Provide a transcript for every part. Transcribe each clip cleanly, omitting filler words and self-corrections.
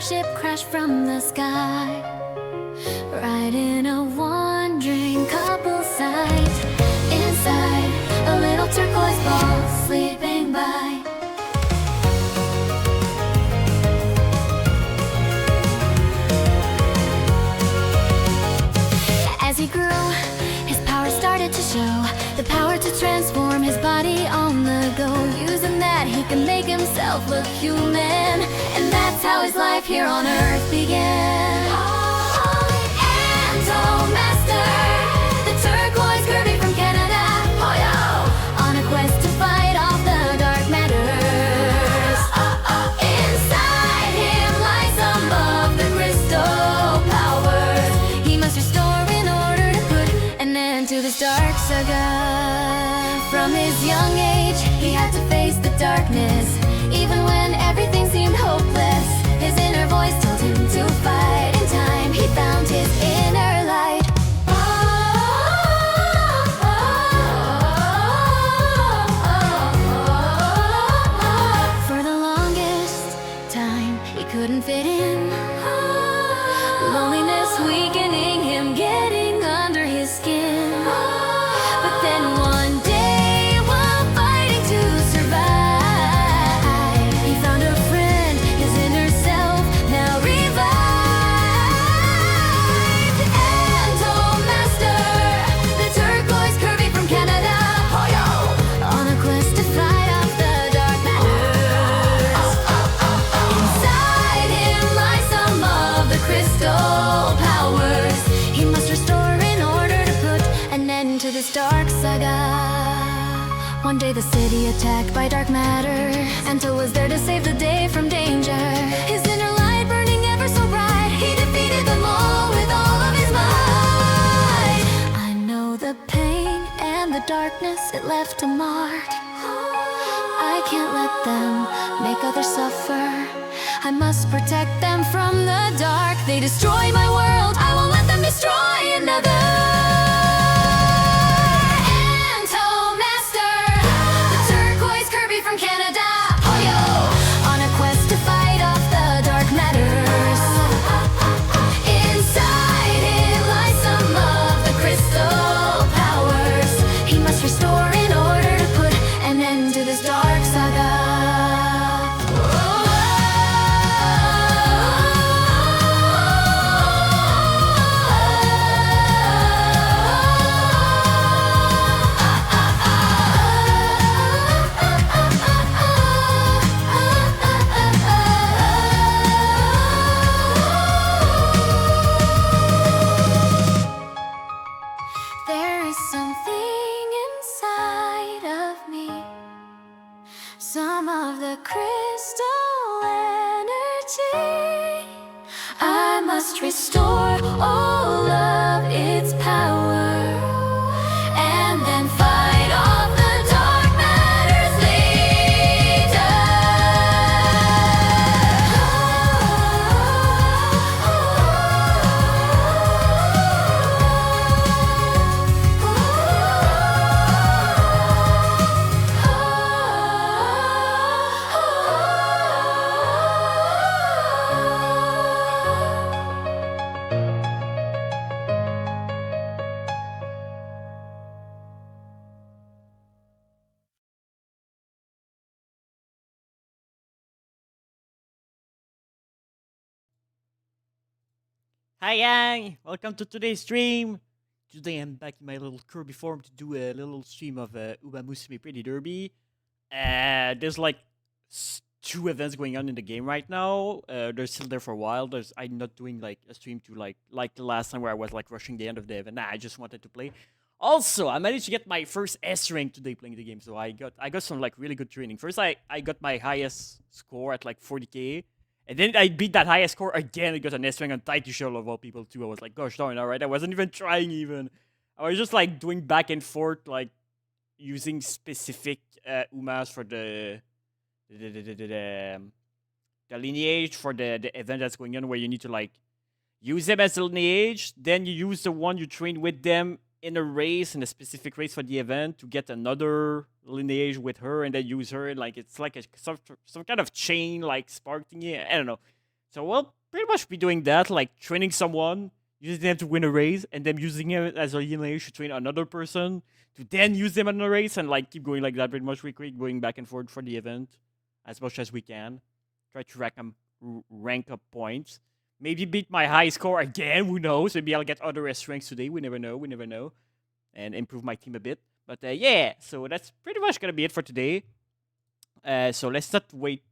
ship crashed from the sky, right in a wandering couple sight. Inside, a little turquoise ball sleeping by. As he grew, his power started to show, the power to transform his body on the go. Using that, he can make himself look human, and that's how his life here on Earth began. AntoMaster, the turquoise Kirby from Canada, oh yo, on a quest to fight off the dark matters. Inside him lies some of the crystal powers. He must restore in order to put an end to this dark saga. From his young age, he had to face the darkness. Even when everything seemed hopeless, his inner voice told him to fight. In time, he found his inner light. For the longest time, he couldn't fit in. Loneliness weakening him, getting under his skin. But then one day, while fighting to survive, he found a friend, his inner self now revived. AntoMaster, the turquoise Kirby from Canada, oh yo, on a quest to fight off the dark matters. Inside him lies some of the crystal powers. He must restore in order to put an end to this dark saga. One day the city attacked by dark matter. Anto was there to save the day from danger. His inner light burning ever so bright, he defeated them all with all of his might. I know the pain and the darkness it left a mark. I can't let them make others suffer. I must protect them from the dark. They destroy my world, I won't let them destroy another. AntoMaster, the turquoise Kirby from Canada, oh yo, on a quest to fight off the dark matters. Inside it lies some of the crystal powers. He must restore in order to put an end to this dark saga. There is something inside of me, some of the crystal energy. I must restore all of its power, and then fight off the dark matters Hi gang, welcome to today's stream. Today I'm back in my little Kirby form to do a little stream of Umamusume Pretty Derby. There's like two events going on in the game right now. They're still there for a while. I'm not doing like a stream to like the last time where I was like rushing the end of the event. Nah, I just wanted to play. Also, I managed to get my first S rank today playing the game, so I got some like really good training. First, I got my highest score at like 40k. And then I beat that highest score again. I got an S rank on Titan Shell of all people too. I was like, gosh darn, alright. I wasn't even trying even. I was just like doing back and forth, like using specific Umas for the lineage for the event that's going on, where you need to like use them as a lineage. Then you use the one you train with them in a race, in a specific race for the event, to get another lineage with her, and then use her. Like it's like some kind of chain, like spark thingy. I don't know. So well, pretty much be doing that, like training someone, using them to win a race, and then using it as a lineage to train another person to then use them in a race, and like keep going like that pretty much. We keep going back and forth for the event as much as we can. Try to rank up points. Maybe beat my high score again. Who knows? Maybe I'll get other S ranks today. We never know. We never know. And improve my team a bit. But yeah, so that's pretty much gonna be it for today. So let's not wait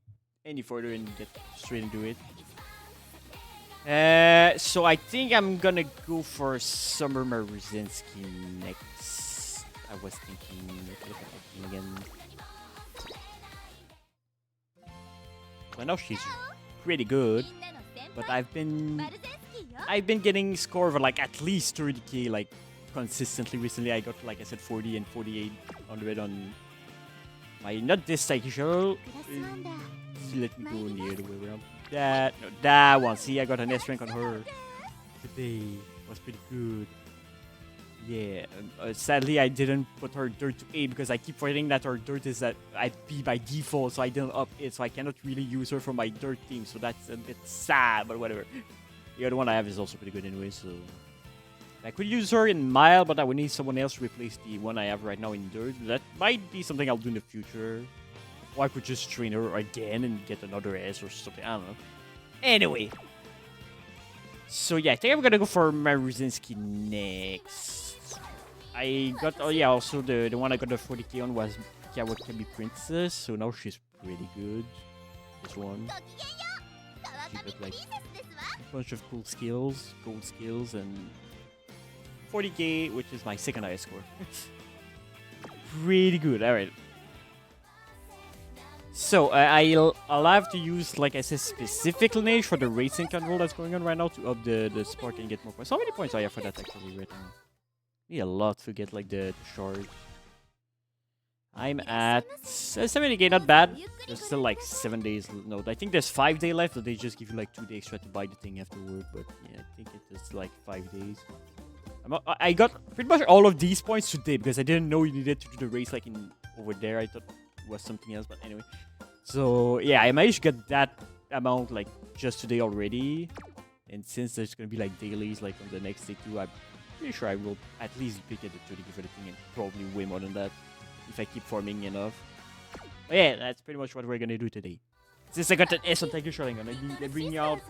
any further and get straight into it. So I think I'm gonna go for Summer Maruzinski next. I was thinking, look at that team again. So I know she's pretty good, but I've been getting score of like at least 30k like consistently recently. I got, like I said, 40 and 4800 on my, not this cycle. Let me go near the way around. That one. See, I got an S rank on her today. Was pretty good. Yeah. Sadly, I didn't put her dirt to A because I keep forgetting that her dirt is at B by default, so I didn't up it, so I cannot really use her for my dirt team. So that's a bit sad, but whatever. The other one I have is also pretty good anyway, so I could use her in mile, but I would need someone else to replace the one I have right now in dirt. That might be something I'll do in the future. Or I could just train her again and get another S or something. I don't know. Anyway. So yeah, I think I'm gonna go for Maruzinski next. I got, oh yeah, also the one I got the 40k on was Kawakami Princess. So now she's pretty good. This one. She got like a bunch of cool skills, gold skills, and 40k, which is my second highest score. Pretty good. Alright. So, I'll have to use, like I said, specific lineage for the racing control that's going on right now to up the spark and get more points. How many points do I have for that actually right now? Need a lot to get like the shard. I'm at 70k, not bad. There's still like 7 days. No, I think there's 5 days left, but they just give you like 2 days extra to buy the thing afterward. But yeah, I think it's like 5 days. I got pretty much all of these points today because I didn't know you needed to do the race like in over there. I thought it was something else, but anyway. So yeah, I managed to get that amount like just today already. And since there's gonna be like dailies like on the next day too, I'm pretty sure I will at least pick at the 30k for the thing and probably way more than that if I keep farming enough. But yeah, that's pretty much what we're gonna do today. Since I got an S on Thank You Show, let me bring out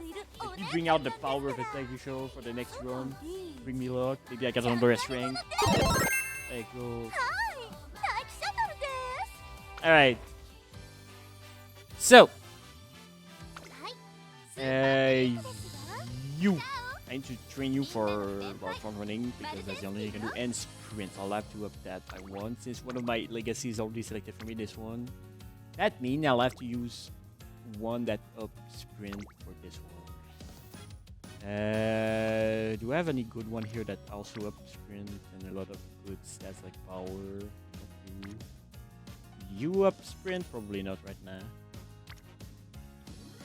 the power of the Thank You Show for the next run. Bring me luck. Maybe I get another S rank. There you go. Alright. So. You. I need to train you for front running because that's the only thing you can do. And sprint. I'll have to up that by one since one of my legacies is already selected for me, this one. That means I'll have to use one that up sprint for this one. Do I have any good one here that also up sprint and a lot of good stats like power? You up sprint? Probably not right now.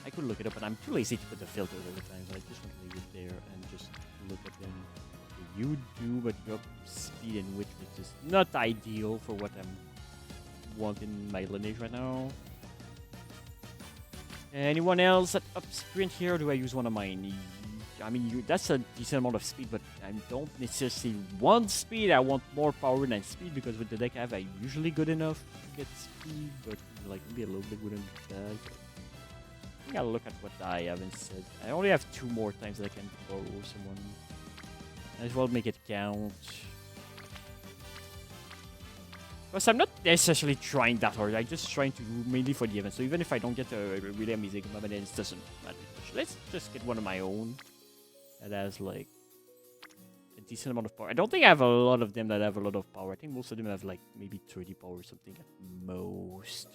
I could look it up, but I'm too lazy to put the filters all the time, so I just want to leave it there and just look at them. Okay, you do, but you up speed and wit, which is not ideal for what I'm wanting my lineage right now. Anyone else that up sprint here? Or do I use one of mine? I mean, that's a decent amount of speed, but I don't necessarily want speed. I want more power than speed because with the deck I have, I'm usually good enough to get speed, but like maybe a little bit wouldn't be bad. I gotta look at what I have instead. I only have 2 more times that I can borrow someone. Might as well make it count. Because I'm not necessarily trying that hard. I'm just trying to do mainly for the event. So even if I don't get a really amazing map, then it doesn't matter much. Let's just get one of my own that has like a decent amount of power. I don't think I have a lot of them that have a lot of power. I think most of them have like maybe 30 power or something at most.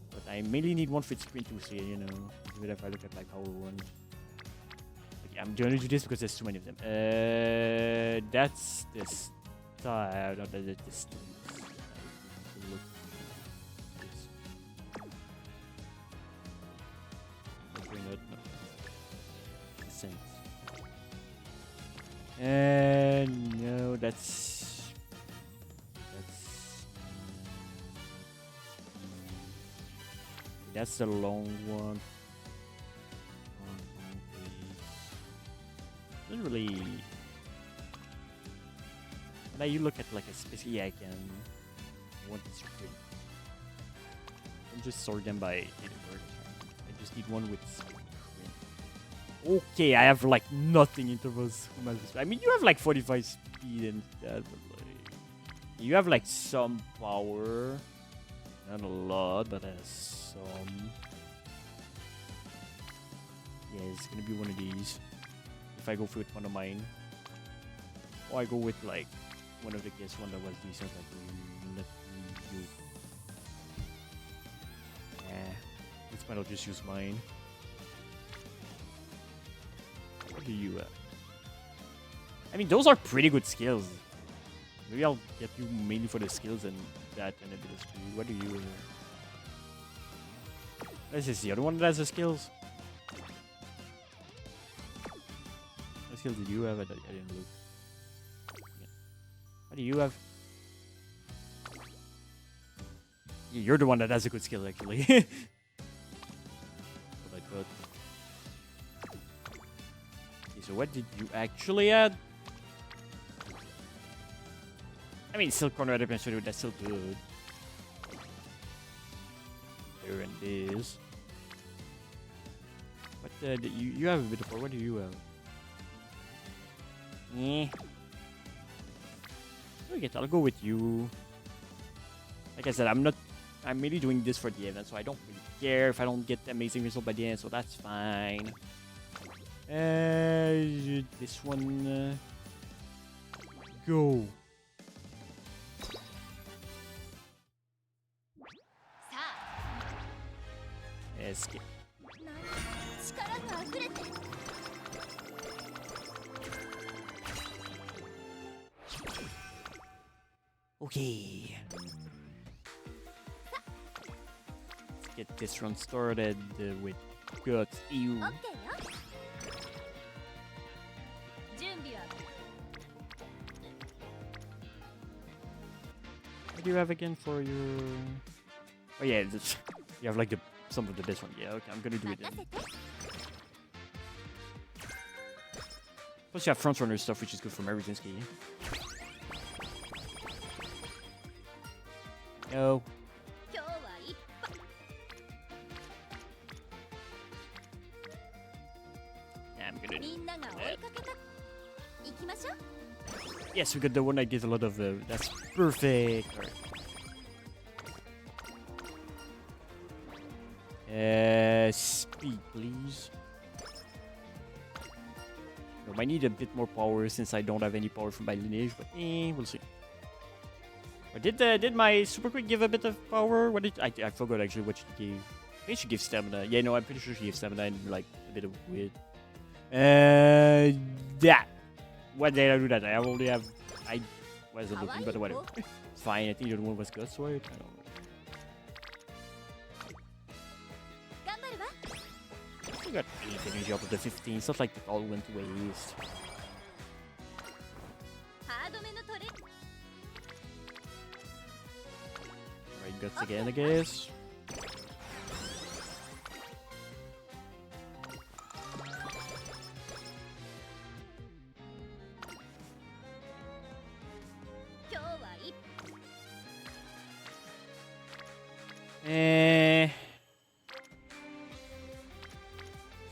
But I mainly need one for sprint too, so you know, even if I look at my power ones. Okay, I'm gonna do this because there's too many of them. That's this style, not the distance. Look this. Probably not. Sense. No, that's. That's the long one. Doesn't really. Now you look at like a specific. Yeah, I can. One is pretty. And just sort them by word. I just need one with sprint. Okay, I have like nothing in terms of. I mean, you have like 45 speed and that, but like you have like some power. Not a lot, but some. Yeah, it's gonna be one of these. If I go with one of mine, or I go with like one of the guess one that was decent, like you. Yeah, this might I'll just use mine. What do you have? I mean, those are pretty good skills. Maybe I'll get you mainly for the skills and that and a bit of speed. What do you have? This is the other one that has the skills. What skills did you have? I didn't look. Yeah. What do you have? Yeah, you're the one that has a good skill, actually. What I thought. Okay, so what did you actually add? I mean, Silk Corner Administrator, that's still good. There and this. But you have a bit of power. What do you have? Eh. Okay, I'll go with you. Like I said, I'm really doing this for the event, so I don't really care if I don't get the amazing result by the end, so that's fine. This one. Go. Skip. Okay. Let's get this run started with Guts EU. What do you have again for your? Oh yeah, you have like some of the best one. Yeah, okay, I'm gonna do it then. Plus you have front runner stuff, which is good for Merizinski. No. Yeah, I'm gonna do that. Yes, we got the one that gives a lot of. That's perfect. All right. Speed, please. I might need a bit more power since I don't have any power from my lineage, but we'll see. Or did my super quick give a bit of power? What did I forgot actually what she gave. I think she gave stamina. Yeah, no, I'm pretty sure she gave stamina and like a bit of wit. That. Why did I do that? I only have. I wasn't looking, but whatever. It's fine. I think the other one was Guts, right? I don't know. I got 8 energy out of the 15. It's not like it all went to waste. Alright, Guts again, I guess.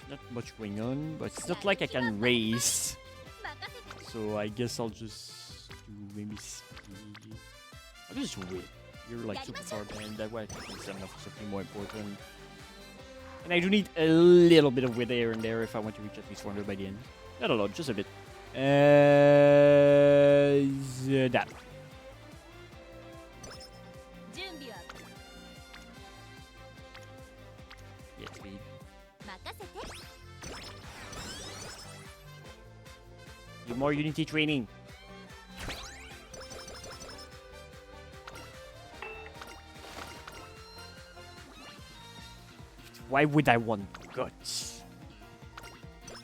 Not much going on, but it's not like I can race. So I guess I'll just do maybe speed. I'll just wait. You're like super far behind. That way I think it's enough for something more important. And I do need a little bit of width there and there if I want to reach at least 400 by the end. Not a lot, just a bit. That. Yeah, speed. Do more Unity training. Why would I want Guts?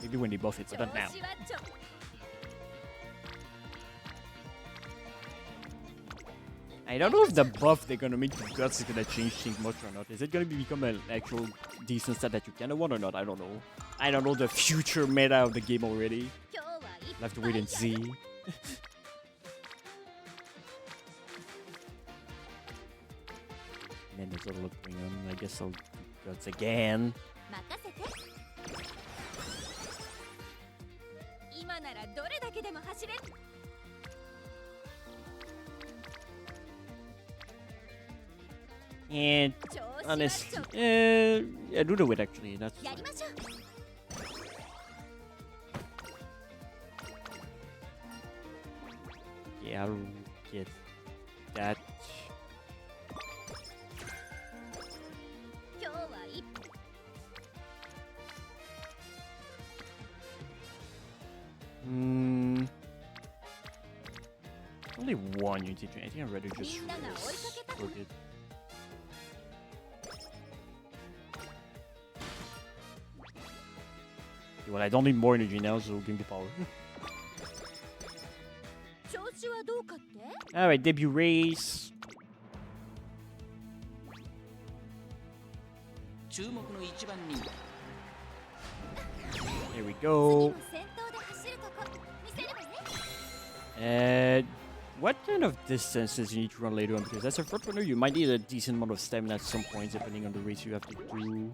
Maybe when they buff it, but not now. I don't know if the buff they're gonna make to Guts is gonna change things much or not. Is it gonna become an actual decent stat that you kinda want or not? I don't know. I don't know the future meta of the game already. have to wait and see. And then there's a lot going on. I guess I'll do guts again. 任せて今ならどれだけでも走れる And 調子は honestly, ちょ yeah, do the wait actually. That's やりましょう yeah, I'll get that. 今日はいっ Hmm. Only one unity train. I think I'd rather just みんなが追いかけた work it. Well, I don't need more energy now, so give me the power. 調子はどうかって Alright, debut race. 注目の一番人 Here we 次 go. も先頭で走るとこ見せればね What kind of distances you need to run later on? Because as a front runner, you might need a decent amount of stamina at some points, depending on the race you have to do.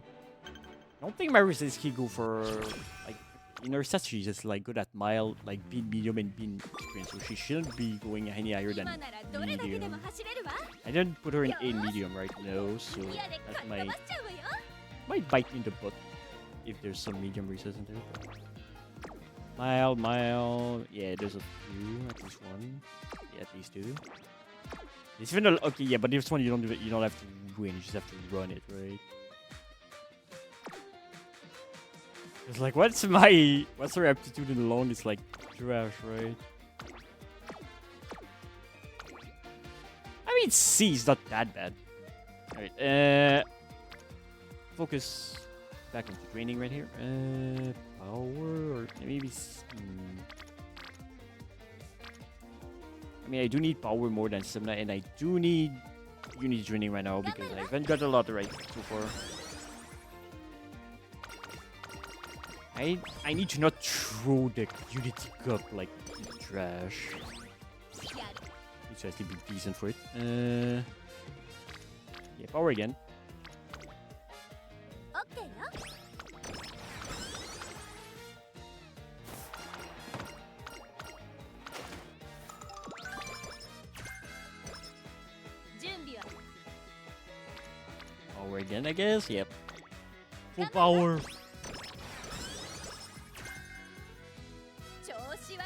I don't think my races can go for like in her stats. She's just like good at mile, like being medium and being sprint, so she shouldn't be going any higher 今 than ならどれだけでも medium. 走れるわ I didn't put her in A medium right now, so ギアでか that っ飛ば might しちゃうわよ might bite me in the butt if there's some medium races in there. Mile, yeah, there's a few, at least one, yeah, at least two. It's even okay, yeah, but this one you don't have to win, you just have to run it, right? It's like what's her aptitude in long? It's like trash, right? I mean C is not that bad. Alright, focus back into training right here. Power or maybe I mean I do need power more than stamina, and I do need unity training right now because I haven't got a lot right so far. I need to not throw the unity cup like trash. やる Needs to actually be decent for it. Yeah, power again. オッケーよ 準備は Power again, I guess. Yep. Full power. 調子は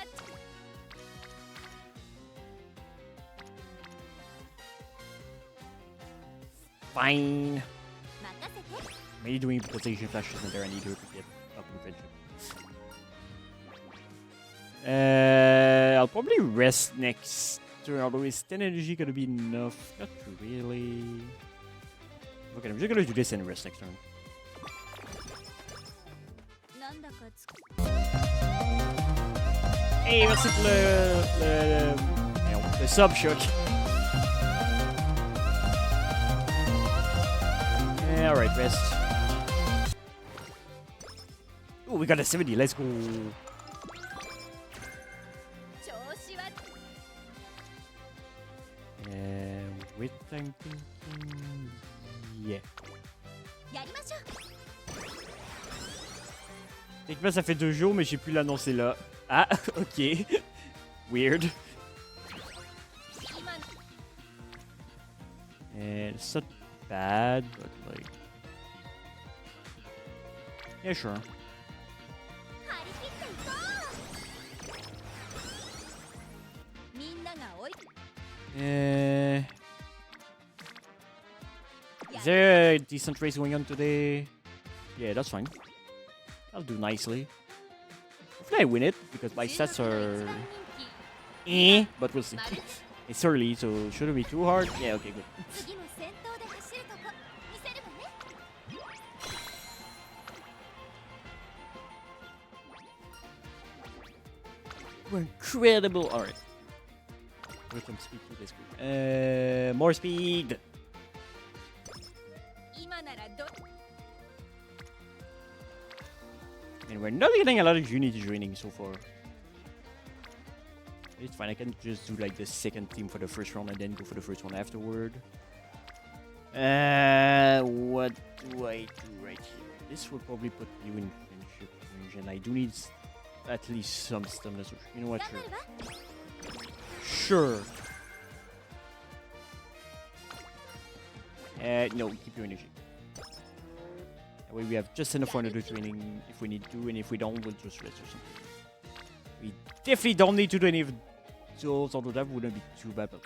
Fine. 任せて Maybe doing position flashes in there. I need her to get up in friendship. I'll probably rest next turn. Although is 10 energy gonna be enough? Not really. Okay, I'm just gonna do this and rest next turn. なんだかつ Hey, what's it? The sub shook. Yeah, alright, rest. Ooh, we got a 70. Let's go. 調子は With I'm thinking. Yeah. やりましょう Techniquement, ça fait 2 jours, mais j'ai pu l'annoncer là. Ah, ok. Weird. 今の And it's not bad, but like. Yeah, sure. 張り切っていこうみんなが追い Is there a decent race going on today? Yeah, that's fine. I'll do nicely. Hopefully I win it, because my stats 注目の are 一番人気 but we'll see. まるで It's early, so shouldn't be too hard. Yeah, okay, good. 次も先頭で走るとこ見せればね Incredible. Alright. With some speed to this group. More speed. 今ならど And we're not getting a lot of unity training so far. It's fine. I can just do like the second team for the first round and then go for the first one afterward. What do I do right here? This will probably put you in friendship range, and I do need at least some stamina. So you know what? Sure. No, keep your energy. That way we have just enough for another training if we need to, and if we don't, we'll just rest or something. We definitely don't need to do any of those, although that wouldn't be too bad. But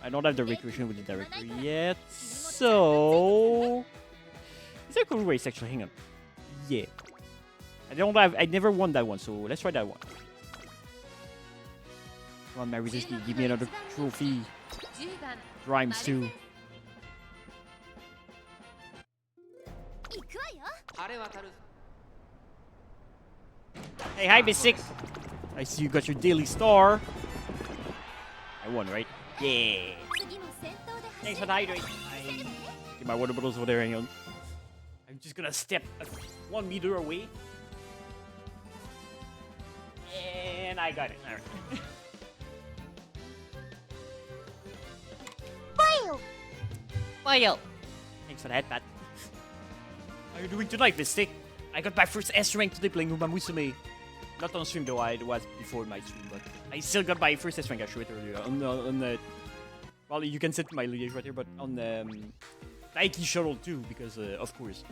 I don't have the recreation with the director yet, so is that a cool race actually? Hang on. Yeah. I never won that one, so let's try that one. Come on, Marizinski, give me another trophy. Rhymes too. 行くわよ 晴れ渡る Hey, hi, Mystic. I see you got your daily star. I won, right? Yeah. 次も先頭で Thanks 走 for る the hydrate. Get my water bottles over there, hang on. I'm just gonna step 1 meter away. And I got it. Alright. File! Thanks for that, Pat. How are you doing tonight, Mystic? I got my first S rank today playing Umamusume. Not on stream though, it was before my stream, but I still got my first S rank. I showed it earlier on the. Well, you can set my lineage right here, but on the Nike Shuttle too, because of course.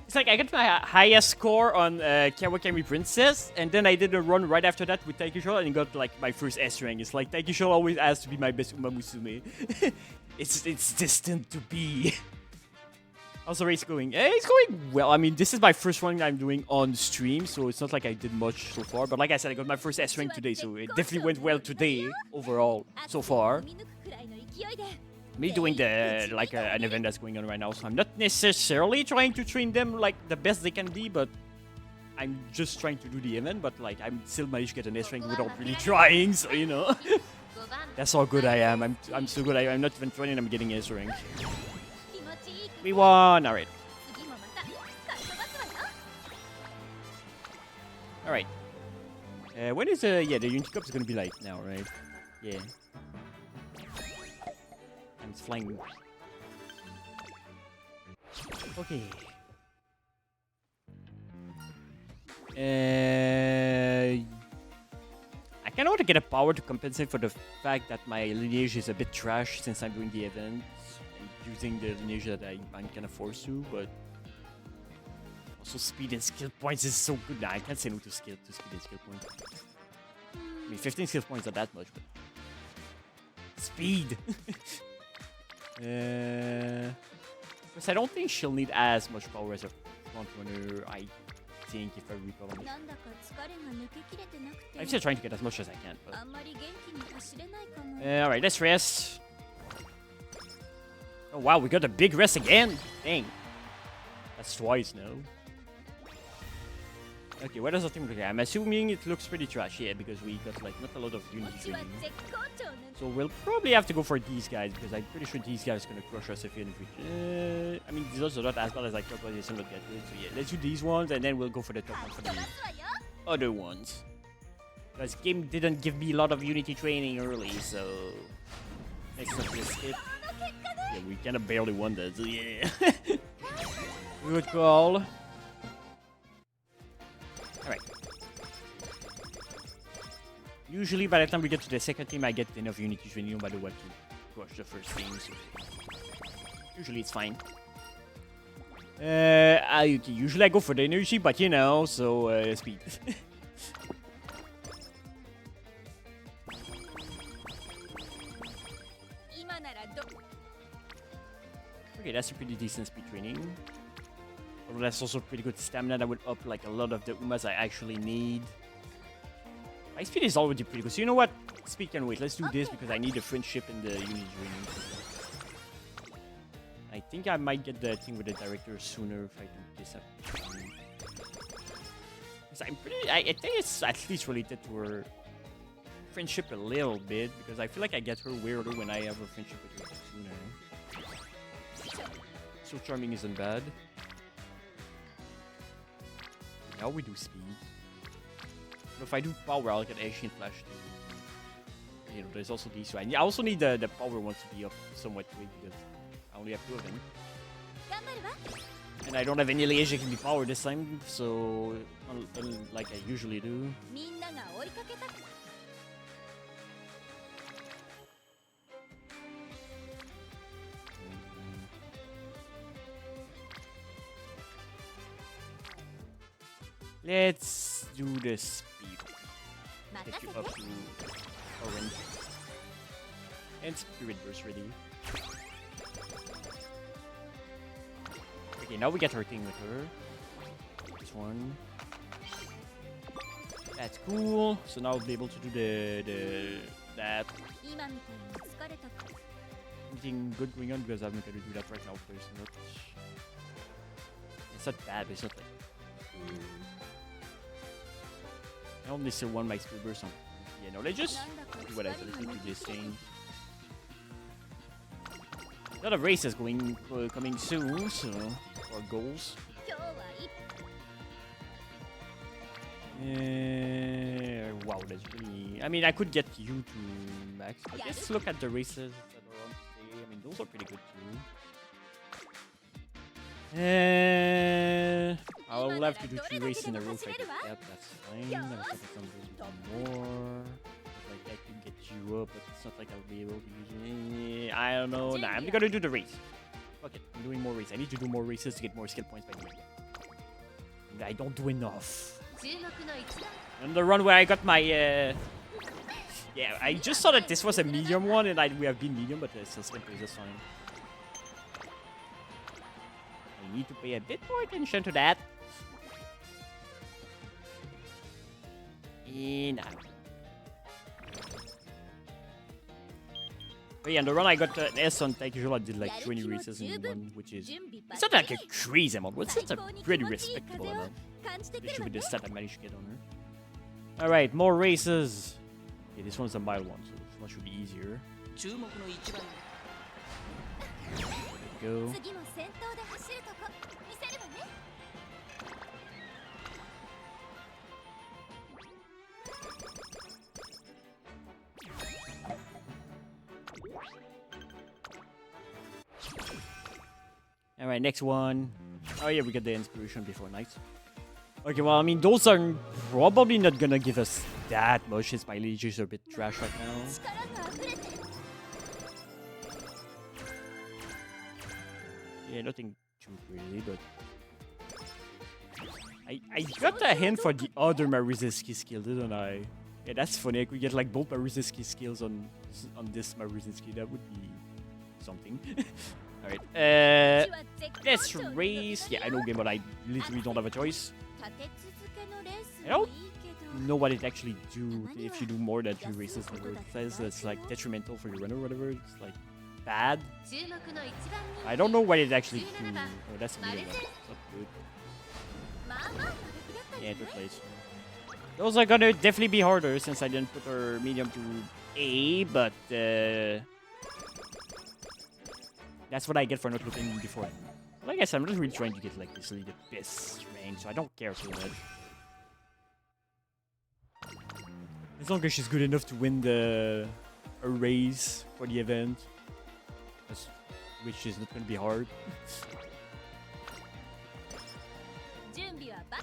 It's like I got my highest score on Kawakami Princess, and then I did a run right after that with Taiki Shuttle and got like my first S rank. It's like Taiki Shuttle always has to be my best Umamusume. It's destined to be. How's the race going? It's going well. I mean, this is my first one I'm doing on stream, so it's not like I did much so far. But like I said, I got my first S rank today, so it definitely went well today overall so far. 見抜くくらいの勢いで Me doing the like an event that's going on right now, so I'm not necessarily trying to train them like the best they can be, but I'm just trying to do the event. But like I'm still managed to get an S rank without really trying, so you know. 5番 That's how good I am. I'm so good. I'm not even training. I'm getting S rank. 気持ちいい We won. All right. 次もまたかっ飛ばすわよ All right. When is the Unity Cup is gonna be like now, right? Yeah. And it's flying. Okay. I kind of want to get a power to compensate for the fact that my lineage is a bit trash since I'm doing the event and using the lineage that I'm kind of forced to, but also speed and skill points is so good. Nah, I can't say no to speed and skill points. I mean, 15 skill points are that much, but speed. Because I don't think she'll need as much power as a front runner. I think if I recall. なんだか疲れが抜けきれてなくて I'm still trying to get as much as I can. But あんまり元気に走れないかも all right, let's rest. Oh wow, we got a big rest again. Dang, that's twice now. Okay, what does the team look like? I'm assuming it looks pretty trash, yeah, because we got like not a lot of 気持 unity ちは training. 絶好調なん So we'll probably have to go for these guys because I'm pretty sure these guys are gonna crush us if we. I mean, these ones are not as bad as I thought, but they still not that good. So yeah, let's do these ones and then we'll go for the top one for 飛 the ばすわよ other ones. Because game didn't give me a lot of unity training early, so let's not risk it. Yeah, we kind of barely won that. So yeah, good call. All right. Usually, by the time we get to the second team, I get enough unity training no matter what to crush the first team. So usually, it's fine. Usually I go for the energy, but you know, so speed. Okay, that's a pretty decent speed training. Although that's also pretty good stamina that would up like a lot of the Umas I actually need. My speed is already pretty good. So you know what? Speed can wait. Let's do this because I need the friendship and the unity training. I think I might get the thing with the director sooner if I do this up. Because I'm pretty. I think it's at least related to her friendship a little bit because I feel like I get her weirder when I have a friendship with her sooner. So charming isn't bad. Now we do speed. But if I do power, I'll get Ancient Flash too. You know, there's also these two. I also need the power ones to be up somewhat quick because I only have 2 of them. 頑張るわ And I don't have any Leash that can be powered this time, so like I usually do. みんなが追いかけた Let's do the speed. 任 Get せ you て up to orange. And Spirit Burst ready. Okay, now we get her thing with her. This one. That's cool. So now I'll be able to do that. 今みたいに疲れたか Anything good going on because I'm not gonna do that right now. There's not. It's not bad, but it's not like. I only still want my Spirit Burst on. Yeah, no, let's just なんだか do 疲 what れ I が said. Let's 抜 do け this て thing. A lot of races coming soon, so or goals. 今日はいっ Wow, that's really. I mean, I could get you to max. But let's look at the races that are on today. I mean, those are pretty good too. I'll have to do 3 races in a row if I get that. That's fine. I was hoping some goes more. But like, I can get you up, but it's not like I'll be able to use it. I don't know. Nah, I'm gonna do the race. Fuck it. I'm doing more races. I need to do more races to get more skill points by the way. And I don't do enough. 注目の一番 On the run where I got my yeah, I just saw that this was a medium one and we have been medium, but it's still skippers, that's fine. I need to pay a bit more attention to that. And but yeah, on the run I got an S on Tech Usual. I did like 20 races in one, which is 準備 it's not like a crazy amount, but it's a 最高に気 pretty 持ちいい respectable 風を amount. 感じてく This る should わ be the ね stat I managed to get on her. Alright, more races. Okay, this one's a mild one, so this one should be easier. 注目の一番 Go. 次も先頭で走るとこ見せるわね Alright, next one. Oh yeah, we got the inspiration before night. Okay, well, I mean, those are probably not gonna give us that much since my leeches are a bit trash right now. 力が溢れて Yeah, nothing too crazy, but... I got a hint for the other Marizinski skill, didn't I? Yeah, that's funny. I could get like both Marizinski skills on this Marizinski. That would be something. Alright, うちは絶好 let's 調に race. Yeah, I know game, but I literally don't have a choice. 立て続けのレース I don't もいいけど know what it actually do if you do more than 2 races in a row. It says it's like detrimental for your run or whatever. It's like bad. 注目の一番人気 I don't know what it actually do. Oh, that's a medium one. It's not good. まあまあの出来だったんじ Yeah, ゃ third ない place. Those are gonna definitely be harder since I didn't put our medium to A, but that's what I get for not looking before. Well, I guess I'm just really trying to get like this really the best rank, so I don't care so much. As long as she's good enough to win a race for the event, which is not gonna be hard. 準備はバッ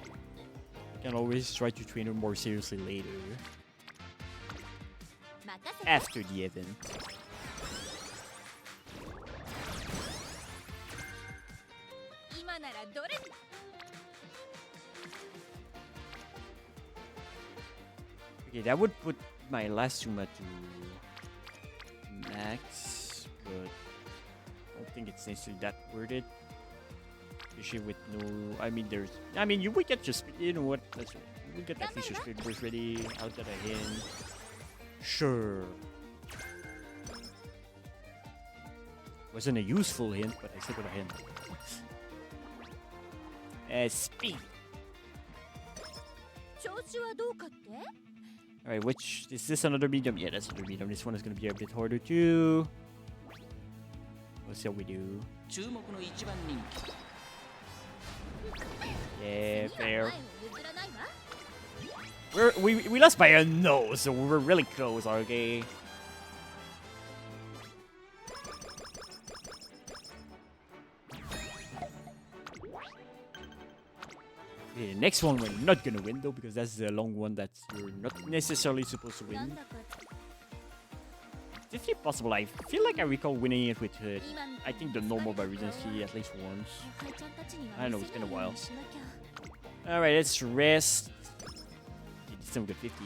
I can always try to train her more seriously later, 任せて after the event. Okay, that would put my last Suma to max, but I don't think it's necessarily that worth it. Especially with no, you would get just, you know what, let's we get at least your Spirit Burst ready, out at a hint. Sure. Wasn't a useful hint, but I still got a hint. Speed. 調子はどうかって Alright, which is this another medium? Yeah, that's another medium. This one is gonna be a bit harder too. We'll see how we do. 注目の一番人気 Yeah, 次は fair. 前を譲らないわ We lost by a nose, so we were really close, okay? Okay, the next one we're not gonna win though, because that's the long one that you're not necessarily supposed to なん win. だか It's definitely possible. I feel like I recall winning it with, 今みた I い think な the normal by regency at least once. 妖怪ちゃんたちには I don't know, 見 it's せ been a ないよう while. にしなきゃ Alright, let's rest. Okay, this time we got 50.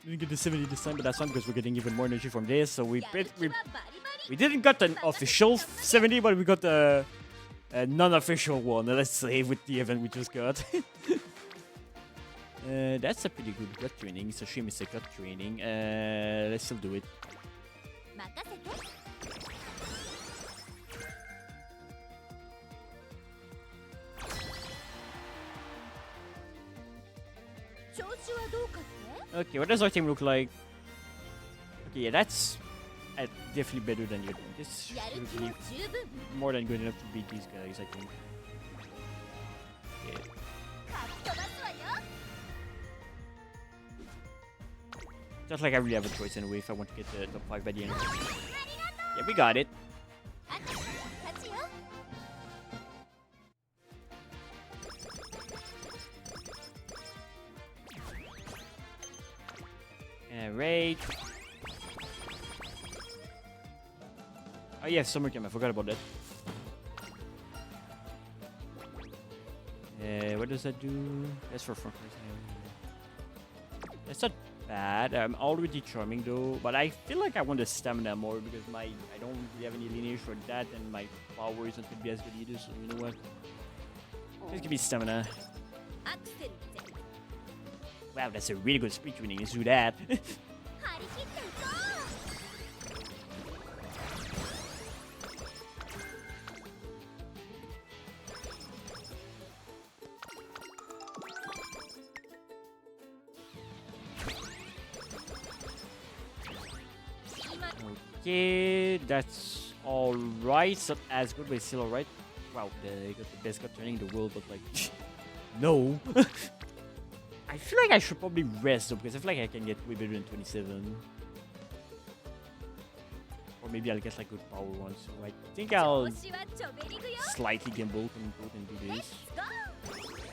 We didn't get the 70 this time, but that's fine because we're getting even more energy from this. So やる気はバリバリ we didn't got an official 70, but we got a non-official one, let's say, with the event we just got. That's a pretty good gut training. It's a shame it's a gut training. Let's still do it. 任せて 調子はどうかって Okay, what does our team look like? Okay, yeah, that's definitely better than your team. This やる should 気は be 十分 more than good enough to beat these guys, I think. Yeah. かっ飛ばすわよ Just like I really have a choice anyway if I want to get the top 5 by the end. Yeah, we got it. あんた勝ちよ Alright. Oh yeah, summer camp. I forgot about that. What does that do? That's for front person. That's not bad. I'm already charming though, but I feel like I want the stamina more because I don't really have any lineage for that, and my power isn't gonna be as good either. So you know what? Let's give me stamina. アクセルって Wow, that's a really good speed training. Let's do that. 張り切っていこう Okay, that's alright. It's not as good, but it's still alright. Wow, they got the best gut training in the world, but like, no. I feel like I should probably rest though, because I feel like I can get way better than 27. Or maybe I'll get like good power ones. So I think I'll 調子はちょべりぐよ slightly gamble and do this. Go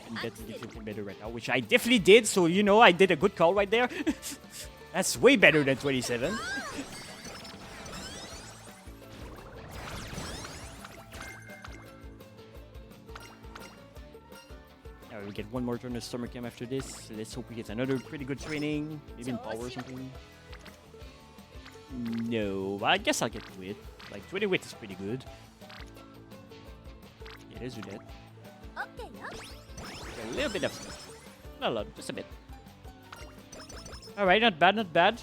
And bet to get something better right now, which I definitely did. So, you know, I did a good call right there. That's way better than 27. Alright, we get one more turn of summer camp after this. So let's hope we get another pretty good training. Maybe in power or something. No, I guess I'll get wit. Like 20 wit is pretty good. Yeah, let's do that. オッケーよ A little bit of, not a lot, just a bit. Alright, not bad, not bad.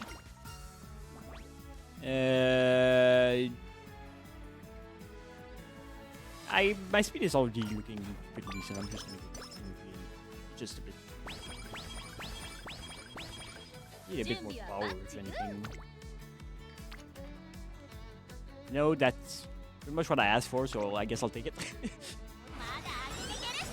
My speed is already looking pretty decent. I'm just gonna get just a bit. Need a bit more power, if anything. No, that's pretty much what I asked for, so I guess I'll take it. まだ当てていけるっし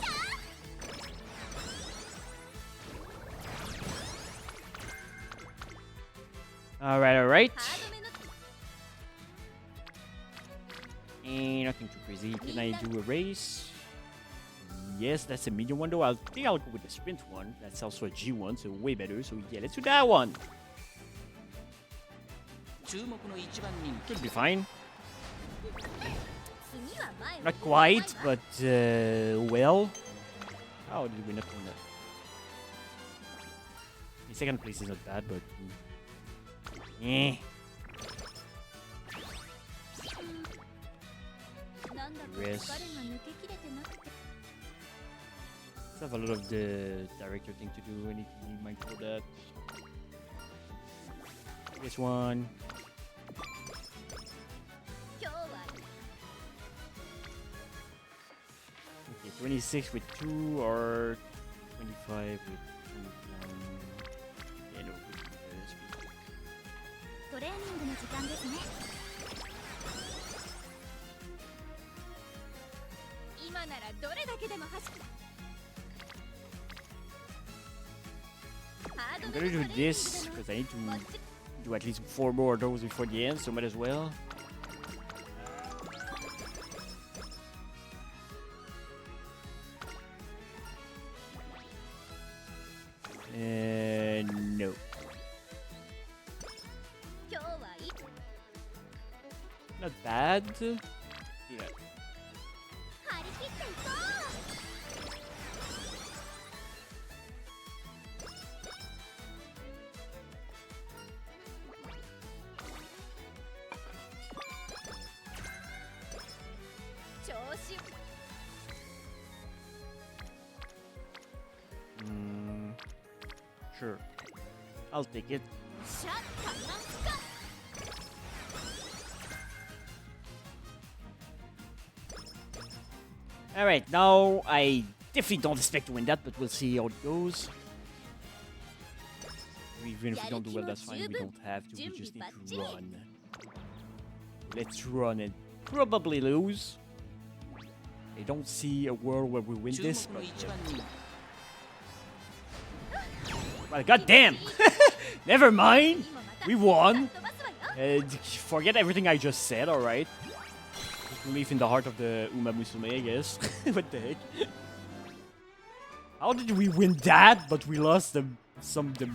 ょ Alright, alright. ハードめの Nothing too crazy. Can I do a race? Yes, that's a medium one though. I think I'll go with the sprint one. That's also a G1, so way better. So yeah, let's do that one. 注目の一番人気 Should be fine. 次は前を Not quite, but well. How did we not win that? The second place is not bad, but eh. なんだか疲れが抜けきれてなくて Let's have a lot of the director thing to do. Anything you might for that? This one. 今日は Okay, 26 with 2 or 25 with 1. Yeah, no. Speed. トレーニングの時間ですね今ならどれだけでも走るハ I'm gonna do this because I need to do at least 4 more of those before the end, so might as well. No. 今日はいい Not bad. Yeah. 張り切っていこう調子 Sure. I'll take it. シャッターなんすか Alright, now I definitely don't expect to win that, but we'll see how it goes. Even if we don't do well, that's fine. We don't have to. We just need to run. Let's run and probably lose. I don't see a world where we win 注 this, 目の but 一番人 well, goddamn! Never mind. 今また We won. 飛ばすわよ Forget everything I just said. All right. Just believe in the heart of the Umamusume, I guess. What the heck? How did we win that, but we lost the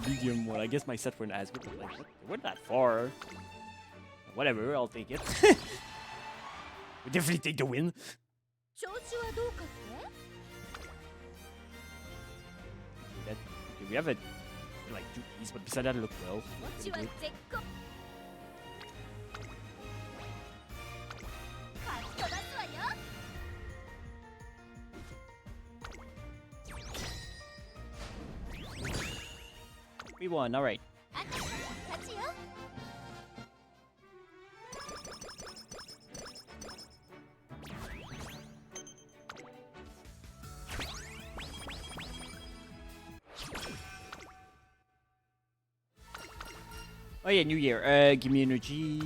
medium one? I guess my set weren't as good. But like, they weren't that far. Whatever, I'll take it. We definitely take the win. 調子はどうかって Okay, we have a like 2 keys, but beside that, it looked well. 気持ちは絶好かっ飛ばすわよ We won. All right. あたし勝ちよ Oh yeah, New Year. Give me energy.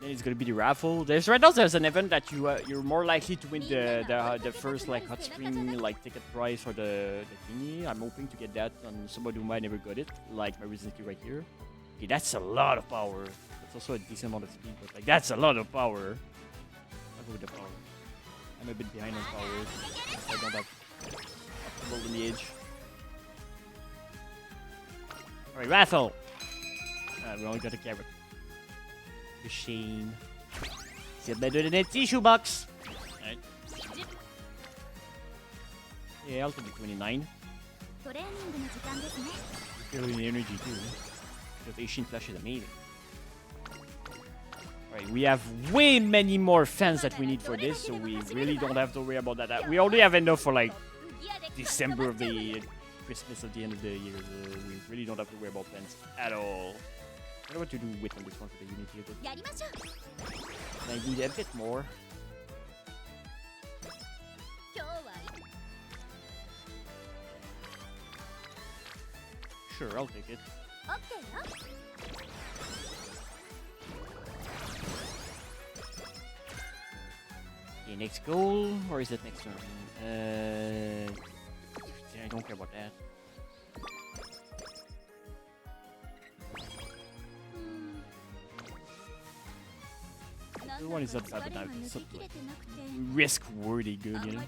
Then it's gonna be the raffle. Right now there's an event that you're more likely to win the first like hot spring like ticket prize for the thingy. I'm hoping to get that on somebody who might never got it, like my recently right here. Okay, that's a lot of power. That's also a decent amount of speed, but like that's a lot of power. I'll go with the power. I'm a bit behind on power. I don't have optimal lineage. Alright, raffle. We only got a carrot. Machine. Still better than a tissue box. Alright. Yeah, I'll take the 29. トレーニングの時間ですね Feeling the energy too. Because Asian Flash is amazing. Alright, we have way many more fans that we need for this, so we really don't have to worry about that. We already have enough for like ギアでかっ飛ば December す of わよ the Christmas at the end of the year. We really don't have to worry about fans at all. I don't know what to do with on this one for the Unity, but やりましょう I need a bit more. 今日はいい Sure, I'll take it. オッケーよ Okay, next goal, or is it next turn? I don't care about that. なん The だ one か is not bad, 疲 but れが now 抜 it's けきれてなくて risk worthy good, you know?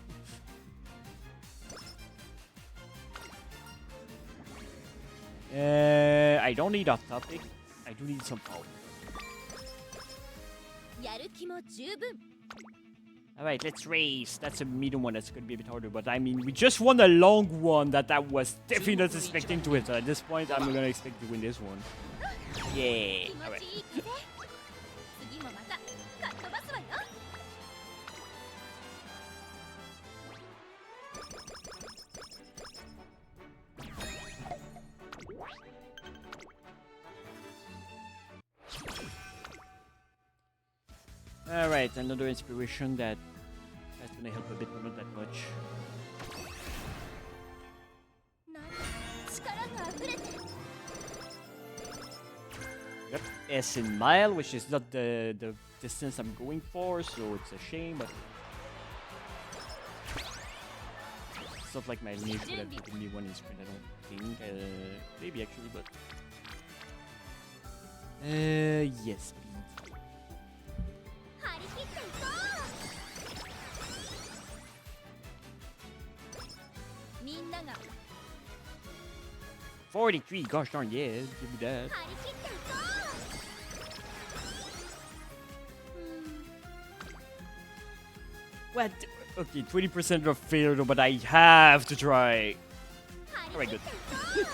I don't need off topic. I do need some power. やる気も十分 Alright, let's race. That's a medium one that's gonna be a bit harder, but I mean, we just won a long one that I was definitely not expecting to win. So at this point, I'm gonna expect to win this one. Yeah. 気持 Alright. ちいい風次もまたかっ飛ばすわよ Alright, another inspiration that's gonna help a bit, but not that much. なんだ力が溢れて Yep, S in mile, which is not the distance I'm going for, so it's a shame, but It's not like my lineage would have given me one in sprint, I don't think. Maybe actually, but... yes, please. 張り切っていこうみんなが 43, gosh darn, yeah, give me that. 張り切っていこう What? Okay, 20% of failure though, but I have to try. 張 Alright, り good. 切っていこ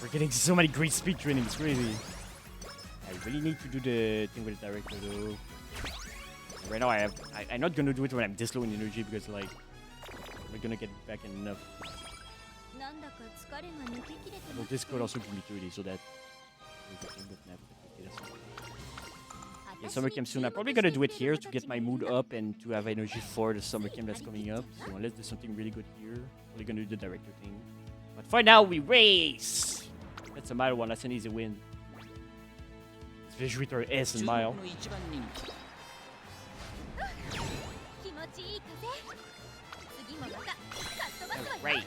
We're getting so many great speed training, it's crazy. I really need to do the thing with the director though. Right now I'm not gonna do it when I'm this low in energy because like we're gonna get back enough. うなんだか疲れが抜けきれて Well, なく this て could also give me 30, so that. Yeah, summer camp soon. I'm probably gonna do it here to get my mood up and to have energy for the summer camp that's coming up. So let's do something really good here. We're gonna do the director thing. But for now, we race. That's a mile one. That's an easy win. It's visually to S 注 and 目 mile. の一番人気気持ちいい風次もまたかっ飛ばすわよ Right.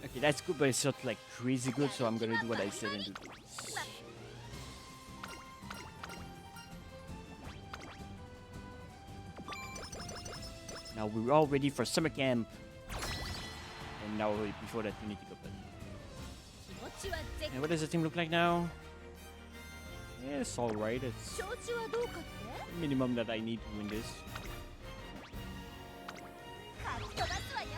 Okay, that's good, but it's not like crazy good, so I'm gonna do what I said and do this. Now we're all ready for summer camp. And now before that we need to go back. 気持ちは絶 And what does the team look like now? Yeah, it's alright. It's 調子はどうかって the minimum that I need to win this. かっ飛ばすわよ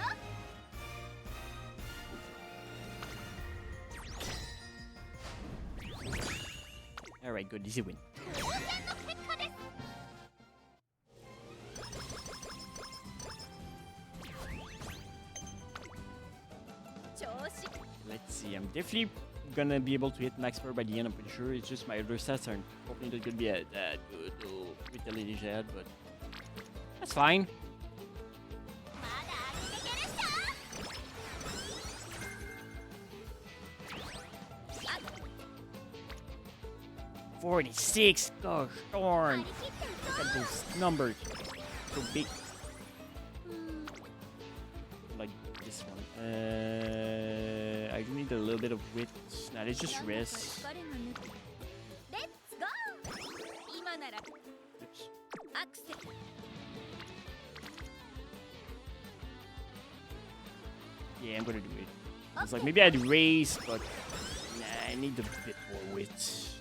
Alright, good, easy win. 当然の結果です 調子 Let's see, I'm definitely gonna be able to hit max power by the end, I'm pretty sure. It's just my other stats aren't probably not gonna be that good though, with the lineage I had, but that's fine. まだ上げてけるっしょあ 46, gosh 張 darn. り切っていこ Look at those numbers. So big. ううん Like this one. I do need a little bit of width. Nah, let's just なんだか rest. 疲れが抜けレッツゴー今なら Oops. アクセル Yeah, I'm gonna do it. It's like maybe I'd race, but nah, I need a bit more width.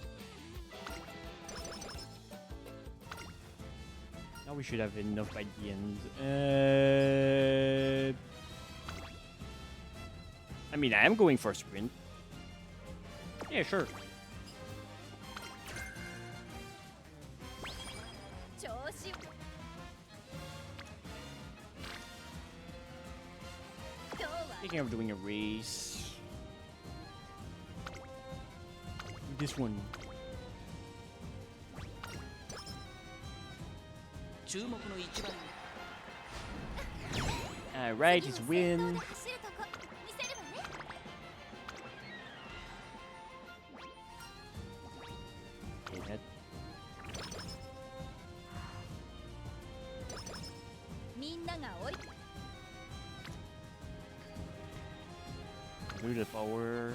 Now we should have enough by the end. I mean, I am going for a sprint. Yeah, sure. 調子 今日は Thinking of doing a race. This one. 注目の一番 Alright, he's 次 win. の先頭で走るとこ見せるわね Okay, that. みんなが追い Do the power.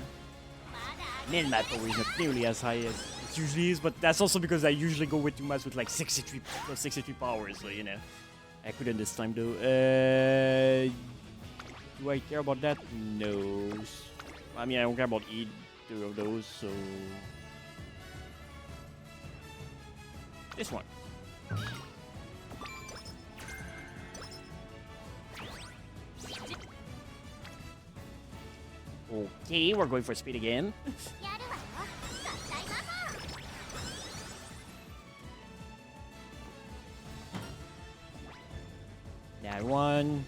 まだ Man, my power is not nearly as high as it usually is, but that's also because I usually go with 2 maps with like 63 plus 63 power, so you know. I couldn't this time though. Do I care about that? No. I mean, I don't care about either of those, so. This one. Okay, we're going for speed again. やるわよ合体ママ That one.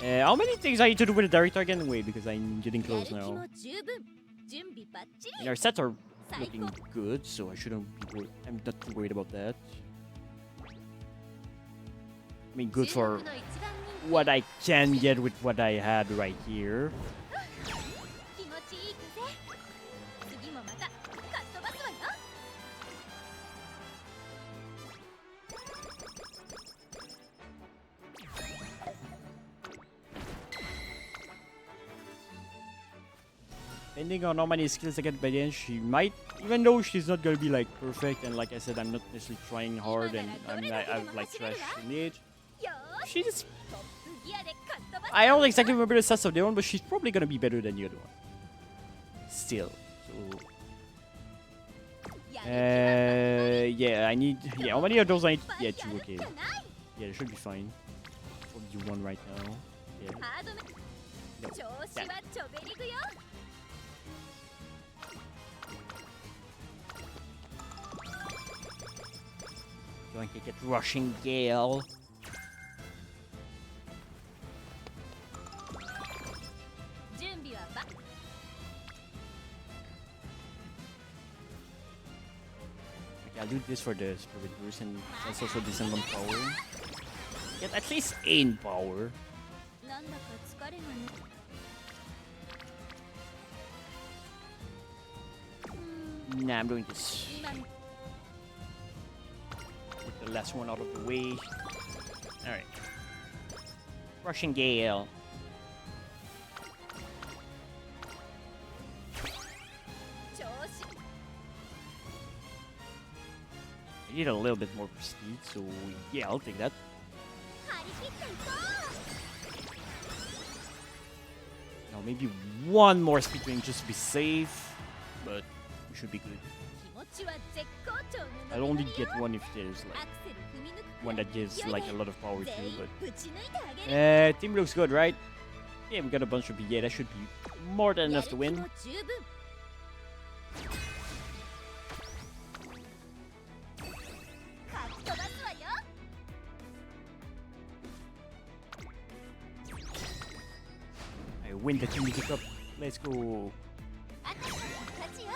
How many things I need to do with the director again? Wait, because I'm getting やる close 気も now. 十分準備バッチ And リ our sets are looking good, so I shouldn't be worried. I'm not too worried about that. mean, good 注 for 目の一番人 what I can get with what I had right here. 気持ちいい風次もまたかっ飛ばすわよ Depending on how many skills I get by the end, she might, even though she's not gonna be like perfect, and like I said, I'm not necessarily trying hard, and I've like trash lineage. よーし She's, トップギアでかっ飛ばす I don't exactly remember the stats of the one, but she's probably gonna be better than the other one. Still, so やる yeah, I need, yeah, how many of those I need? 気は Yeah, や two, る okay, っかない yeah, it should be fine. We'll do one right now. Yeah. ハードめ No. 調子はちょべりぐよ So I can get rushing gale. 準備はば Okay, I'll do this for the spirit burst, and that's also decent on power. Get at least 8 power. なんだか疲れがね Nah, I'm doing this. 今み Get the last one out of the way. Alright. Rushing gale. 調子 I need a little bit more speed, so yeah, I'll take that. 張り切っていこ Now maybe one more speed ring just to be safe, but we should be good. う気持ちは絶好調の I'll ノ only リノリ get よ one if there's ア like クセル踏み抜く one that gives like a lot of power 全 too, 員 but ぶち抜いてあげる team looks good, right? Yeah, we got a bunch of yeah, that should be more than や enough る to 気 win. も十分かっ飛ばすわよ I win the team music up. Let's go. あたしの勝ちよ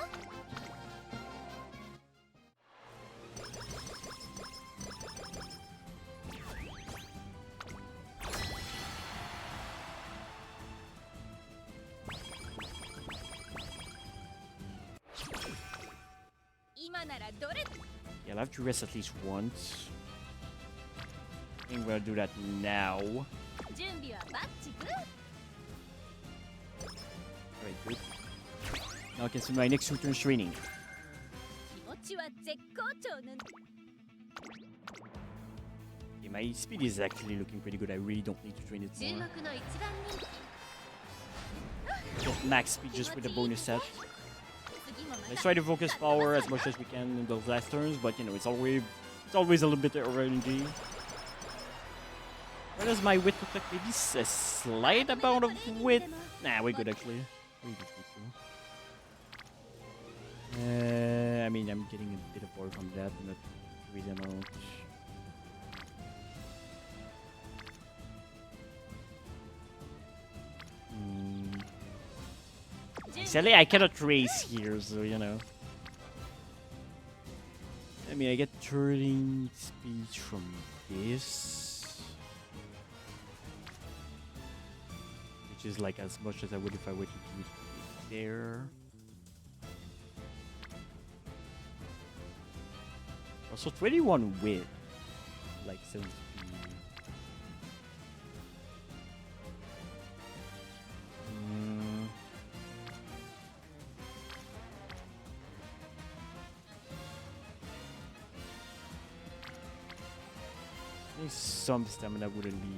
今ならどれ Yeah, I'll have to rest at least once. I think we'll do that now. 準備はバッチグー Alright, good. Now I can see my next 2 turns training. 気持ちは絶好調の Okay, my speed is actually looking pretty good. I really don't need to train it 注 more. 目の一番人 Get max speed just with the bonus set. 次もま Let's た try to focus power as much as we can in those last turns, but you know, it's always a little bit of RNG. Where does my width look like? Maybe a slight amount of width? Nah, we're good actually. We're good, I mean, I'm getting a bit of power from that, not crazy amount. Sadly, I cannot race here, so you know. I mean, I get turning speed from this, which is like as much as I would if I were to do it there. Also, 21 width, like 7 speed. I think some stamina wouldn't be.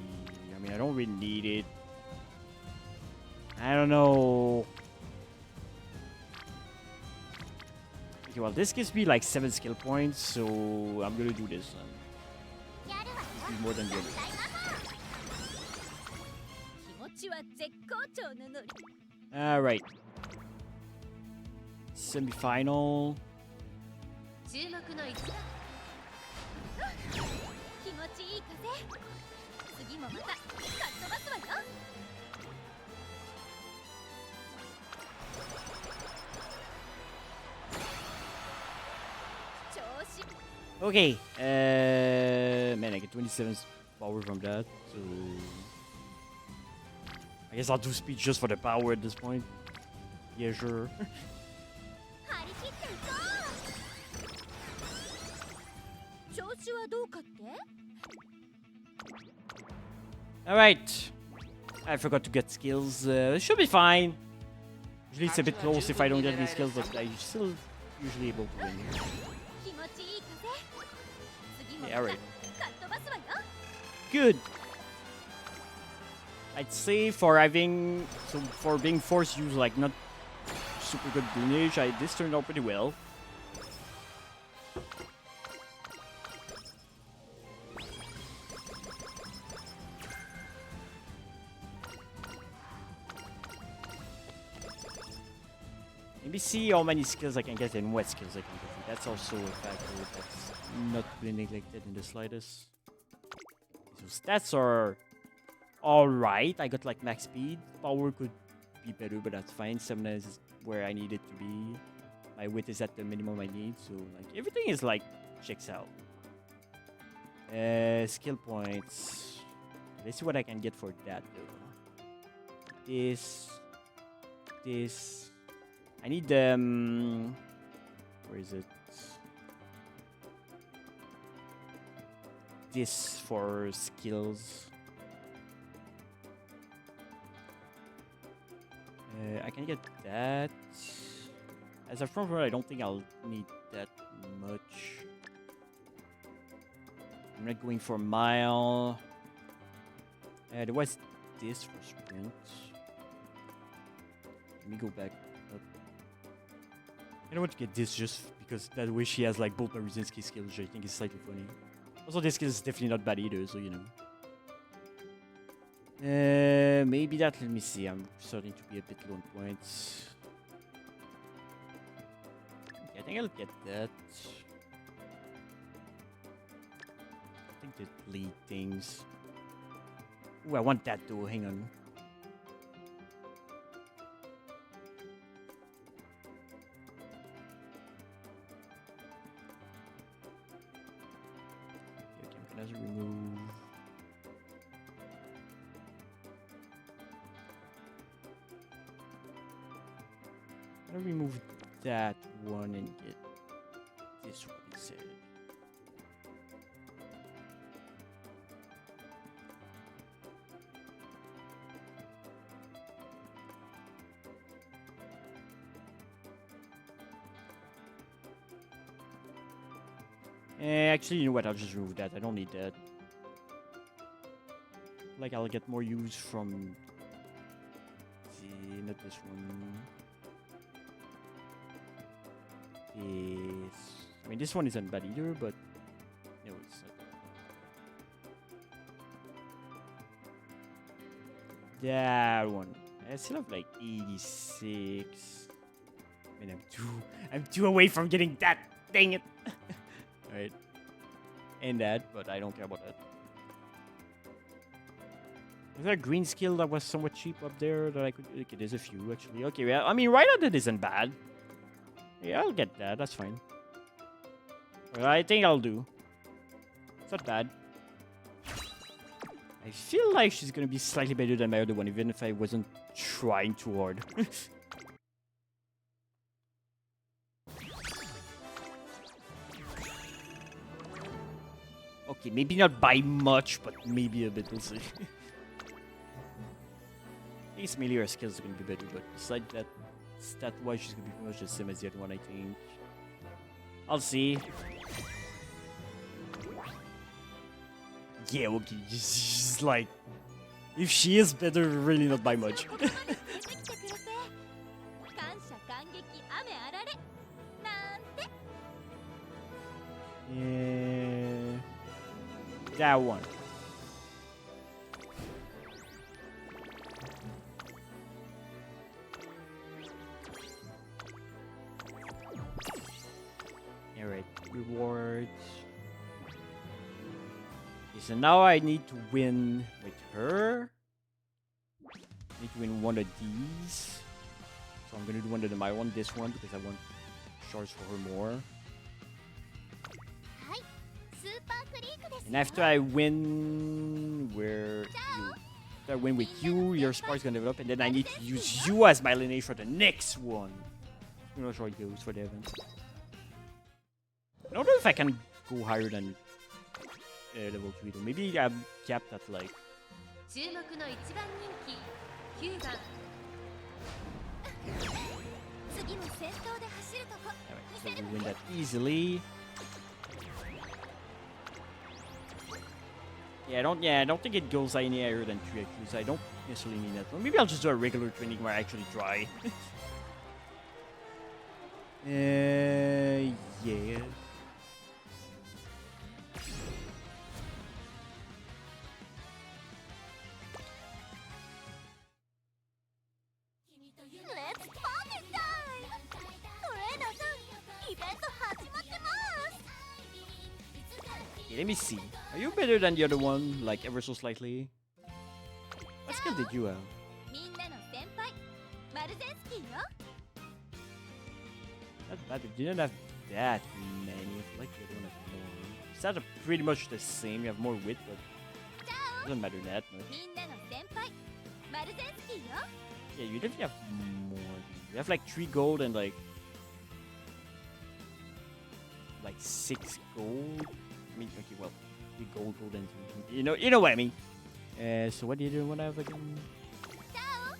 I mean, I don't really need it. I don't know. Okay, well, this gives me like 7 skill points, so I'm gonna do this. やるわよ This is more than the other. 気持ちは絶好調のノリ Alright. Semi-final. 注目の一番気持ちいい風次もまたかっ飛ばすわよ 調子 Okay. Man, I get 27 power from that, so I guess I'll do speed just for the power at this point. Yeah, sure. 張り切っていこう。調子はどうかって？ Alright. I forgot to get skills. Should be fine. Usually it's a bit close if I don't get any skills, but I'm still usually able to win. 気持ちいい風。次も Yeah, alright. かっ飛ばすわよ。 Good. I'd say for being forced to use like not super good greenage, this turned out pretty well. Maybe see how many skills I can get and what skills I can get. That's also a factor that's not really neglected in the slightest. So stats are alright. I got like max speed. Power could be better, but that's fine. Stamina is where I need it to be. My wit is at the minimum I need, so like everything is like checks out. Skill points. Let's see what I can get for that though. This. I need where is it? This for skills. I can get that. As a front runner, I don't think I'll need that much. I'm not going for a mile. There was this for sprint. Let me go back up. I don't want to get this just because that way she has like both my Ruzinski skills, which I think is slightly funny. Also, this skill is definitely not bad either, so you know. Maybe that, let me see, I'm starting to be a bit low on points. Okay, I think I'll get that. I think the lead things. Ooh, I want that though, hang on. Okay, I'm gonna remove. I'll remove that one and get this one instead. Actually, you know what? I'll just remove that. I don't need that. Like, I'll get more use from not this one. I mean, this one isn't bad either, but no, it's not. That one. I still have like 86. I mean, I'm two away from getting that. Dang it! Alright. And that, but I don't care about that. Is there a green skill that was somewhat cheap up there that I could? Okay, there's a few actually. Okay, well, I mean, right out that isn't bad. Yeah, I'll get that. That's fine. Well, I think I'll do. It's not bad. I feel like she's gonna be slightly better than my other one, even if I wasn't trying too hard. Okay, maybe not by much, but maybe a bit. We'll see. I guess melee or skills are gonna be better, but besides that, stat-wise, she's gonna be pretty much the same as the other one, I think. I'll see. Yeah, okay, she's like... If she is better, really not by much. ここまで連れてきてくれて感謝感激雨あられなんて Yeah... That one. Alright, rewards. Okay, so now I need to win with her. I need to win one of these. So I'm gonna do one of them. I want this one because I want shards for her more. はいスー And after I win after I win with you, your spark's gonna develop, and then I need to use you as my lineage for the next one. I'm not sure it goes for the event. I don't know if I can go higher than level 3 though. Maybe I'm capped at like. 注目の一番人気9番次も先頭で走るとこ Alright, so we win that easily. Yeah, I don't think it goes any higher than 3 IQs. I don't necessarily need that. Well, maybe I'll just do a regular training where I actually try. Yeah. Let's party time! トレーナーさん、イベント始まってます Okay, let me see. Are you better than the other one, like ever so slightly? What skill did you have? みんなの先輩マルゼンスキーよ Not bad. It didn't have that many. I feel like the other one has more. It's not pretty much the same. You have more width, but it doesn't matter that much. みんなの先輩マルゼンスキーよ Yeah, you definitely have more. You have like 3 gold and like 6 gold. I mean, okay, well, 3 gold and 2. You know what I mean. So what do you want to have again? チャオ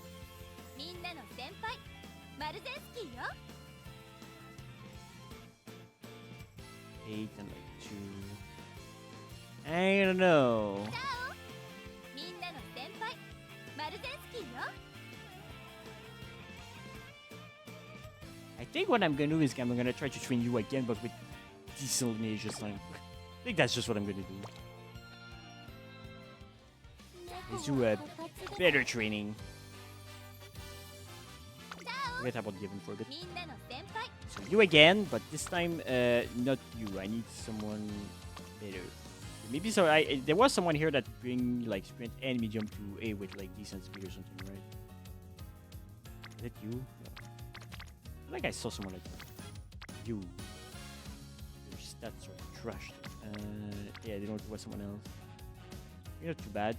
みんなの先輩マルゼンスキーよ 8 and like 2. I don't know. チャオみんなの先輩マルゼンスキーよ I think what I'm gonna do is I'm gonna try to train you again, but with decent lineage this time. I think that's just what I'm gonna do. Let's do a better training. Forget about giving for a bit. みんなの先輩 So you again, but this time not you. I need someone better. Maybe so. There was someone here that bring like sprint and medium to A with like decent speed or something, right? Is that you? No. I feel like I saw someone like that. You. Your stats are trashed. Yeah, they don't was someone else. You're not too bad.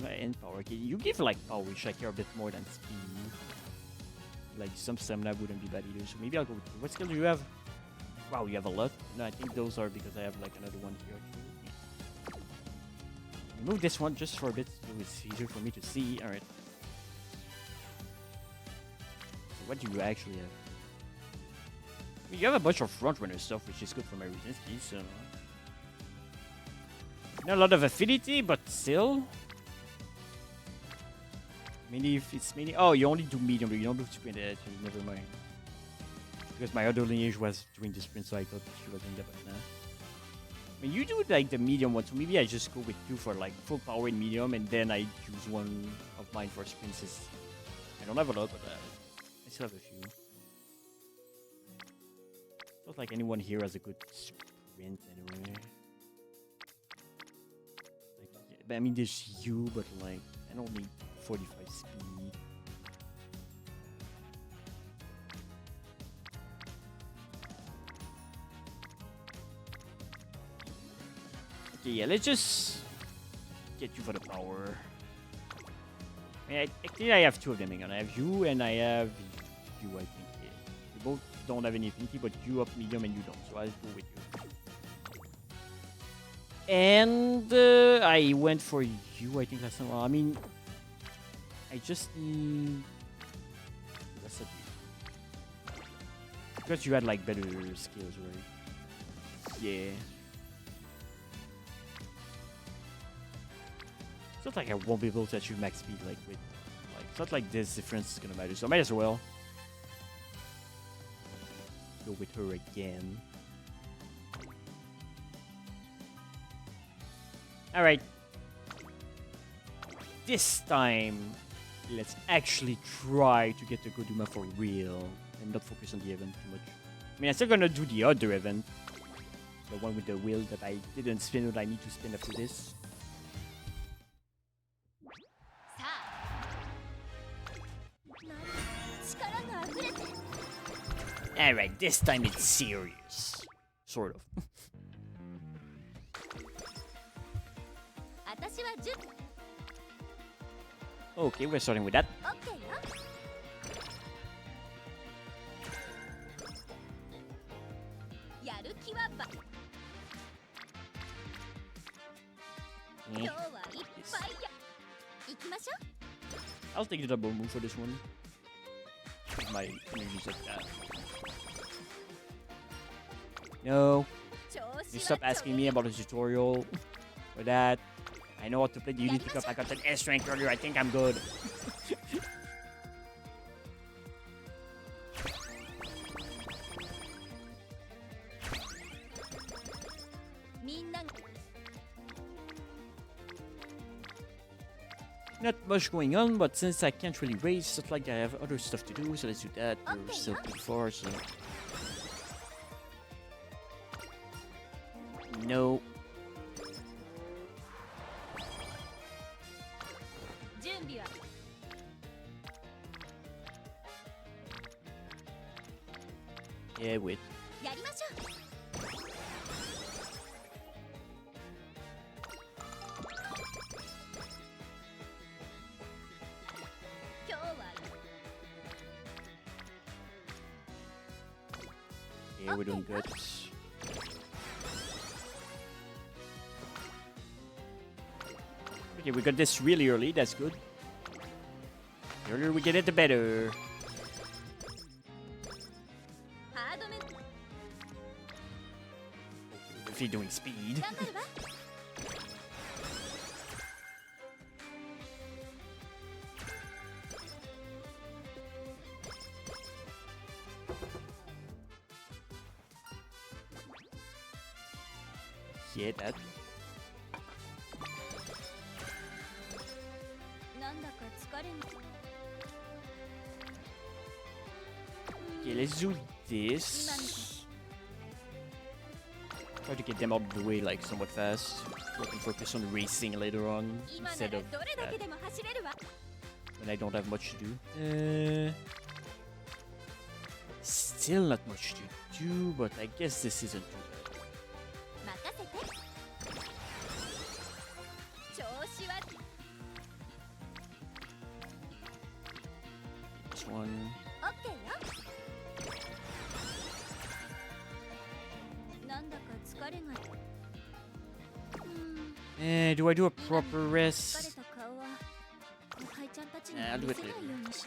And power. Okay, you give like power, which I care a bit more than speed. Like some stamina wouldn't be bad either. So maybe I'll go with you. What skill do you have? Wow, you have a lot. No, I think those are because I have like another one here. Move this one just for a bit so it's easier for me to see. Alright. So what do you actually have? I mean, you have a bunch of front runner stuff, which is good for my Regency, so. Not a lot of affinity, but still. Maybe if it's mainly. Oh, you only do medium, but you don't do sprint. Never mind. Because my other lineage was doing the sprint, so I thought she was doing that, but nah. I mean, you do like the medium one, so maybe I just go with you for like full power in medium, and then I use one of mine for sprints. I don't have a lot, but I still have a few. Not like anyone here has a good sprint anyway. Like, yeah, I mean, there's you, but like I don't need 45 speed. Okay, yeah, let's just get you for the power. I mean, I think I have 2 of them. Hang on. I have you and I have you, I think. Yeah. We both don't have any affinity, but you up medium and you don't, so I'll go with you. And I went for you, I think last time. Well, I mean, I just need less of you. Because you had like better skills, right? Yeah. It's not like I won't be able to achieve max speed like with like it's not like this difference is gonna matter, so I might as well go with her again. Alright. This time let's actually try to get the Goduma for real and not focus on the event too much. I mean I'm still gonna do the other event. The one with the wheel that I didn't spin what I need to spin after this. Alright, this time it's serious. sort of. 私は10 Okay, we're starting with that. OK よやる気はば Eh, 今日はいっぱいや行きましょ I'll take the double move for this one. My energies like that. No, う調 you 子 stop は asking me about a tutorial for that. I know how to play the Unity Cup. I got an S rank earlier. I think I'm good. みんな Not much going on, but since I can't really race, it's like I have other stuff to do, so let's do that. We're still pretty far, so... No. 準備は Yeah, wait. やりましょう 今日は Yeah, we're doing good. Okay, we got this really early. That's good. The earlier we get it, the better. ハードめ If you're doing speed. 頑張るわ Yeah, that. なんだか疲れん Okay, let's do this. Try to get them out of the way like somewhat fast. So I can focus on racing later on 今な instead ら of どれだけ that でも走れるわ when I don't have much to do. Still not much to do, but I guess this isn't too bad. 任せて調子は This one. OK よなんだか疲れが Do I do a 今 proper 疲れ rest? た顔は後輩ちゃんたちに I'll do 見 it せない later. ようにし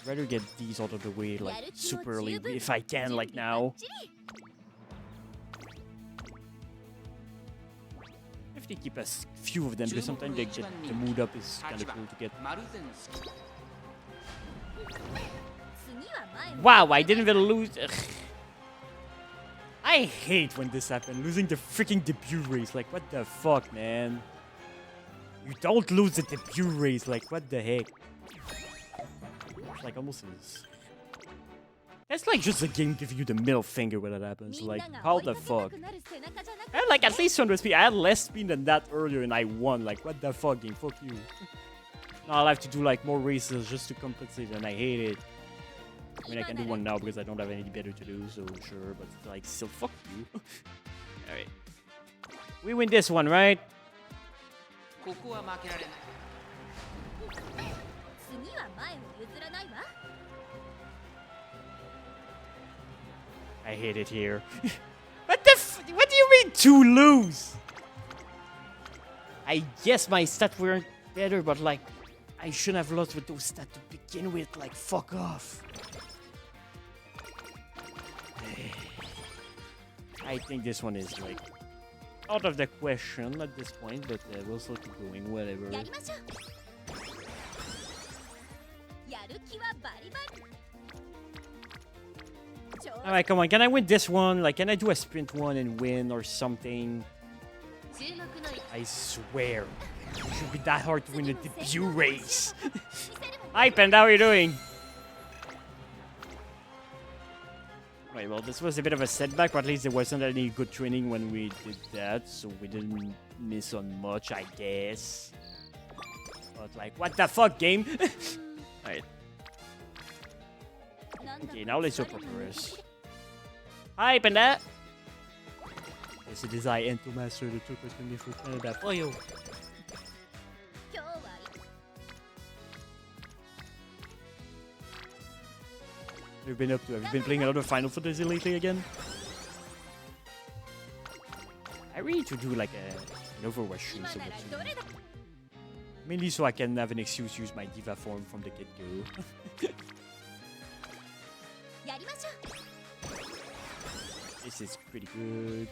Rather get these out of the way like やる気を super early 十分 if I can, 準 like 備ば now. っちり If they keep a few of them, because sometimes they get the mood up is kind of cool to get. マルゼンスキ次は前を Wow, I didn't even lose. Ugh. I hate when this happens. Losing the freaking debut race. Like, what the fuck, man? You don't lose the debut race. Like, what the heck? It's like almost is. That's like just a game giving you the middle finger when that happens. みんな Like, が how 追い the かけた fuck? くなる背中じゃなく I had like at least 100 speed. I had less speed than that earlier and I won. Like, what the fuck, game? Fuck you. Now I'll have to do like more races just to compensate and I hate it. I mean, I can do one now because I don't have any better to do, so sure, but like, still, fuck you. Alright. We win this one, right? ここは負けられない次は前を譲らないわ I hate it here. What the what do you mean to lose? I guess my stats weren't better, but like, I shouldn't have lost with those stats to begin with. Like, fuck off. I think this one is like out of the question at this point, but we'll still keep going, whatever. やりましょうやる気はバリバリ Alright, come on, can I win this one? Like, can I do a sprint one and win or something? 注目の I swear. It should be that hard to win a debut race. 見せるわ Hi, Panda, how are you doing? Right, well, this was a bit of a setback, but at least there wasn't any good training when we did that, so we didn't miss on much, I guess. But, like, what the fuck, game? Alright. Okay, now let's open progress. Hi, Panda! Yes, it is I, AntoMaster, the turquoise coming from Canada for you. What have you been up to? Have you been playing another Final Fantasy lately again? I really need to do like an Overwatch stream so much soon. Mainly so I can have an excuse to use my diva form from the get-go. This is pretty good.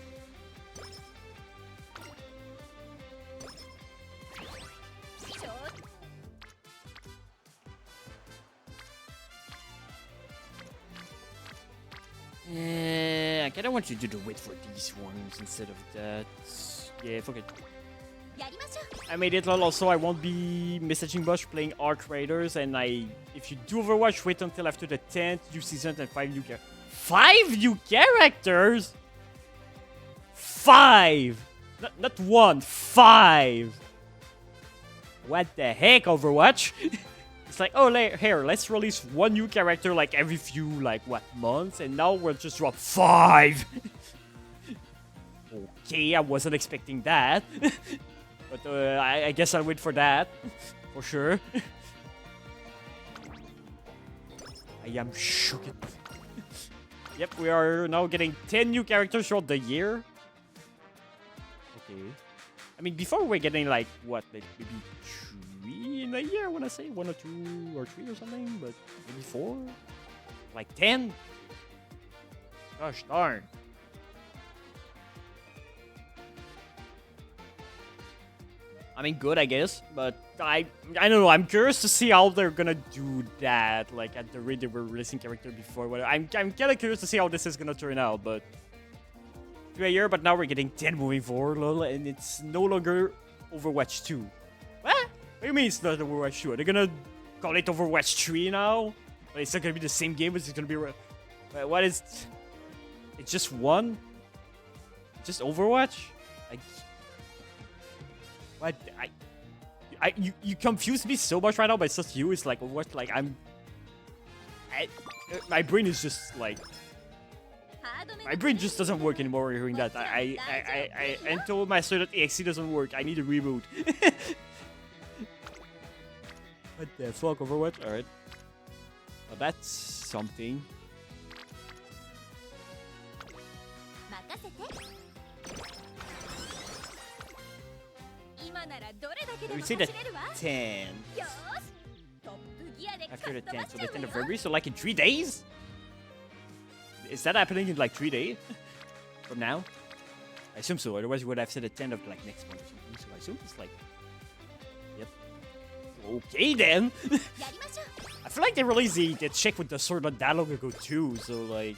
I kinda want you to do the wait for these ones instead of that. Yeah, fuck it. I made it also I won't be messaging Bush playing Arc Raiders, and if you do Overwatch, wait until after the 10th new season and 5 new characters. 5 new characters? 5! Not 1, 5! What the heck, Overwatch? It's like, oh, here, let's release 1 new character like every few, like, what, months? And now we'll just drop 5! Okay, I wasn't expecting that. But I guess I'll wait for that. For sure. I am shook. Yep, we are now getting 10 new characters throughout the year. Okay. I mean, before we're getting like, what, like maybe 3 in a year, I want to say? 1 or 2 or 3 or something, but maybe 4? Like 10? Gosh darn. I mean, good, I guess, but I don't know. I'm curious to see how they're gonna do that, like at the rate they were releasing character before. I'm kind of curious to see how this is gonna turn out, but 3 a year, but now we're getting 10 moving forward, lol, and it's no longer Overwatch 2. What? What do you mean it's not Overwatch 2? Are they gonna call it Overwatch 3 now? But it's not gonna be the same game. It's gonna be what is? It's just one? Just Overwatch? Like. What? You confuse me so much right now, but it's just you. It's like, what? Like, my brain is just like, my brain just doesn't work anymore hearing that. AntoMaster.exe doesn't work. I need a reboot. What the fuck, Overwatch? Alright. Well, that's something. We say the 10th. After the 10th, so the 10th of February, so like in 3 days? Is that happening in like 3 days? From now? I assume so, otherwise you would have said the 10th of like next month or something, so I assume it's like... Yep. Okay then! I feel like they released the check with the sword not that long ago too, so like...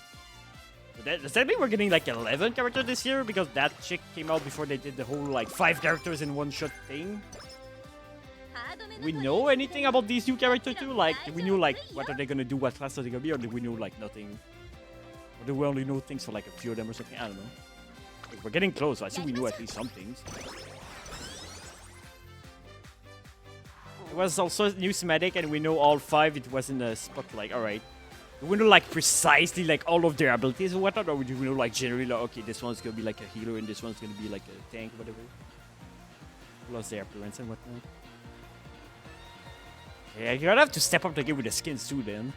Does that mean we're getting like 11 characters this year? Because that chick came out before they did the whole like 5 characters in one shot thing. Do we know anything about these new characters too? Like, do we know like what are they gonna do, what class are they gonna be, or do we know like nothing? Or do we only know things for like a few of them or something? I don't know. Like, we're getting close, so I think we knew at least some things. It was also new thematic and we know all 5, it was in a spot like, alright. Do we know like precisely like all of their abilities and whatnot, or do we know like generally like, okay, this one's gonna be like a healer and this one's gonna be like a tank or whatever? Plus their appearance and whatnot. Yeah, you're gonna have to step up the game with the skins too then.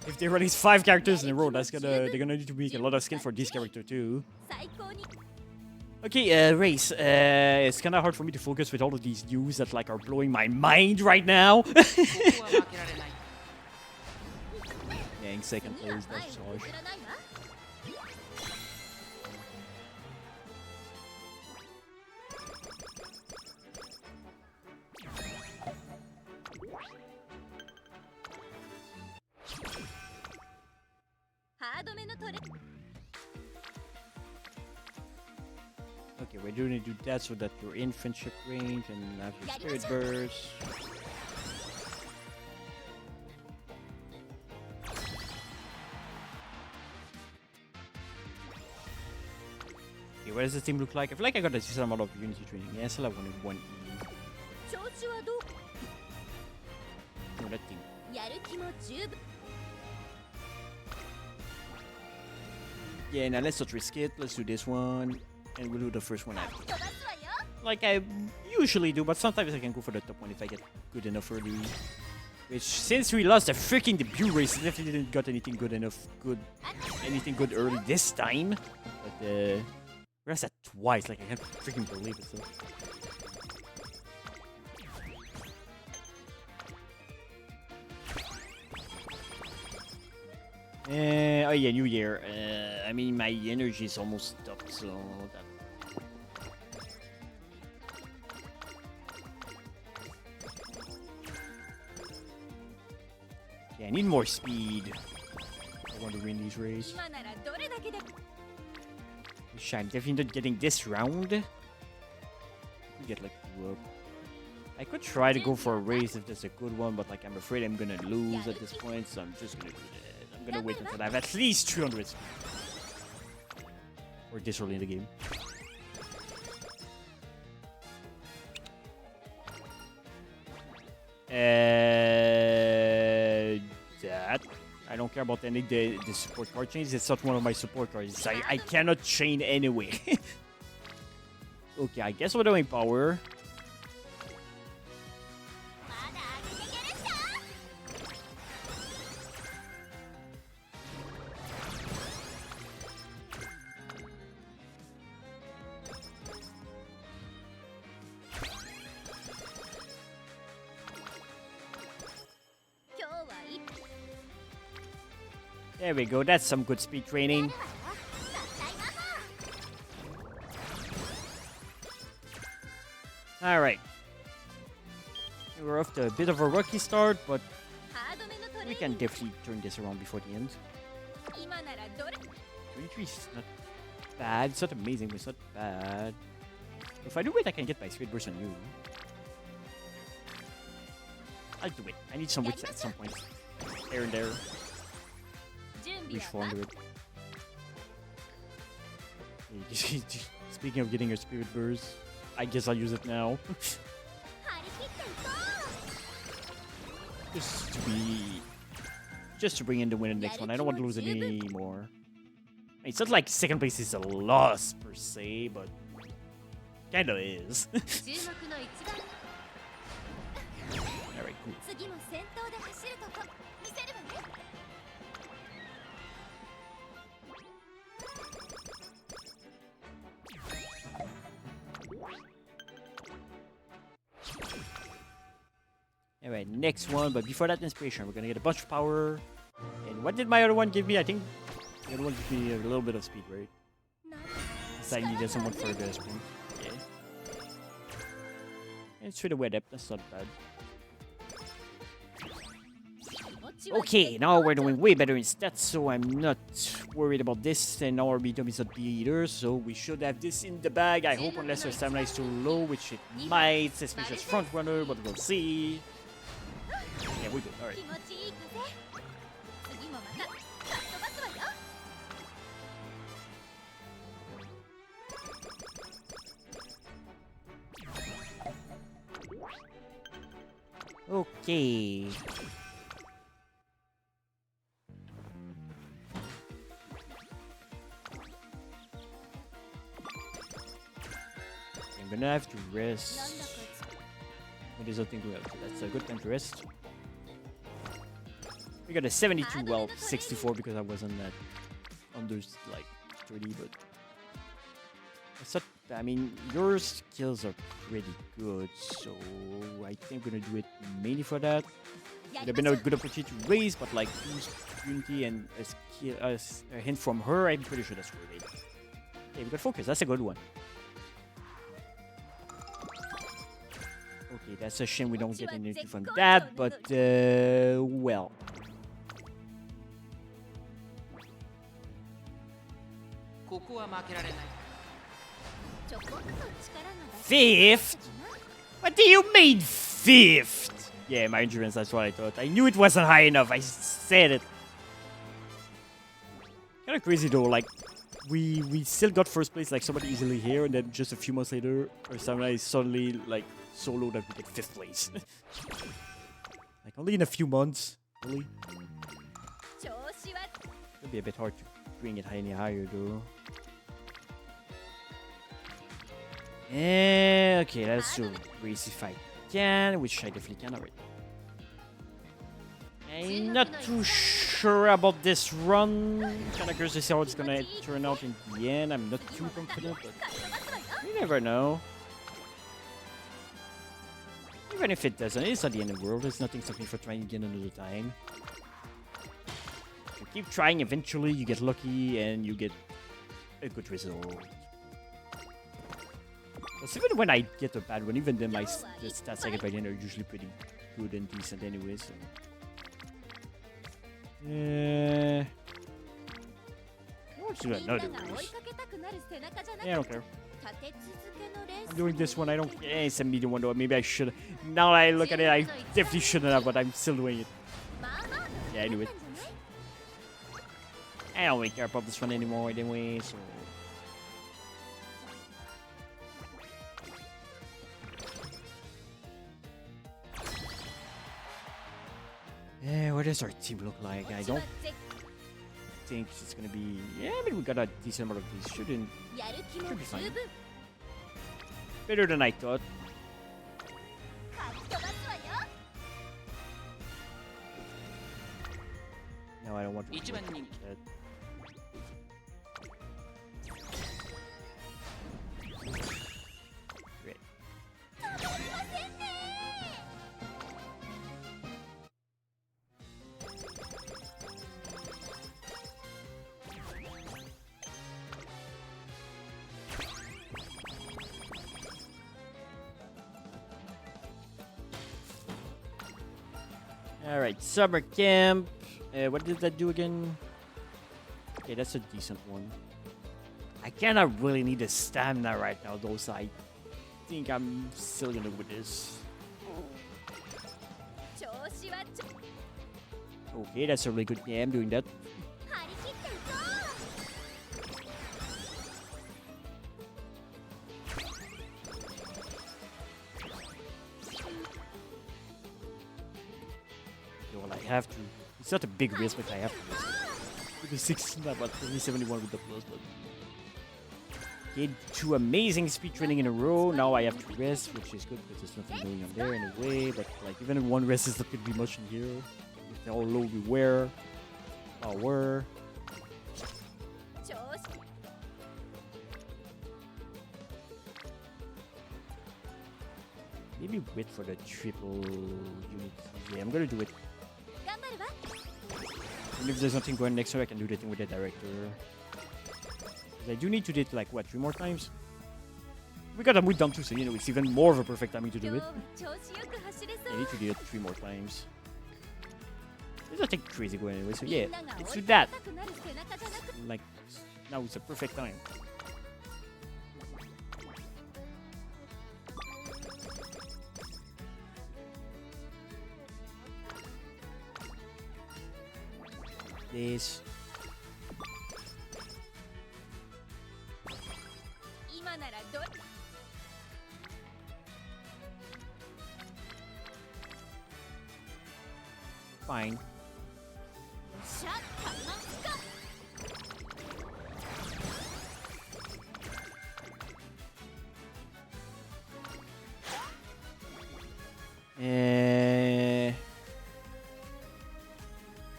If they release 5 characters in a row, they're gonna need to make a lot of skins for this character too. Okay, race. It's kinda hard for me to focus with all of these news that like are blowing my mind right now. Yeah, in second place, that's harsh. Okay, we're going to do that so that you're in friendship range and have your spirit burst. Okay, what does the team look like? I feel like I got a decent amount of unity training. Yeah, I still have one E. Oh, that team. Yeah, now let's not risk it. Let's do this one. And we'll do the first one after. 飛ばすわよ Like I usually do, but sometimes I can go for the top one if I get good enough early. Which, since we lost the freaking debut race, definitely didn't got anything good early this time. But we lost that twice, like I can't freaking believe it. So. Oh yeah, New Year. I mean, my energy is almost up, so that. Yeah, I need more speed. I want to win these races. 今ならどれだけで Which I'm definitely not getting this round. We get like two up. I could try to go for a race if there's a good one, but like I'm afraid I'm gonna lose at this point, so I'm just gonna do that. I'm gonna wait until I have at least 300 speed. Or this early in the game. That. I don't care about any the support card changes. It's not one of my support cards. I cannot chain anyway. Okay, I guess we're doing power. まだ上げていけるっしょ 今日はいっ There we go. That's some good speed training. ただいま Alright. We're off to a bit of a rocky start, but ハードめのトレ we ー can ニング definitely turn this around before the end. 今ならどれ 23 is not bad. It's not amazing, but it's not bad. If I do it, I can get my speed burst on you. I'll do it. I need some wits at some point. There and there. 準備 Reach は万 400. Speaking of getting a spirit burst, I guess I'll use it now. 張り切っていこ Just to bring in the win in the next one. I don't want to lose it anymore. It's not like second place is a loss per se, but kinda is. う注目の一番 Alright, cool. 次も先頭で走るとこ見せるわね Alright, next one, but before that inspiration, we're gonna get a bunch of power. And what did my other one give me? I think the other one gave me a little bit of speed, right? なんか So I needed someone for the sprint. Yeah. And it's for the wet up, that's not bad. 気持ちは Okay, now we're doing way better in stats, so I'm not worried about this. And our medium is not B either, so we should have this in the bag. I hope, unless our stamina is too low, which it might, especially as front runner, but we'll see. Yeah, we're good. Alright. 気持ちいい風次もまたかっ飛ばすわよ Okay. I'm gonna have to なんだ rest. か When there's nothing going on. That's a good time to rest. We got a 72, well, 64 because I wasn't that under like 30, but it's not, I mean, your skills are pretty good, so I think we're gonna do it mainly for that. や Would り have ま been しょ a う good opportunity to raise, but like use Unity and a, skill, a hint from her, I'm pretty sure that's worth it. Okay, we got focus, that's a good one. Okay, that's a shame we don't get anything from that, but well. ここは負けられない。ちょこっと力が出 Fifth? What do you mean fifth? Yeah, my endurance, that's what I thought. I knew it wasn't high enough, I said it. Kinda crazy though, like, we still got first place like somebody easily here, and then just a few months later, our stamina is suddenly like so low that we get 5th place. Like only in a few months, really. 調子は It'll be a bit hard to bring it any higher though. Okay, let's do race if I can, which I definitely can already. I'm not too sure about this run. Kinda curious to see how it's gonna turn out in the end. I'm not too confident, but you never know. Even if it doesn't, it's not the end of the world. There's nothing stopping me from trying again another time. You keep trying, eventually you get lucky and you get a good result. Because even when I get a bad one, even then the stats I get by the end are usually pretty good and decent anyway, so... I want to do another race. Yeah, I don't care. I'm doing this one, I don't... it's a medium one though, maybe I should... Now that I look at it, I definitely shouldn't have, but I'm still doing it. Yeah, anyway. I don't really care about this one anymore anyway, so... What does our team look like? I don't think it's gonna be... Yeah, I mean, we got a decent amount of these. Should be fine. Better than I thought. No, I don't want to do that. Great. Alright, summer camp. What did that do again? Okay, that's a decent one. I kinda really need a stamina right now though, so I think I'm still gonna with this. Okay, that's a really good game doing that. Well, I have to. It's not a big risk, but I have to risk it. With the 16, but only 71 with the plus. But okay, 2 amazing speed training in a row. Now I have to rest, which is good because there's nothing going on there anyway. But like even in one rest is not gonna be much in here. If they're all low, beware. Power. Maybe wait for the triple unit. Yeah, I'm gonna do it. And if there's nothing going next time, I can do the thing with the director. I do need to do it like what, 3 more times? We got a mood down too, so you know it's even more of a perfect timing to do it. I need to do it 3 more times. There's nothing crazy going anyway, so yeah, let's do that. Like now it's a perfect time. This. Fine.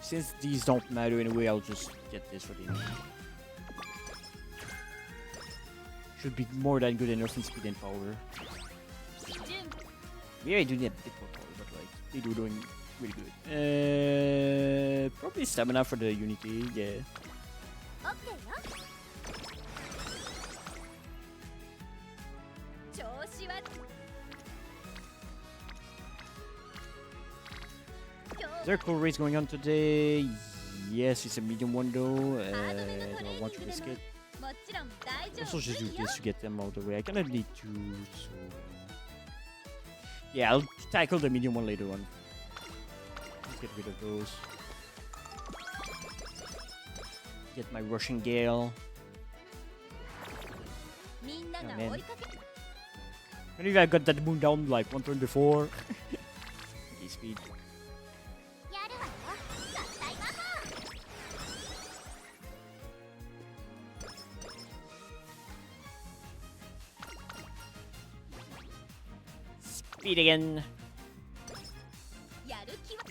Since these don't matter anyway, I'll just get this for the end. Should be more than good enough in speed and power. Yeah, I do need a bit more power, but like they do doing really good. Probably stamina for the Unity, yeah. Is there a cool race going on today? Yes, it's a medium one though. Do I want to risk it? Also just do this to get them out of the way. I kinda need to, so... Yeah, I'll tackle the medium one later on. Let's get rid of those. Get my rushing gale. Yeah, man. Maybe I got that moon down like 1 turn before. Okay, speed. Speed again. やる気は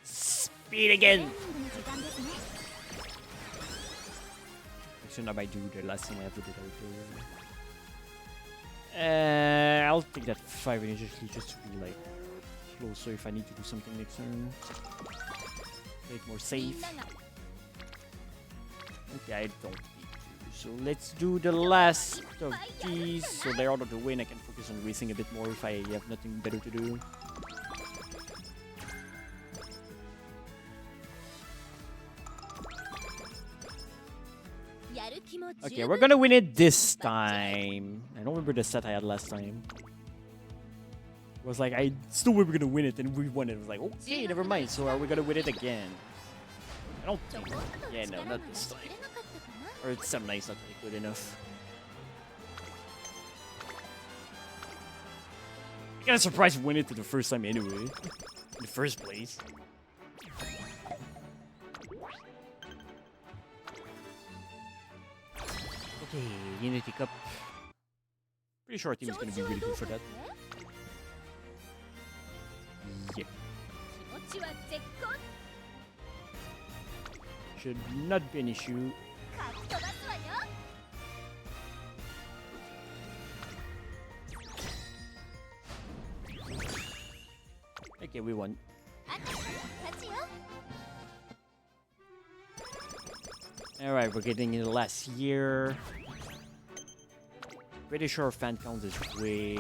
Speed again. トレーニングの時間ですね Actually, not I do the last thing I have to do. I'll take that 5 initially just to be like closer if I need to do something next turn. Play it more みん safe. なが Okay, I don't need to. So let's do the last of these. So they're out of the way and I can focus on racing a bit more if I have nothing better to do. Okay, we're gonna win it this time. I don't remember the set I had last time. It was like, I still we were gonna win it and we won it. It was like, okay, never mind. So are we gonna win it again? I don't think. Yeah, no, not this time. Or it's some nice, not really good enough. I got a surprise win it the first time anyway. In the first place. Okay, Unity Cup. Pretty sure our team is gonna be really good for that. Yeah. 気持ちは絶好 Should not be an issue. かっ飛ばすわよ Okay, we won. あたし勝ちよ Alright, we're getting in the last year. Pretty sure fan count is way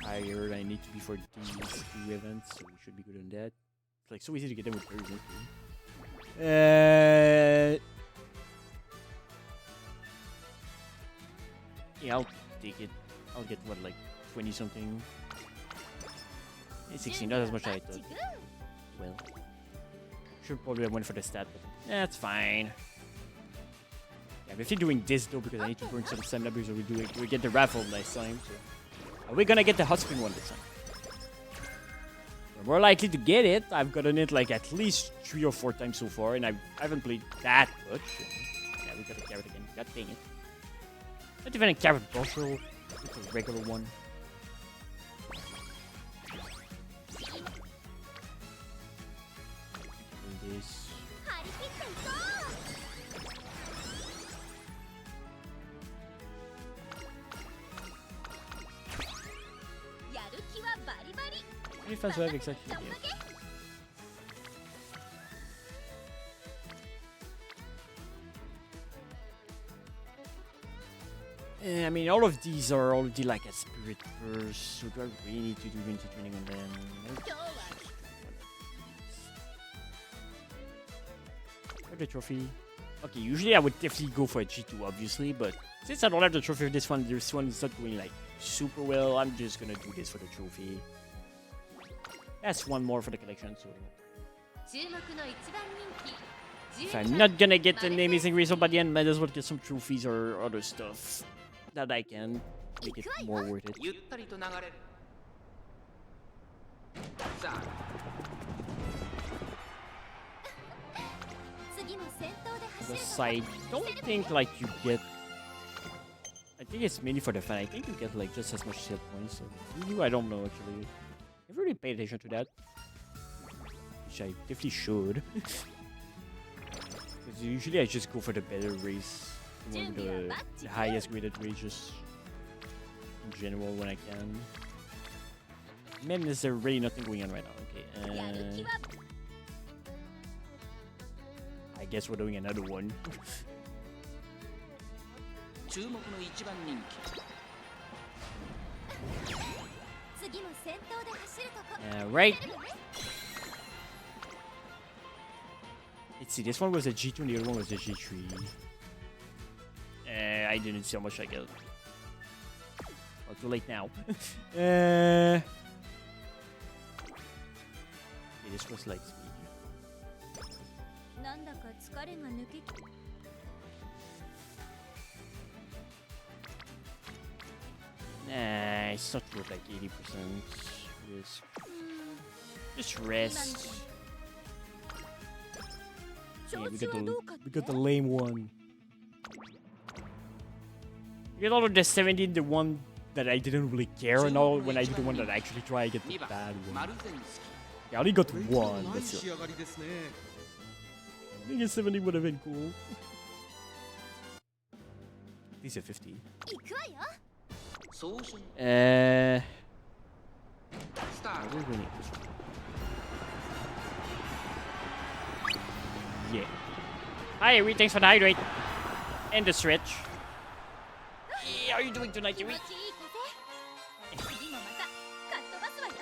higher than I need to be for these two events, so we should be good on that. It's like so easy to get them with very little. Yeah, I'll take it. I'll get what, like 20 something. 16, not as much as I thought. Well, should probably have went for the stat, but that's fine. Yeah, I'm definitely doing this though because I need to burn some stamina because we get the raffle next time. So. Are we gonna get the hot spring one this time? We're more likely to get it. I've gotten it like at least 3 or 4 times so far, and I haven't played that much. Yeah, we got a carrot again. God dang it. Not even a carrot bushel. It's a regular one. This. 張り切っていこうやる気はバリバリ How many fans do I have exactly? Yeah. I mean, all of these are already like a spirit burst, so do I really need to do vintage training on them?今日は Or the trophy? Okay, usually I would definitely go for a G2, obviously, but since I don't have the trophy for this one is not going like super well, I'm just gonna do this for the trophy. That's one more for the collection, so 注目の一番人気 if I'm not gonna get an amazing result by the end, might as well get some trophies or other stuff that I can make it more worth it. ゆったりと流れるさあ 次も先頭で走 The る side, don't think like you get. I think it's mainly for the fan. I think you get like just as much skill points. So you, I don't know actually. I've really paid attention to that, which I definitely should. Because usually I just go for the better race, the one with the highest graded races in general when I can. Man, is there really nothing going on right now? Okay, やる気は I guess we're doing another one. 注目の一番人気次も先頭で走るとこ Right. Let's see, this one was a G2 and the other one was a G3. I didn't see how much I get. Well, too late now. Okay, this was like speed. なんだか疲れが抜け Nah, it's not worth like 80% risk. Just rest. Yeah, we got the lame one. You know the 17, the one that I didn't really care and all. When I do the one that I actually try, I get the 2番 bad マ one. ルゼンス I only got これ以上 one. ない That's 仕 it. 上がりですね。 I think a 70 would have been cool. At least a 50. 行くわよ。総書 スター We're ト winning. Yeah. Hi, Yuri. Thanks for the hydrate. And the stretch. Yeah, how are you doing tonight, 気持 Yuri? ちいい風。次もまたかっ飛ばすわよ。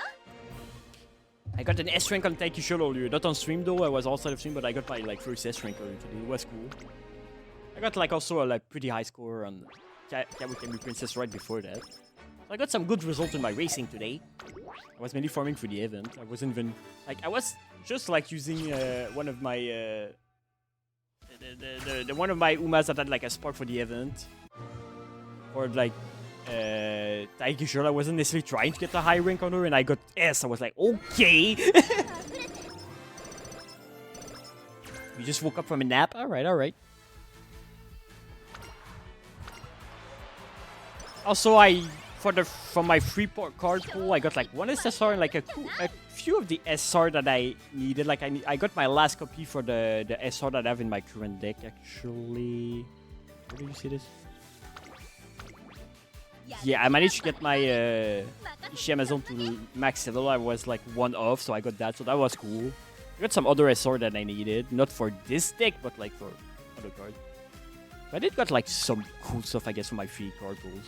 I got an S rank on Taiki Show earlier. Not on stream though. I was outside of stream, but I got my like first S rank earlier today. It was cool. I got like also a like pretty high score on Kawakami Princess right before that. So I got some good results in my racing today. I was mainly farming for the event. I wasn't even like I was just like using one of my the one of my Umas that had like a spark for the event. Or like Taiki Show. I wasn't necessarily trying to get a high rank on her, and I got S. I was like, okay. You just woke up from a nap? Alright, alright. Also, from my free card pool, I got like one SSR and like a few of the SR that I needed. Like I got my last copy for the SR that I have in my current deck actually. Where did you see this? Yeah, I managed to get my Ishi Amazon to max level. I was like one off, so I got that. So that was cool. I got some other SR that I needed, not for this deck, but like for other cards. But I did got like some cool stuff, I guess, for my free card pools.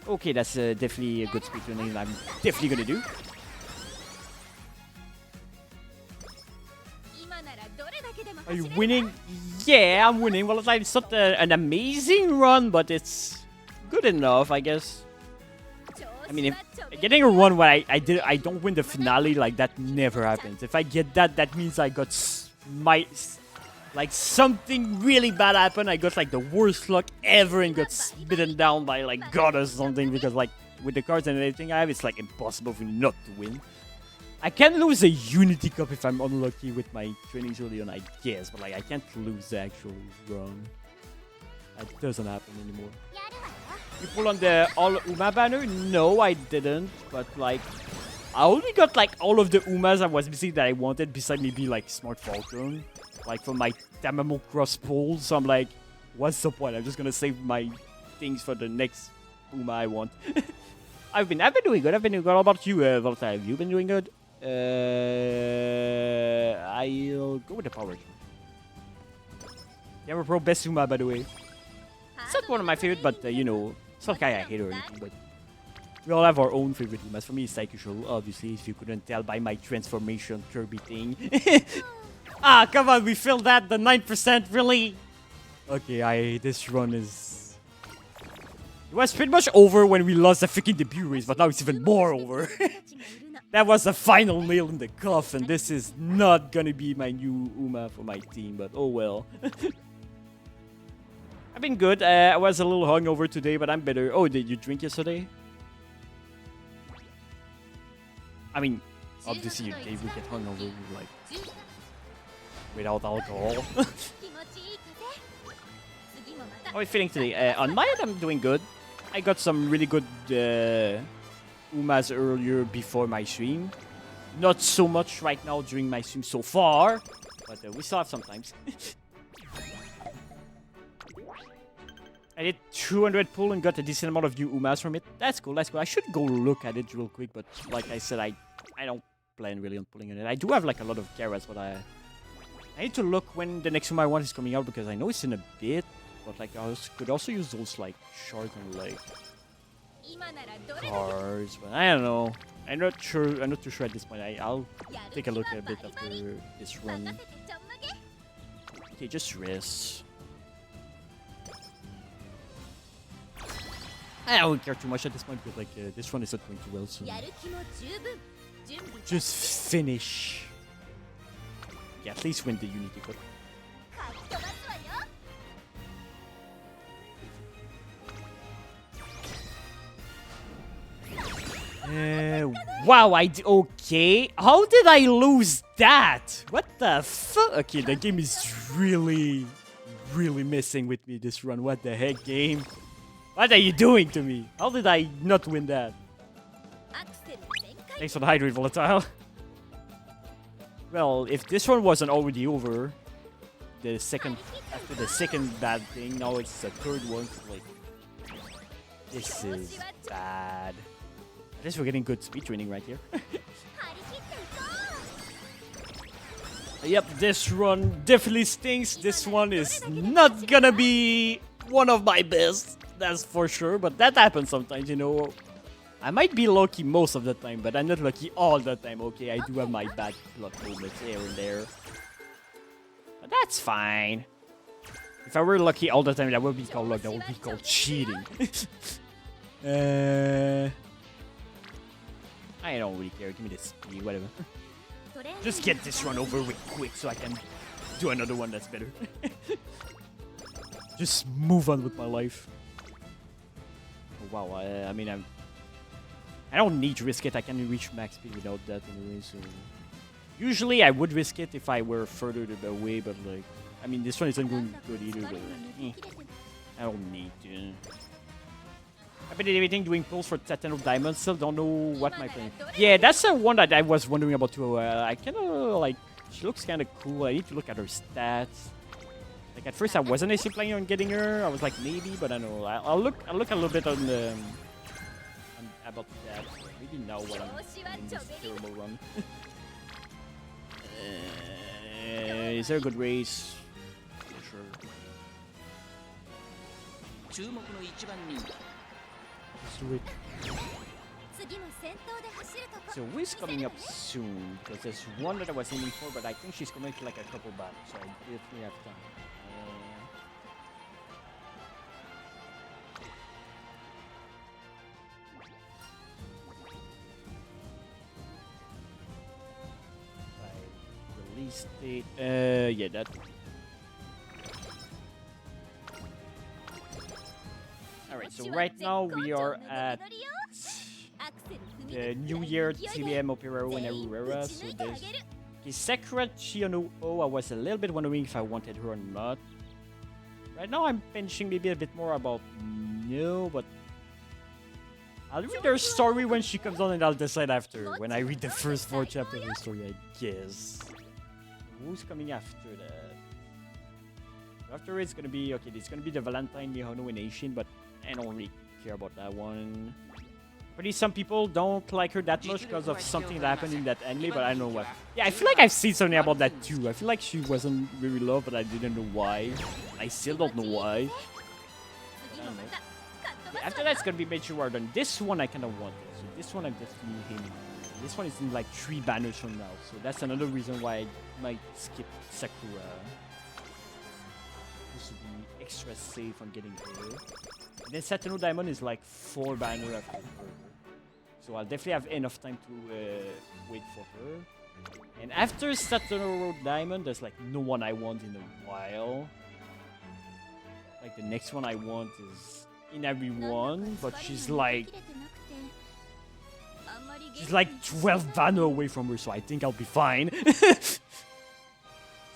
Okay, that's definitely a good speedrunning I'm definitely gonna do. 今ならどれだけでも Are 走 you れるわ。 winning? Yeah, I'm winning. Well, it's not an amazing run, but it's good enough, I guess. 調 I 子 mean, はちょべ getting a run where I don't win the finale, like that never happens. If I get that, that means I got like something really bad happened. I got like the worst luck ever and got smitten down by like God or something, because like with the cards and everything I have, it's like impossible for me not to win. I can lose a Unity Cup if I'm unlucky with my trainings early on, I guess, but like I can't lose the actual run. That doesn't happen anymore. やるわよ。 You pull on the all Uma banner? No, I didn't. But like, I only got like all of the Umas I was missing that I wanted, besides maybe like Smart Falcon, like from my Tamamo Cross pull. So I'm like, what's the point? I'm just gonna save my things for the next Uma I want. I've been doing good. I've been doing good. How about you, Volta? Have you been doing good? I'll go with the power. Yeah, we're pro best Uma, by the way. It's not one of my favorite, but you know, it's not like I hate her or anything, but we all have our own favorite Umas. For me, it's Taikisho, obviously, if you couldn't tell by my transformation Kirby thing. Ah, come on, we filled that, the 9%, really? Okay, this run is... It was pretty much over when we lost the freaking debut race, but now it's even more over. That was the final nail in the coffin. This is not gonna be my new Uma for my team, but oh well. I've been good. I was a little hungover today, but I'm better. Oh, did you drink yesterday? I mean, obviously you would get hungover like without alcohol. 気持ちいい風。次もまた How are you feeling today? On my end, I'm doing good. I got some really good Umas earlier before my stream. Not so much right now during my stream so far, but we still have some times. I did 200 pull and got a decent amount of new Umas from it. That's cool, that's cool. I should go look at it real quick, but like I said, I don't plan really on pulling it. I do have like a lot of carrots, but I need to look when the next Uma I want is coming out, because I know it's in a bit. But like I could also use those like shards and like 今ならどれだけ cards, but I don't know. I'm not too sure at this point. I'll やる take a 気 look は at a バリ bit バ after リ this 任 run. せてちょんまげ Okay, just rest. I don't care too much at this point, because like this run is not going too well, so やる気も十分準備 just finish. Yeah, at least win the Unity Cup. かっ飛ばすわよ Wow, okay. How did I lose that? What the fuck? Okay, the game is really, really messing with me this run. What the heck, game? What are you doing to me? How did I not win that? Thanks for the hydrate, volatile. Well, if this one wasn't already over, after the second bad thing, now it's the third one. So like, this is bad. At least we're getting good speed training right here. Yep, this run definitely stinks. This one is not gonna be one of my best, that's for sure. But that happens sometimes, you know. I might be lucky most of the time, but I'm not lucky all the time. Okay, I do have my bad luck moments here and there. But that's fine. If I were lucky all the time, that would be called luck. That would be called cheating. I don't really care. Give me this speed, whatever. Just get this run over with quick so I can do another one that's better. Just move on with my life. Oh, wow, I mean, I don't need to risk it. I can reach max speed without that anyway, so... Usually I would risk it if I were further away, but like... I mean, this one isn't going good either, but like, I don't need to. I've been everything doing pulls for Tatano Diamond. Still don't know what my plan. Yeah, that's the one that I was wondering about too. I kind of like. She looks kind of cool. I need to look at her stats. Like at first, I wasn't actually planning on getting her. I was like maybe, but I don't know. I'll look a little bit on the about that. Maybe now while I'm in this terrible run. Is there a good race? For sure. 注目の一番人 Let's do it. So Wiz coming up soon because there's one that I was aiming for, but I think she's coming to like a couple battles, so I definitely have time. Release date. Yeah, that. Alright, so right now we are at the New Year TBM Opera and Aurora. So there's okay, Sakura Chiono O. I was a little bit wondering if I wanted her or not. Right now I'm pinching maybe a bit more about no, but I'll read her story when she comes on and I'll decide after. When I read the first 4 chapters of the story, I guess. Who's coming after that? After it's gonna be okay. It's gonna be the Valentine Mihono in Asian, but I don't really care about that one. Probably some people don't like her that much because of something that happened in that anime, but I don't know what. Yeah, I feel like I've seen something about that too. I feel like she wasn't really loved, but I didn't know why. I still don't know why. I don't know. Okay, after that's gonna be Meteor done. This one I kind of want. So this one I'm definitely aiming. This one is in like 3 banners from now, so that's another reason why I might skip Sakura. This would be extra safe on getting her. And then Satano Diamond is like 4 banner after her. So I'll definitely have enough time to wait for her. And after Satano Diamond, there's like no one I want in a while. Like the next one I want is Inari-1, but she's like 12 banner away from her, so I think I'll be fine.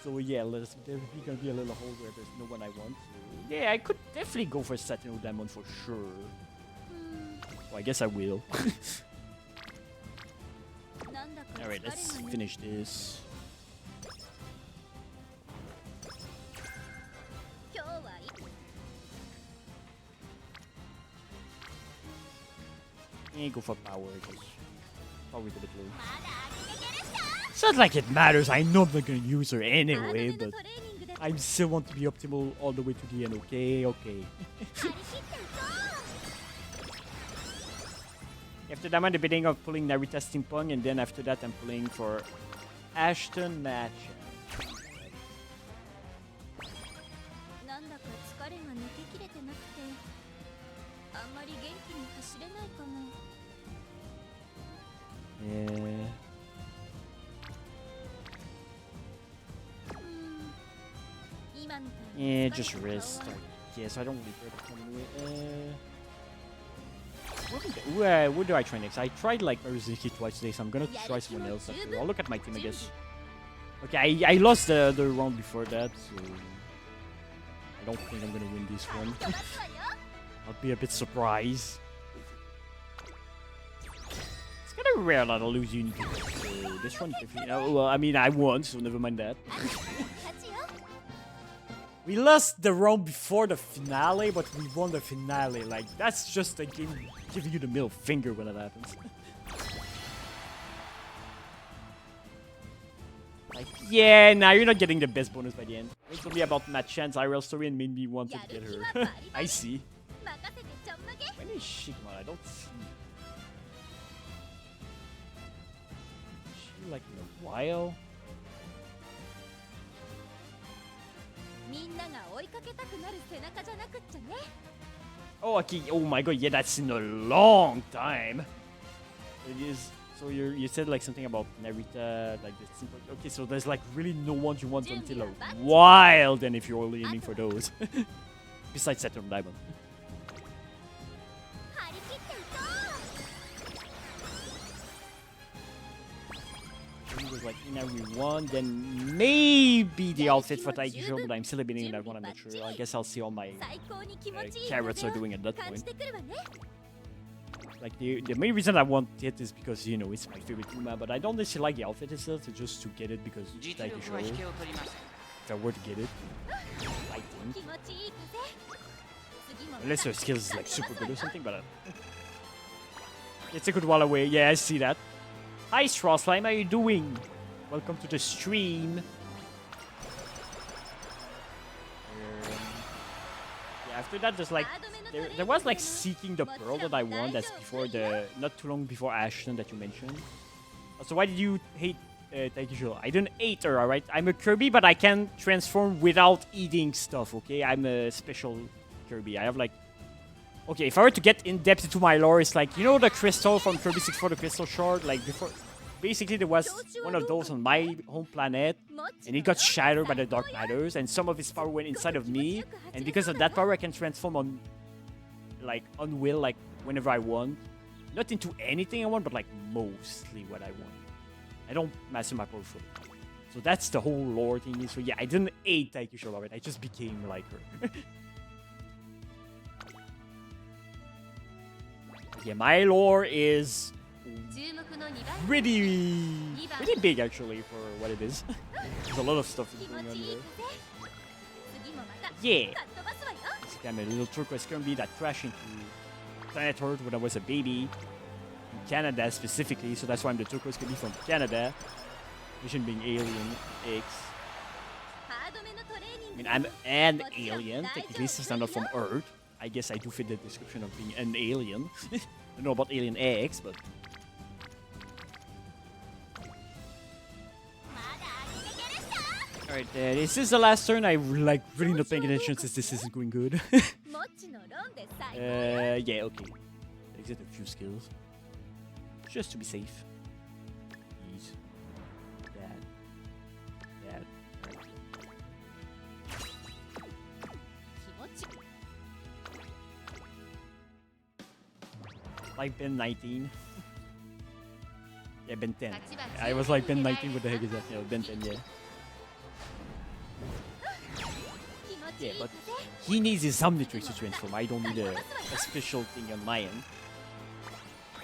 So yeah, there's definitely gonna be a little hole where there's no one I want. So yeah, I could definitely go for Satano Diamond for sure. So I guess I will. Alright, let's finish this. And go for power because power is a bit low. It's not like it matters. I know I'm not gonna use her anyway, but I still want to be optimal all the way to the end. Okay, okay. After that, I'm debating of pulling Narita Steampunk, and then after that, I'm pulling for Ashton Match. Yeah. Yeah, just rest. Yes, I don't really care about anyway. What do I try next? I tried like Maruzuki twice today, so I'm gonna try someone else after. I'll look at my team, I guess. Okay, I lost the round before that, so I don't think I'm gonna win this one. 飛ばすわよ I'll be a bit surprised. It's kind of rare that I'll lose Unity. So this one, well, I mean, I won, so never mind that. 勝ちよ We lost the round before the finale, but we won the finale. Like, that's just a game giving you the middle finger when that happens. Like, yeah, now you're not getting the best bonus by the end. It's gonna be about Machan's IRL story and made me want to get her. I see. 任せてちょんまげ When is she? Come on, I don't see. Is she like in a while? みんなが追いかけたくなる背中じゃなくっちゃね Oh, okay. Oh my god, yeah, that's in a long time. It is. So you said like something about Narita, like the simple. Okay, so there's like really no one you want until a while. Then if you're only aiming for those, besides Saturn Diamond. 張り切っていこ It was like in every one, then maybe the outfit for Taikisho, but I'm still debating that one. I'm not sure. I guess I'll see all my う最高に気持ちいい carrots 風 are を doing at that 感じ point. てくるわね Like the main reason I want it is because you know it's my favorite Uma, but I don't necessarily like the outfit itself. It's just to get it because it's 実力 Taikisho. は引けを取りません If I were to get it, I think. 気持ちいい風次も Unless your skills is like super good or something, but it's a good while away. Yeah, I see that. Hi, Straw Slime, how you doing? Welcome to the stream. Yeah, after that, there's like there was like seeking the pearl that I won. That's before the not too long before Ashton that you mentioned. So why did you hate Taikisho? I didn't hate her, alright? I'm a Kirby, but I can transform without eating stuff. Okay, I'm a special Kirby. I have like. Okay, if I were to get in depth into my lore, it's like, you know the crystal from Kirby 64, the crystal shard? Like, before... Basically, there was one of those on my home planet, and it got shattered by the dark matters, and some of its power went inside of me, and because of that power, I can transform on... Like, on will, like, whenever I want. Not into anything I want, but, like, mostly what I want. I don't master my power fully. So that's the whole lore thing. So yeah, I didn't hate Taikisho Robert, I just became like her. Yeah, my lore is 注目の2番 pretty big actually for what it is. There's a lot of stuff 気 going 持 on ちいい there. 風次もまた Yeah, かっ飛ばすわよ basically I'm a little turquoise Kirby that crashed into planet Earth when I was a baby in Canada specifically. So that's why I'm the turquoise Kirby from Canada. Mission being Alien X. ハードめのトレーニ I ング mean, I'm an alien technically since I'm not from Earth. I guess I do fit the description of being an alien. I don't know about Alien X, but まだ上げてけるっしょ alright, this is the last turn. I like really not paying attention since this isn't going good. もっちのロンで最高 Yeah, okay. Exit a few skills. Just to be safe. Please. Dad. Dad. 気持ち Like Ben 19. Yeah, Ben 10. I was like Ben 19, what the heck is that? Yeah, Ben 10, yeah. 気持ちい Yeah, い but 風 he needs his Omnitrix to transform. I don't need a special thing on my end.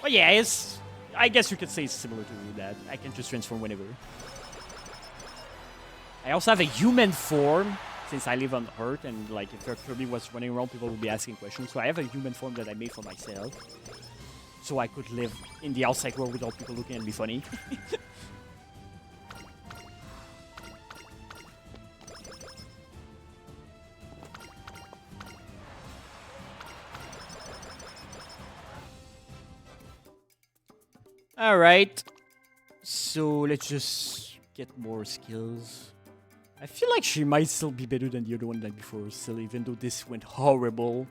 But yeah, it's... I guess you could say it's similar to that. I can just transform whenever. I also have a human form, since I live on Earth, and like if Kirby was running around, people would be asking questions. So I have a human form that I made for myself. So I could live in the outside world without people looking at me funny. Alright. So let's just get more skills. I feel like she might still be better than the other one like before, still, even though this went horrible.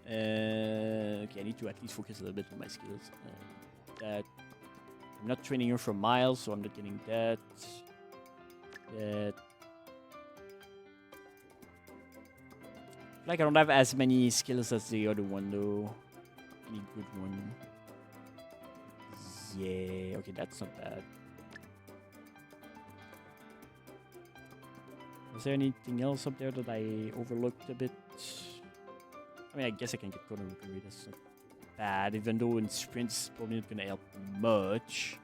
Okay, I need to at least focus a little bit on my skills. That I'm not training her for miles, so I'm not getting that. That. Like I don't have as many skills as the other one though. Any good one? Yeah. Okay, that's not bad. Was there anything else up there that I overlooked a bit? I mean, I guess I can get Kono Rukuri. That's not bad, even though in sprints probably not gonna help much.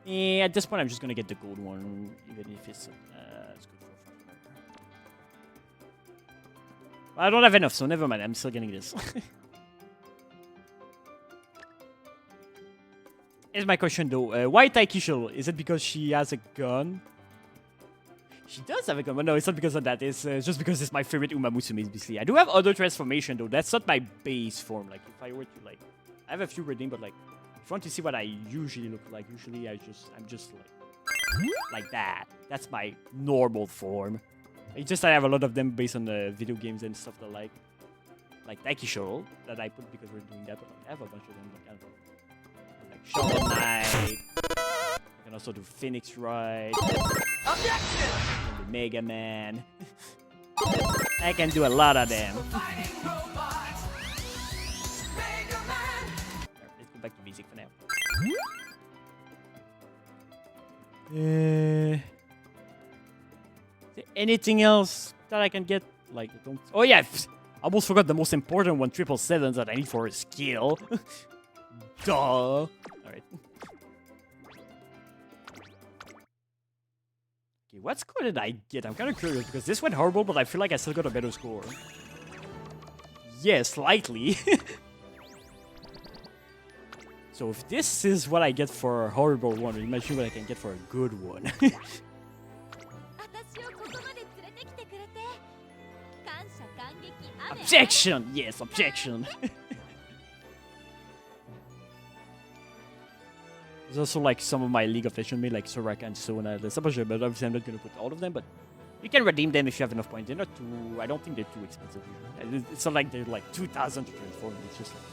Yeah, at this point I'm just gonna get the gold one, even if it's good for. I don't have enough, so never mind. I'm still getting this. Here's my question though. Why Taikishul? Is it because she has a gun? She does have a gun, but no, it's not because of that. It's just because it's my favorite Umamusume, basically. I do have other transformation though. That's not my base form. Like if I were to like, I have a few redeemed, but like, if you want to see what I usually look like, usually I'm just like that. That's my normal form. It's just I have a lot of them based on the video games and stuff that like Taikishul that I put because we're doing that. But like, I have a bunch of them. Like I don't know, like Shovel Knight. I can also do Phoenix Ride. Objection! The Mega Man. I can do a lot of them. Alright, let's go back to basic for now. Is there anything else that I can get? Like, don't. Oh yeah, I almost forgot the most important one: 777s that I need for a skill. Duh. All right. Okay, what score did I get? I'm kind of curious because this went horrible, but I feel like I still got a better score. Yeah, slightly. So if this is what I get for a horrible one, imagine what I can get for a good one. Objection! Yes, objection! There's also like some of my League of Legends made, like Soraka and Sona. There's a bunch of, but obviously I'm not going to put all of them, but you can redeem them if you have enough points. They're not too, I don't think they're too expensive. It's not like they're like 2,000 to transform. It's just like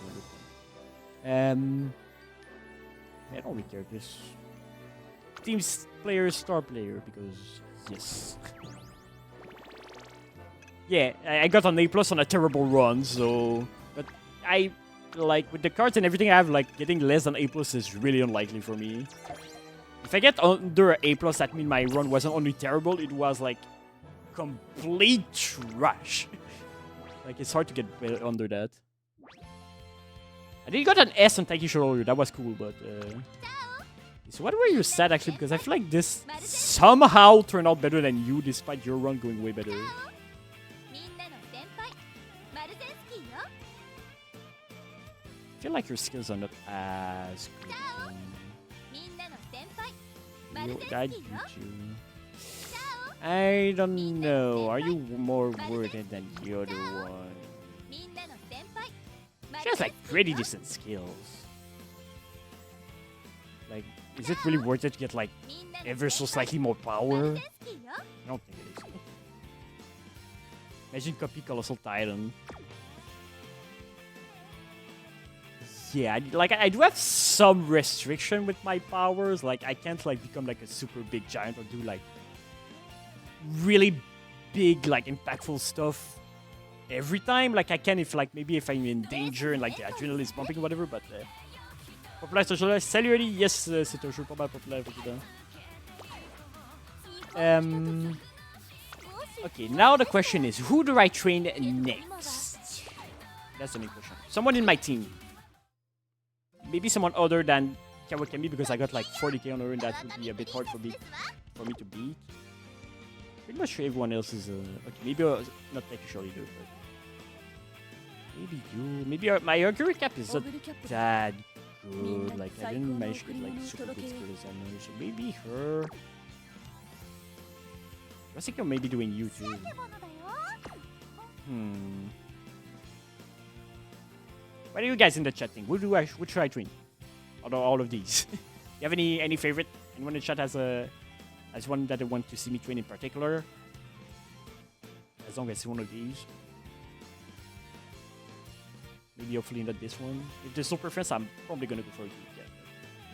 I don't really care. This team player, star player, because yes. Yeah, I got an A+ on a terrible run, so... But I, like, with the cards and everything I have, like, getting less than A+ is really unlikely for me. If I get under A+, that means my run wasn't only terrible, it was, like, complete trash. Like, it's hard to get under that. I did got an S on Taikishul earlier, that was cool, but... So what were you sad, actually? Because I feel like this somehow turned out better than you, despite your run going way better. I feel like your skills are not as good. I don't know. Are you more worth it than the other one? She has like pretty decent skills. Like, is it really worth it to get like ever so slightly more power? I don't think it is. Imagine copy Colossal Titan. Yeah, I do have some restriction with my powers. Like, I can't, like, become, like, a super big giant or do, like, really big, like, impactful stuff every time. Like, I can if, like, maybe if I'm in danger and, like, the adrenaline is pumping or whatever, but... Populaire social, salut Ali! Yes, c'est toujours pas mal populaire, évidemment. Okay, now the question is, who do I train next? That's the main question. Someone in my team. Maybe someone other than Kawakami because I got like 40k on her and that would be a bit hard for me to beat. Pretty much sure everyone else is okay. Maybe not Taikishul either, but maybe you. Maybe my Mercury cap is not that good. Like I didn't manage to get like super good skills on her, so maybe her. I was thinking of maybe doing you too. What are you guys in the chat think? What should I train? Out of all of these, you have any favorite? Anyone in the chat has one that they want to see me train in particular? As long as it's one of these. Maybe hopefully not this one. If there's no preference, I'm probably gonna go for it. Yeah.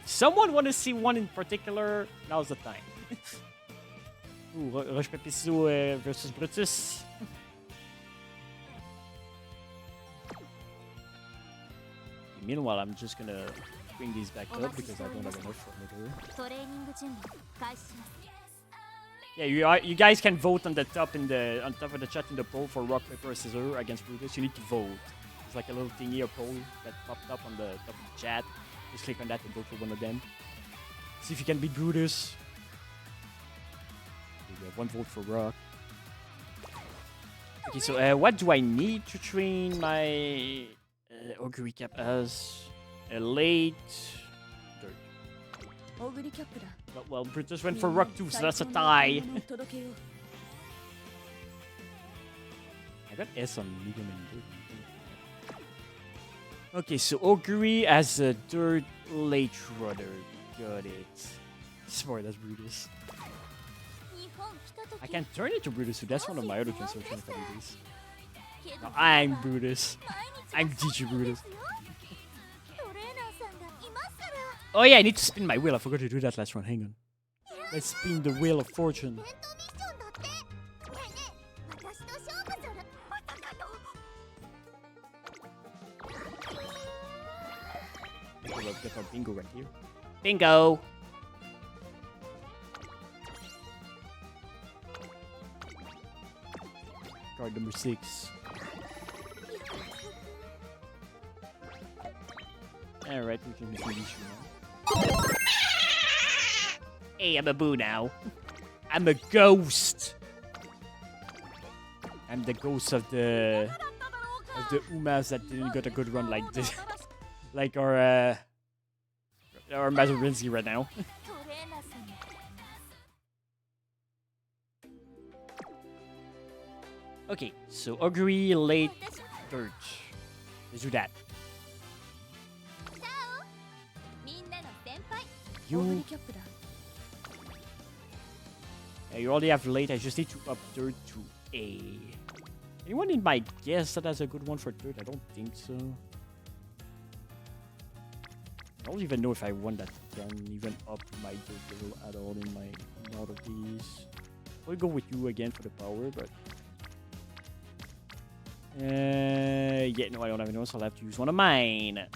If someone want to see one in particular, now's the time. Ooh, Roche Pepisu versus Brutus. Meanwhile, I'm just gonna bring these back up because I don't have enough for another. Yeah, you guys can vote on the top on top of the chat in the poll for rock paper scissors against Brutus. You need to vote. It's like a little thingy, a poll that popped up on the top of the chat. Just click on that and vote for one of them. See if you can beat Brutus. We have one vote for rock. Okay, so what do I need to train my augury cap as? A late dirt. オグリキャップだ Well, Brutus went for rock too, so that's a tie. I got S on medium and dirt. Okay, so augury as a dirt late rudder. Got it. Smart as Brutus. I can turn it to Brutus, so that's one of my other construction abilities. No, I'm Brutus. I'm DJ Brutus. Oh yeah, I need to spin my wheel. I forgot to do that last round. Hang on. Let's spin the wheel of fortune. We'll get our bingo right here. Bingo! Card number 6. Alright, we can finish now. Hey, I'm a boo now. I'm a ghost. I'm the ghost of the Umas that didn't get a good run like this. Like our Mazurinsky right now. Okay, so augury late dirt. Let's do that. You you already have late. I just need to up dirt to A. Anyone in my guess that has a good one for dirt? I don't think so. I don't even know if I want that can even up my dirt level at all in my lot of these. I'll go with you again for the power, but yeah, no, I don't have anyone, so I'll have to use one of mine.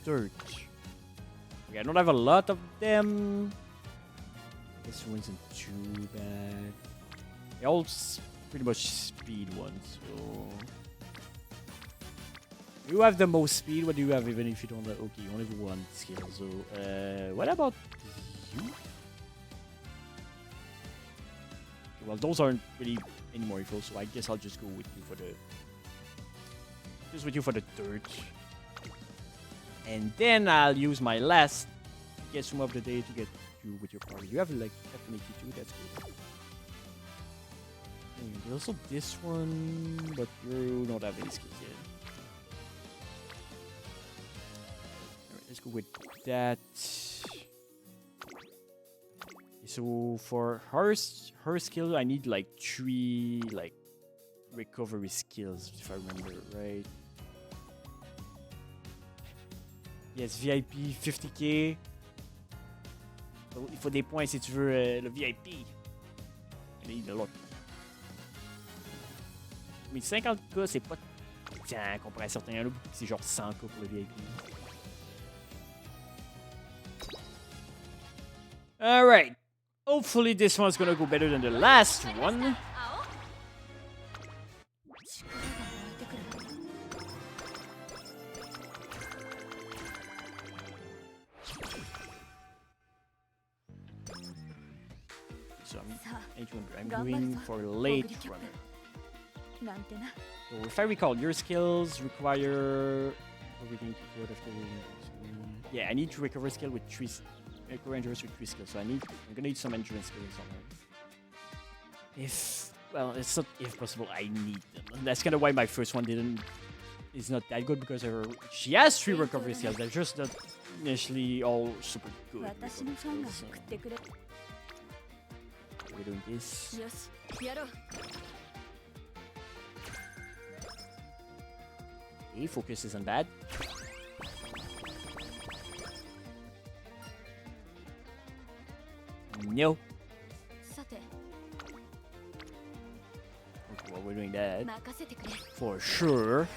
Dirt. Okay, I don't have a lot of them. This one isn't too bad. They're all pretty much speed ones, so... You have the most speed. What do you have even if you don't have... Okay, you only have one skill, so... what about you? Well, those aren't really any more info, so I guess I'll just go with you for the... Just with you for the dirt. And then I'll use my last guess of the day to get you with your party. You have like definitely 2, that's good. And there's also this one, but you don't have any skills yet. Alright, let's go with that. So for her skill, I need like 3 like recovery skills, if I remember right. Yes, VIP 50k. Il faut des points si tu veux le VIP. Il y en a l'autre. Mais 50k, c'est pas tant comparé à certains autres. C'est genre 100k pour le VIP. Alright. Hopefully this one's gonna go better than the last one. So I'm going for late runner. So if I recall, your skills require everything to go after. Yeah, I need to recover skill with 3 recover endurance with 3 skills. So I'm gonna need some endurance skills on her. If it's not if possible, I need them. That's kind of why my first one is not that good because she has 3 recovery skills. They're just not initially all super good. We're doing this. Okay, focus isn't bad. No. Okay, well, we're doing that. For sure.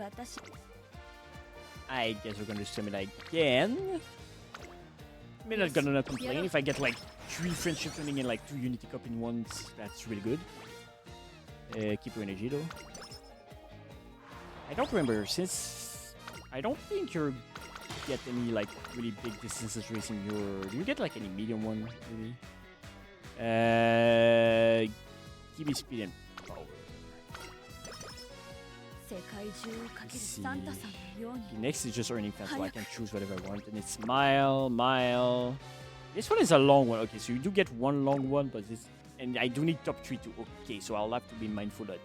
私 I guess we're gonna do stamina again. I mean, not gonna complain if I get like 3 friendship winning and like 2 unity cup in once. That's really good. Keep your energy though. I don't remember since I don't think you're get any like really big distances racing your. Do you get like any medium one maybe? Give me speed and power. 世界中をかけるサンタさんのように Next is just earning fans, so I can choose whatever I want. And it's mile. This one is a long one. Okay, so you do get one long one, but this and I do need top 3 too. Okay, so I'll have to be mindful that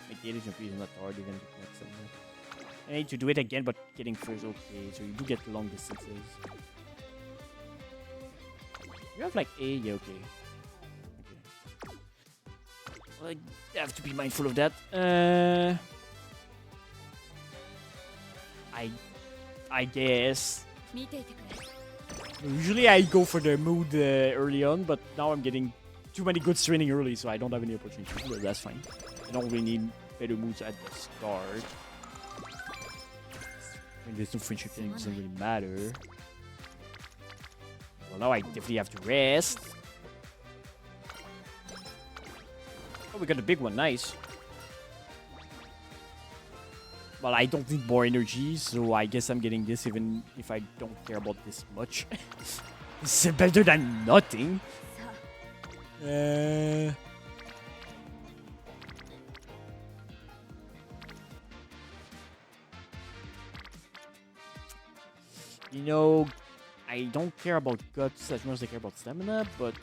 make the jump is not hard even to get something. I need to do it again, but getting first. Okay, so you do get long distances. You have like A, yeah, okay. Well, I have to be mindful of that. I guess. 見ていてくれ Usually I go for the mood early on, but now I'm getting too many good training early, so I don't have any opportunity. But that's fine. I don't really need better moods at the start. When there's no friendship training, it doesn't really matter. Well, now I definitely have to rest. Oh, we got a big one. Nice. Well, I don't need more energy, so I guess I'm getting this even if I don't care about this much. It's better than nothing. さあ You know, I don't care about guts as much as I care about stamina, but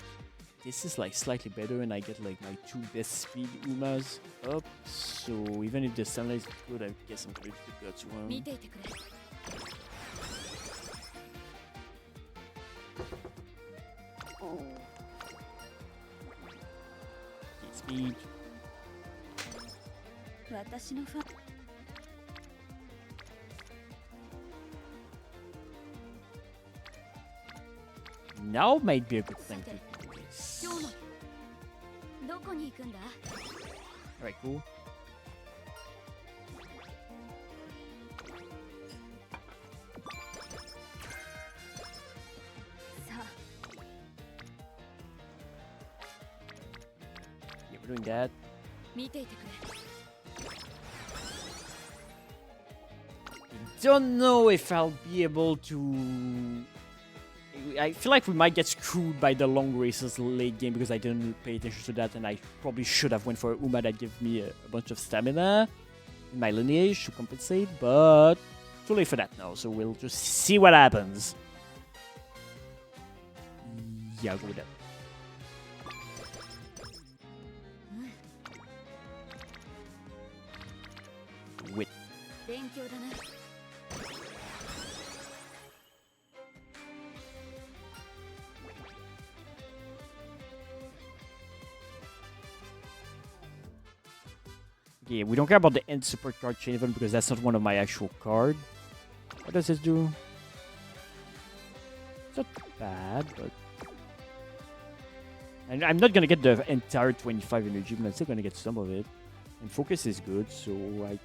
this is like slightly better and I get like my 2 best speed Umas up. So even if the stamina is good, I guess I'm going to the guts 見 one. ていてくれ Okay, speed. 私のファン Now might be a good time to do this. 今日のどこに行くんだ Alright, cool. Yeah, we're doing that. 見ていてくれ Don't know if I'll be able to. I feel like we might get screwed by the long races late game because I didn't pay attention to that, and I probably should have went for a Uma that gave me a bunch of stamina in my lineage to compensate, but too late for that now. So we'll just see what happens. Yeah, I'll go with that. Wit. 勉強だな Yeah, we don't care about the end support card chain event because that's not one of my actual card. What does this do? It's not bad, but and I'm not gonna get the entire 25 energy, but I'm still gonna get some of it. And focus is good, so I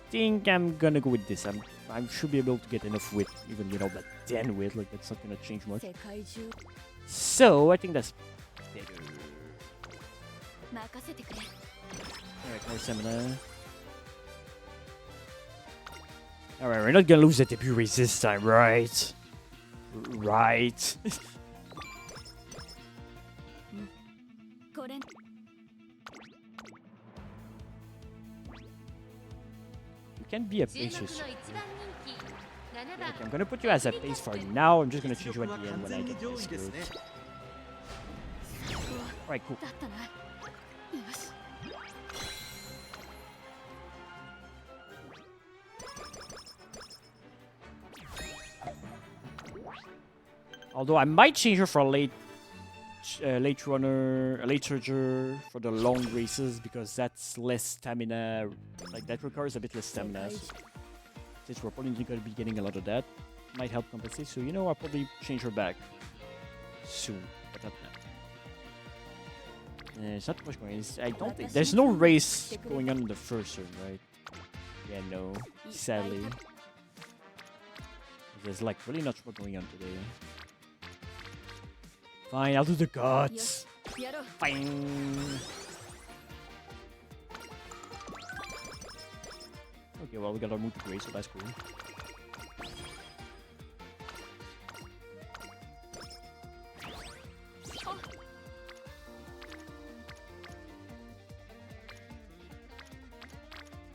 think I'm gonna go with this. I should be able to get enough wit, even without that 10 wit. Like that's not gonna change much. 世界中 So I think that's better. 任せてくれ Alright, more stamina. Alright, we're not gonna lose the debut race this time, right? Right. これ You can be a pace 注目の yourself. 一番人気7番 Okay, I'm gonna put you as a pace for now. I'm just gonna change you at the end when I get this good. Alright, cool. だったなよし Although I might change her for a late runner, a late surger for the long races because that's less stamina. Like that requires a bit less stamina. Since we're probably going to be getting a lot of that, might help compensate. So you know, I'll probably change her back soon, but not now. It's not much going. I don't think there's no race going on in the first turn, right? Yeah, no. Sadly. There's like really not much going on today. Fine, I'll do the guts. やろう Fine. Okay, well, we got our move to Grace, so that's cool.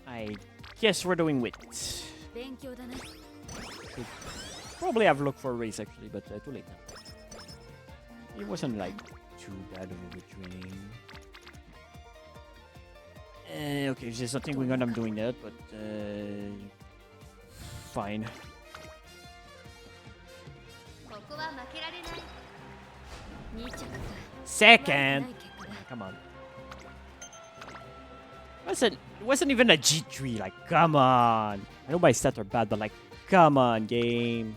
I guess we're doing wit. 勉強だね Probably have a look for a race actually, but too late now. It wasn't like too bad of a training. Okay, if there's nothing going on, I'm doing that, but fine. ここは負けられない2着か Second. 悪くない結果だ Come on. It wasn't even a G3. Like, come on. I know my stats are bad, but like, come on, game.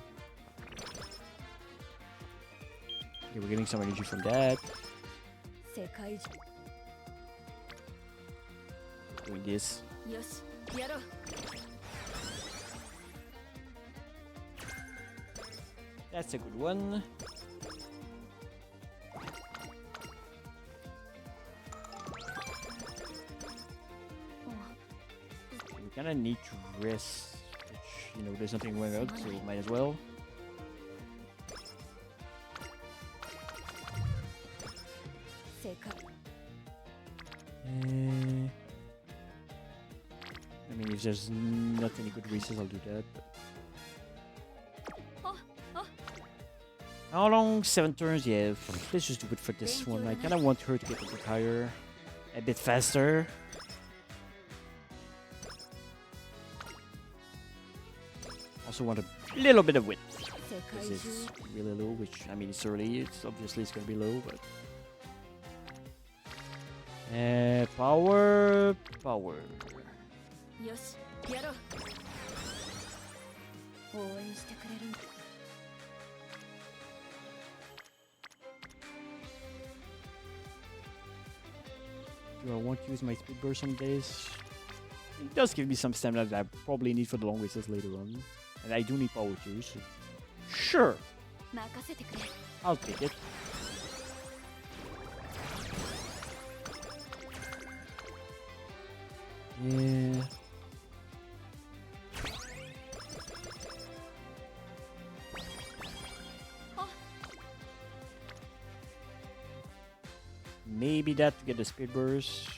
Okay, we're getting some energy from that. 世界中 Doing this. よしやろう That's a good one. We kind of need to rest, which, you know, there's nothing going on, so we might as well. I mean, if there's not any good races, I'll do that. But... How long? 7 turns? Yeah, let's just do it for this one. I kind of want her to get a bit higher, a bit faster. Also want a little bit of width. 世界 Because 中 it's really low, which, I mean, it's early. It's obviously it's going to be low, but... power... Power... よしやろう応援してくれる Do I want to use my speed burst some days? It does give me some stamina that I probably need for the long races later on. And I do need power too, so... Sure! 任せてくれ I'll take it. Yeah... Maybe that to get the speed burst.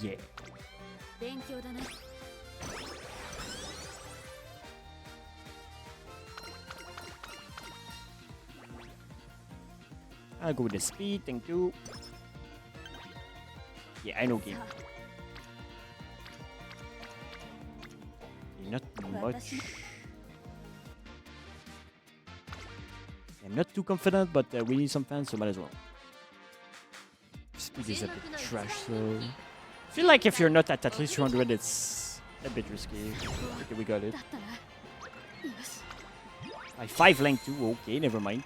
Yeah. 勉強だね I'll go with the speed, thank you. Yeah, I know game. Not much. I'm not too confident, but we need some fans, so might as well. Speed is a bit trash, so... I feel like if you're not at least 200, it's a bit risky. Okay, we got it. だったなよし By 5 length too, okay, never mind.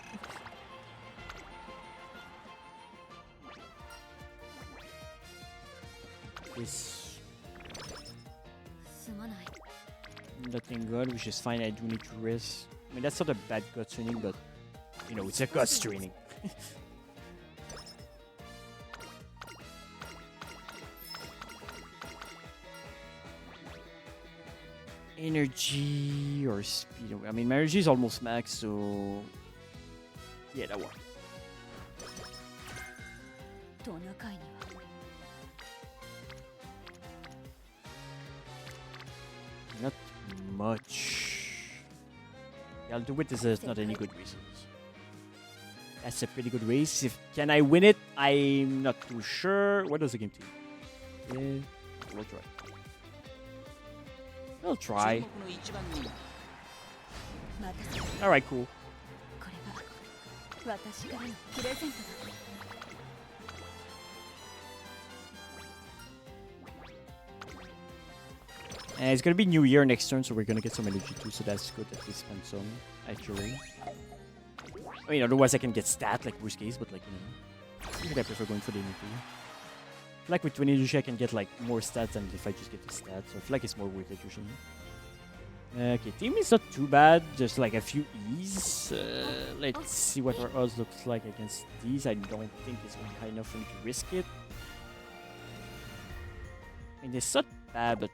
This... すまない Nothing good, which is fine, I do need to rest. I mean, that's not a bad gut training, but... You know, it's a guts training. Energy or speed. I mean, my energy is almost max, so... Yeah, that one. トナカイには Not much. Yeah, I'll do it. There's not any good reasons. That's a pretty good race. Can I win it? I'm not too sure. What does the game do? Yeah, we'll try. We'll 注 try. 目の一番人 またこ Alright, cool. れは私からのプレゼントだ And it's gonna be New Year next turn, so we're gonna get some energy too, so that's good that we spend some, actually. I mean, otherwise I can get stat like worst case, but like, you know. I think I prefer going for the energy. Like with 20 usually I can get like more stats than if I just get the stats. So I feel like it's more worth it usually. Okay, team is not too bad. Just like a few E's. Let's see what our odds looks like against these. I don't think it's going to be high enough for me to risk it. And it's not bad, but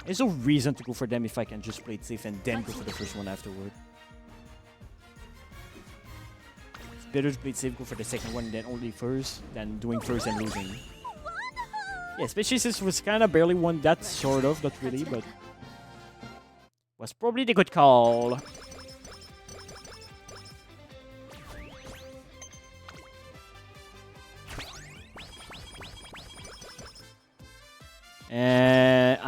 there's no reason to go for them if I can just play it safe and then go for the first one afterward. It's better to play it safe, go for the second one, then only first, than doing first and losing. Yeah, especially since it was kind of barely won that, sort of, not really, but was probably the good call.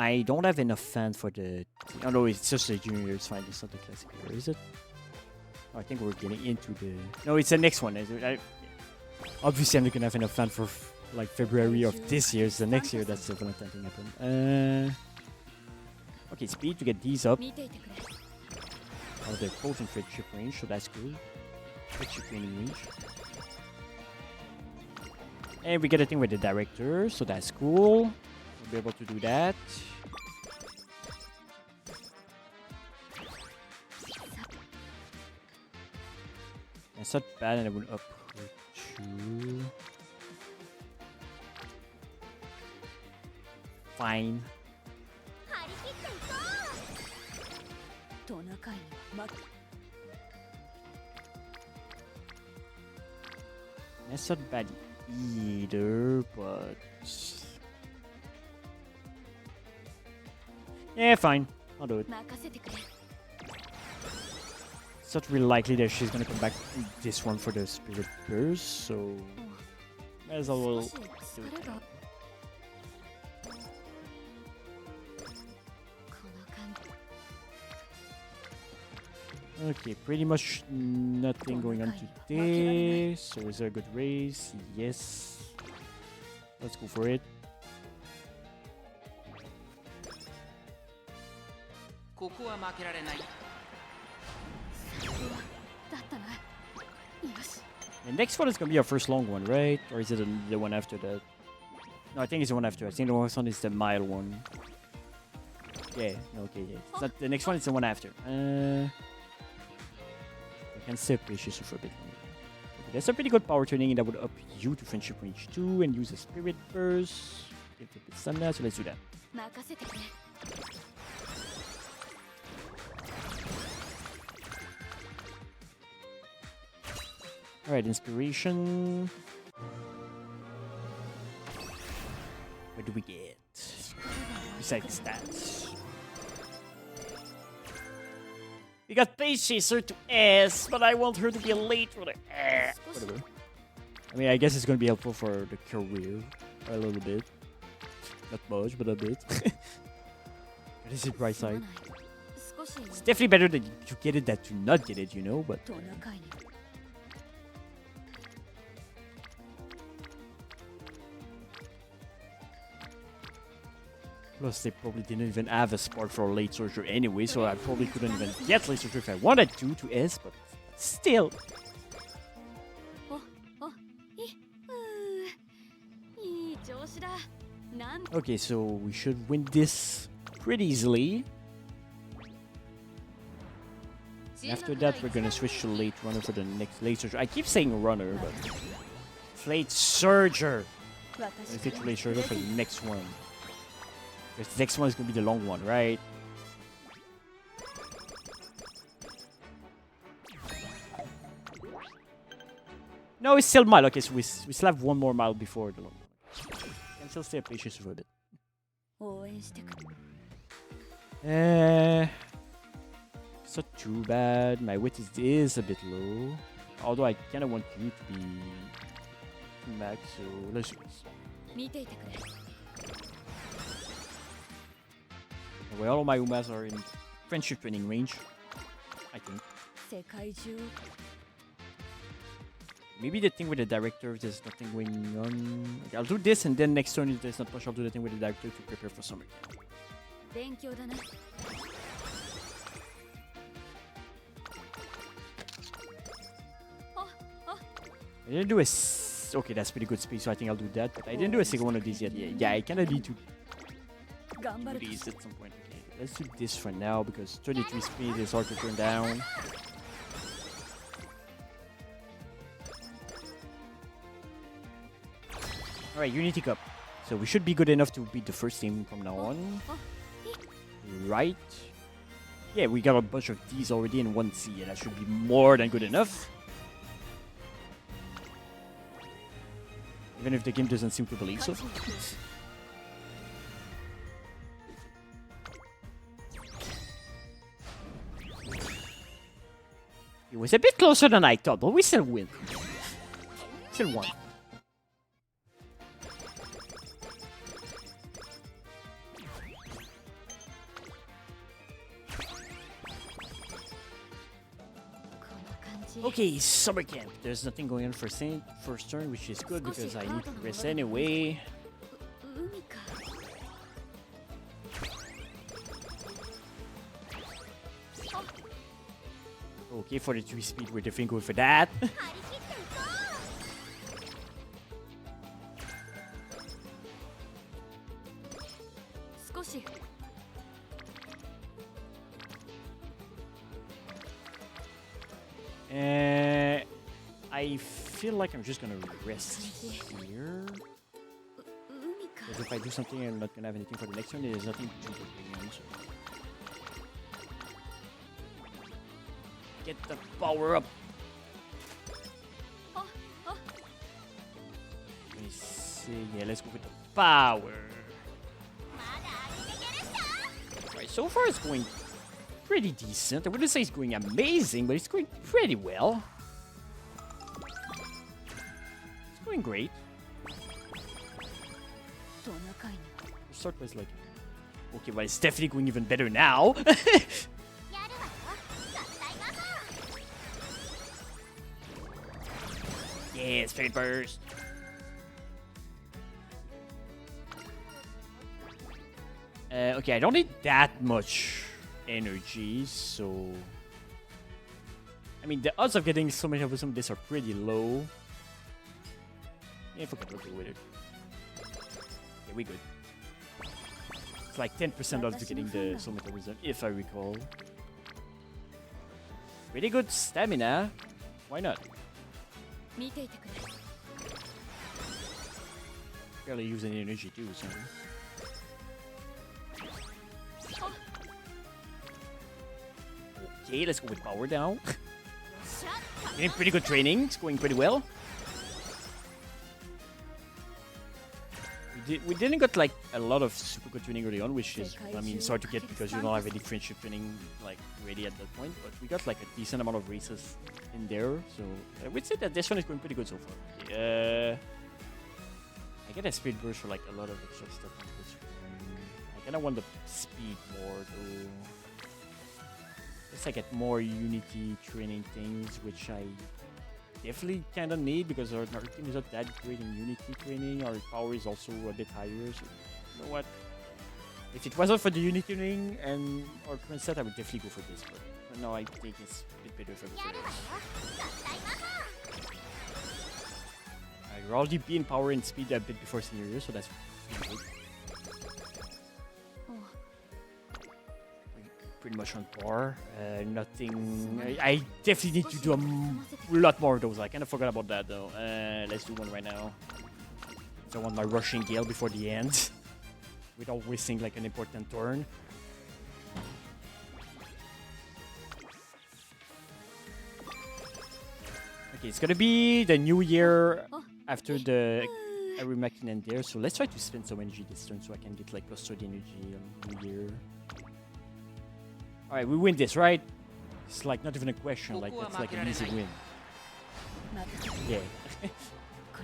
I don't have enough fans for the... Oh no, it's just the junior, it's fine, it's not the classic year, is it? Oh, I think we're getting into the... No, it's the next one. Obviously, I'm not gonna have enough fans for like February of this year, so next year that's the Valentine thing happen. Okay, speed to get these up. Oh, they're both in friendship range, so that's good. Friendship training range. And we get a thing with the director, so that's cool. We'll be able to do that. That's not bad, and I will up to... Fine. 張り切っていこう。トナカイに負け That's not bad either, but... Yeah, fine. I'll do it. 任せてくれ。 It's not really likely that she's gonna come back in this one for the spirit burst, so... As I will 少し do 疲 it. れが。この感じ。 Okay, pretty much nothing going on today. So is there a good race? Yes. Let's go for it. ここは負けられない。だったな。よし。 The next one is gonna be our first long one, right? Or is it the one after that? No, I think it's the one after. I think the next one is the mile one. Yeah, okay, yeah. It's not, the next one is the one after. I can stay patient for a bit longer. Okay, that's a pretty good power tuning, and that would up you to friendship range 2 and use a spirit burst. Get a bit stun now, so let's do that. 任せてくれ。 Alright, inspiration. What do we get? Besides stats. We got Base Chaser to S, but I want her to be late for the whatever. I mean, I guess it's gonna be helpful for the career a little bit. Not much, but a bit. That is the bright side. 少し It's definitely better that you get it than to not get it, you know, but... トナカイに。 Plus, they probably didn't even have a spark for late surgery anyway, so I probably couldn't even get late surgery if I wanted to S, but still. お、お、いい調子だ。なん Okay, so we should win this pretty easily. After that, we're gonna switch to late runner for the next late surgery. I keep saying runner, but it's late surger. 私 Gonna switch to late surger for the next one. Because the next one is gonna be the long one, right? No, it's still mile. Okay, so we still have one more mile before the long one. Can still stay patient for a bit. 応援してくれ。 It's not too bad. My wit is a bit low. Although I kind of want you to be max, so let's do this. 見ていてくれ。 Well, all of my Umas are in friendship training range, I think. 世界中 Maybe the thing with the director, there's nothing going on. Okay, I'll do this, and then next turn, if there's not much, I'll do the thing with the director to prepare for summer. 勉強だな。 I'm gonna do a okay, that's pretty good speed, so I think I'll do that. But I didn't do a single one of these yet. Yeah, I kind of need to do these at some point. Okay, let's do this for now because 33 speed is hard to turn down. Alright, Unity Cup. So we should be good enough to beat the first team from now on. Right. Yeah, we got a bunch of these already in 1C, and that should be more than good enough. Even if the game doesn't seem to believe so. It was a bit closer than I thought, but we still win. Still won. Okay, summer camp. There's nothing going on for first turn, which is good because I need to rest anyway. 海か Okay, 43 speed, we're definitely going for that. 張り切っていこう少し I feel like I'm just gonna rest here. 海か Because if I do something, I'm not gonna have anything for the next one. There's nothing to do with so. Get the power up. Let me see. Yeah, let's go with the power. Right, so far it's going pretty decent. I wouldn't say it's going amazing, but it's going pretty well. It's going great. トナカイに The start was like, okay, well, it's definitely going even better now. やるわよ合体魔法 Yeah, Spirit Burst. Okay, I don't need that much energy, so... I mean, the odds of getting so many of some of this are pretty low. Yeah, forget what to do with it. Yeah, we good. It's like 10% odds of getting the Soul Metal Wisdom, if I recall. Pretty good stamina. Why not? 見ていてくれ Barely use any energy too, so... Okay, let's go with power now. Getting pretty good training. It's going pretty well. We didn't get like a lot of super good training early on, which is, I mean, it's hard to get because you don't have any friendship training like ready at that point. But we got like a decent amount of races in there, so I would say that this one is going pretty good so far. Okay, I get a speed burst for like a lot of extra stuff on this one. I kind of want the speed more though. Guess I get more Unity training things, which I definitely kind of need because our team is not that great in Unity training. Our power is also a bit higher, so you know what? If it wasn't for the Unity training and our current set, I would definitely go for this. But no, I think it's a bit better for the やるわよ合体魔法 I'd already be in power and speed a bit before senior year, so that's pretty good. Pretty much on par. Nothing. I definitely need to do a lot more of those. I kind of forgot about that though. Let's do one right now. So I want my rushing gale before the end, without wasting like an important turn. Okay, it's gonna be the new year after the Arimakin and there. So let's try to spend some energy this turn so I can get like plus 30 energy on New Year. Alright, we win this, right? It's like not even a question, like that's like an easy win. 待って Yeah. こ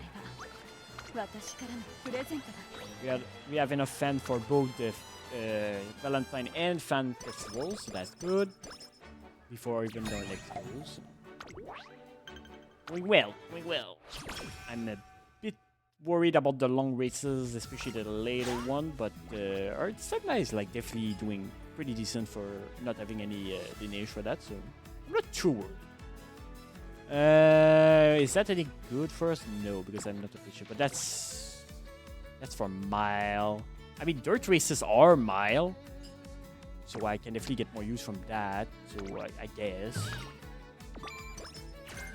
れは私からのプレゼントだ We have enough fan for both the Valentine and fan festivals, so that's good. Before even our next goals. Going well, going well. I'm a bit worried about the long races, especially the later one, but our stamina is like definitely doing pretty decent for not having any lineage for that, so I'm not too worried. Is that any good for us? No, because I'm not a pitcher. But that's for mile. I mean, dirt races are mile, so I can definitely get more use from that. So I guess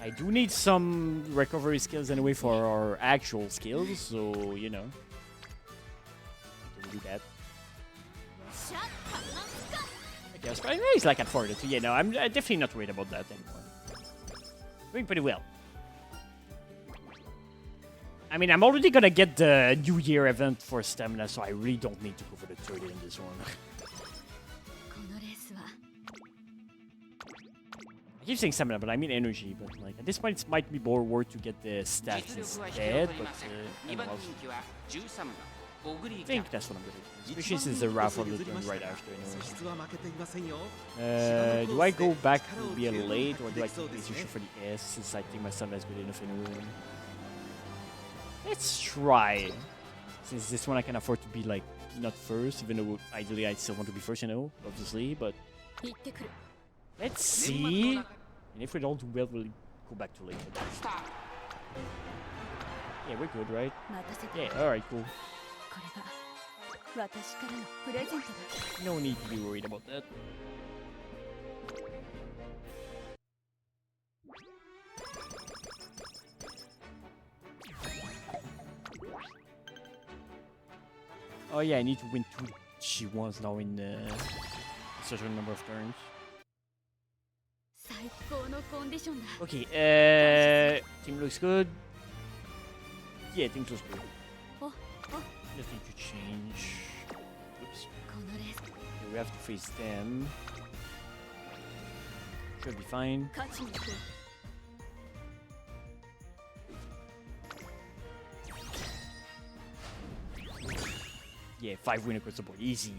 I do need some recovery skills anyway for our actual skills. So you know, we can do that. I guess, but it's like at 42. Yeah, no, I'm definitely not worried about that anymore. Doing pretty well. I mean, I'm already gonna get the New Year event for stamina, so I really don't need to go for the 30 in this one. このレースは I keep saying stamina, but I mean energy. But like at this point, it might be more worth to get the stats 実力は引きを instead. 取り But ません I 2 don't 番 know. 人気は13番オグリ I ーキャ think that's what I'm gonna do. Especially since the raffle is doing right after. 素質は負けていませんよ Do I go back to be a late, or do I keep position for the S since I think my stamina is good enough anyway? Let's try. Since this one I can afford to be like not first, even though ideally I still want to be first, you know, obviously. But 行ってくる let's see. And if we don't do well, we'll go back to later. スタート Yeah, we're good, right? 待たせて Yeah, alright, cool. これが私からのプレゼントだ No need to be worried about that. Oh yeah, I need to win 2 G1s now in a certain number of turns. 最高のコンディションだ Okay, team looks good. Yeah, team looks good. Oh, oh. Just need to change. Oops. このレース Okay, we have to face them. Should be fine. 勝ちに行く Yeah, 5 win across the board. Easy.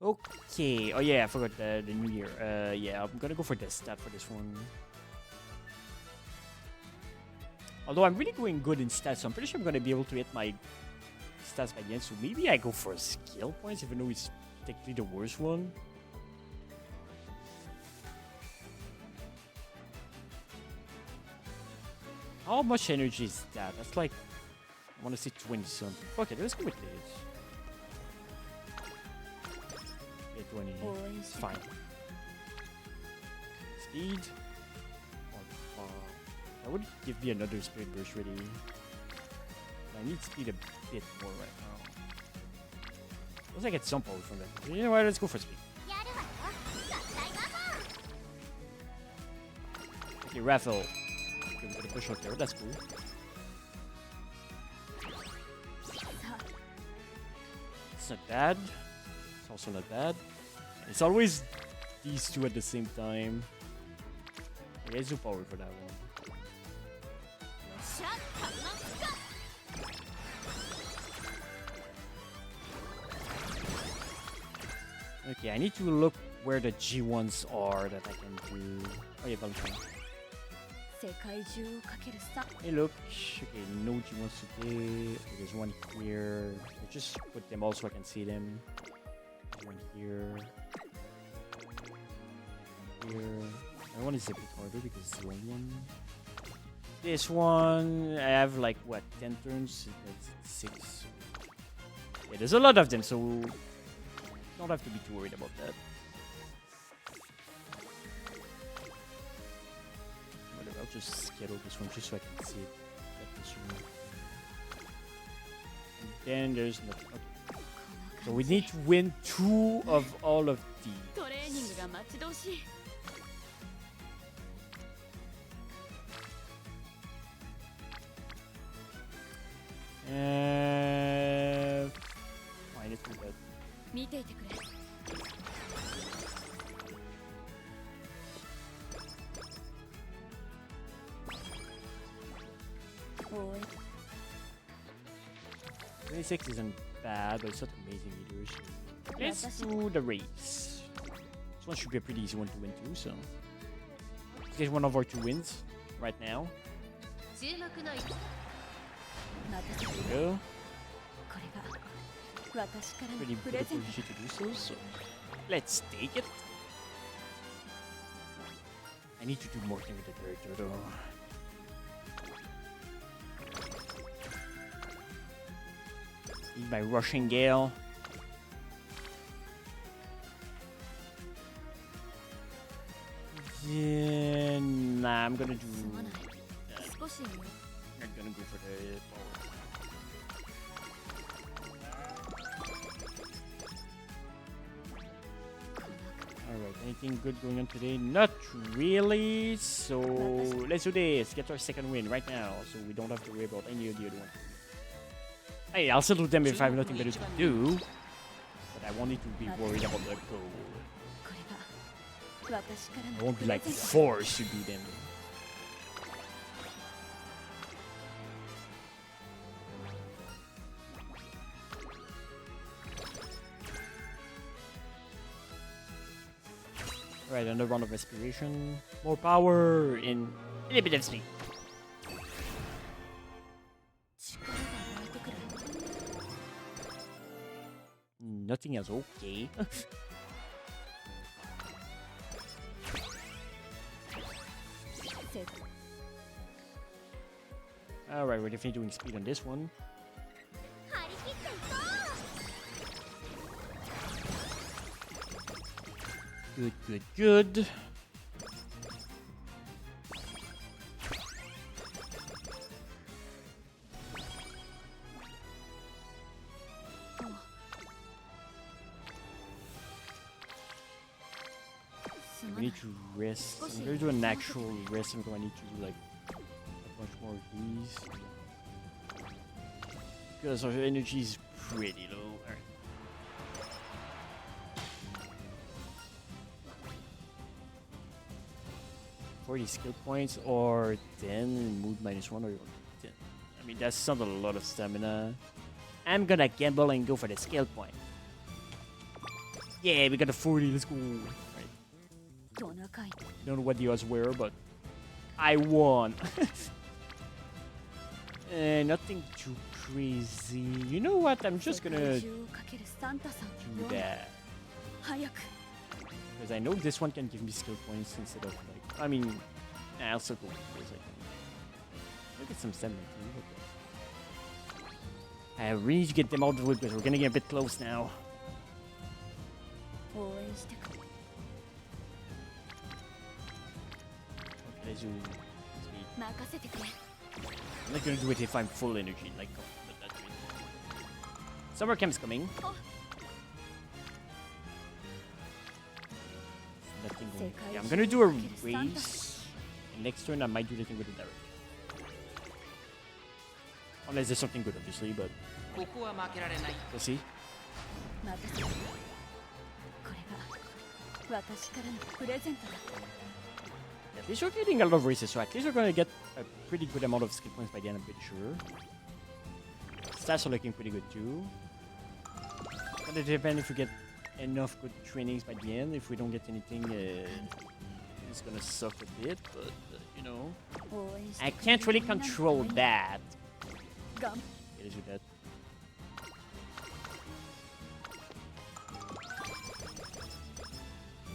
Okay. Oh yeah, I forgot the new year. Yeah, I'm gonna go for this stat for this one. Although I'm really going good in stats, so I'm pretty sure I'm gonna be able to hit my stats by the end. So maybe I go for skill points, even though it's technically the worst one. How much energy is that? That's like, I want to say 20 something. Fuck it, let's go with this. Yeah, 20. It's fine. Speed. That would give me another speed burst ready. I need speed a bit more right now. Looks like I get some power from that. You know what? Let's go for speed. やるわよ合体魔法 Okay, raffle. Okay, we're gonna push up there. That's cool. It's not bad. It's also not bad. It's always these two at the same time. Okay, let's do power for that one. シャッターマスカ Okay, I need to look where the G1s are that I can do. Oh yeah, Valentine. 世界中をかけるさ Hey, look. Okay, no G1s today. Okay, there's one here. I'll just put them all so I can see them. There's one here. One here. That one is a bit harder because it's the long one. This one, I have like, what, 10 turns? That's 6. Yeah, there's a lot of them, so don't have to be too worried about that. Whatever, I'll just schedule this one just so I can see it. Get this one. And then there's nothing. Okay. So we need to win 2 of all of these. トレーニングが待ち遠しい Fine, let's do that. 見ていてくれ 応援 26 isn't bad, but it's not amazing either. So let's do the race. This one should be a pretty easy one to win too, so. Let's get one of our 2 wins. right now. 注目の一任せて There we go. これが私からの Pretty プレゼ beautiful ント shit to do so. So let's take it. I need to do more things with the character though. Need my Russian Gale. Yeah, nah, I'm gonna do. すまない Uh, 少しよ I'm gonna go for the power. Alright, anything good going on today? Not really. So let's do this. Get our second win right now, so we don't have to worry about any of the other one. Hey, I'll settle them if I have nothing better to do. But I won't need to be worried about the goal. これが私から I の won't プ be レ like ゼント forced to beat them. Alright, another round of respiration. More power in a little bit of sleep. 力が湧いてくる Nothing else, okay. せ Alright, we're definitely doing speed on this one. 張り切っていこう Good, good, good. We need to rest. I'm gonna do an actual rest. I need to do like a bunch more of these. Because our energy is pretty low. Alright. $40 skill points or 10 mood -1 or 10. I mean, that's not a lot of stamina. I'm gonna gamble and go for the skill point. Yeah, we got a 40. Let's go. Right. トナカイ Don't know what the odds were, but I won. Nothing too crazy. You know what? I'm just 世界 gonna 中をかけるサンタさん do の that. 早く Because I know this one can give me skill points instead of like. I mean, I'll still go for this. I'll get some stamina too. But I really need to get them out of the way because we're gonna get a bit close now. 応援してくる Okay, let's do speed. 任せてくれ I'm not gonna do it if I'm full energy, like, but that's it. Summer camp's coming. Oh. Nothing going. Yeah, I'm gonna do a race. And next turn, I might do the thing with the direct. Unless there's something good, obviously, but ここは負けられない we'll see. 任せてくれこれが私からのプレゼントだ At least we're getting a lot of races, so at least we're gonna get a pretty good amount of skill points by the end, I'm pretty sure. Stats are looking pretty good too. Gonna depend if we get enough good trainings by the end. If we don't get anything, it's gonna suck a bit, but you know. 応援して I くれ can't really みんなの control ために that. 頑 It is with that.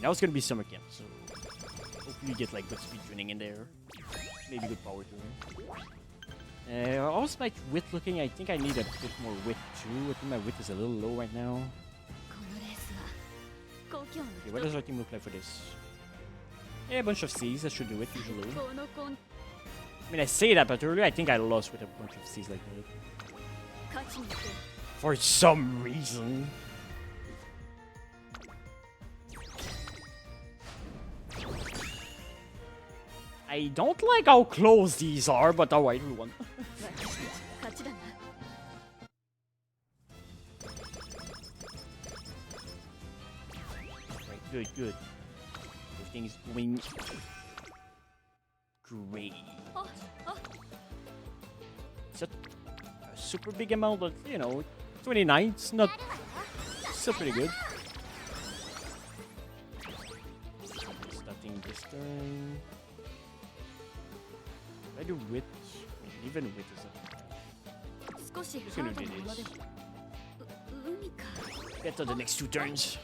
Now it's gonna be summer camp, so hopefully you get like good speed training in there. Maybe good power tuning. Also my wit looking, I think I need a bit more wit too. I think my wit is a little low right now. このレースは故郷の Okay, what does our team look like for this? Yeah, a bunch of C's, that should do it usually. このコン I mean, I say that, but earlier I think I lost with a bunch of C's like that. 勝ちに行く For some reason. I don't like how close these are, but alright, we won. 私たち勝ちだな Right, good, good. Everything's going great. Oh, oh. It's a super big amount, but you know, 29, it's not, やるわよ still pretty good. Starting this turn. I do wit. Even wit is a 少し Just ハ gonna ード do なもので this. 海か Get to the next 2 turns.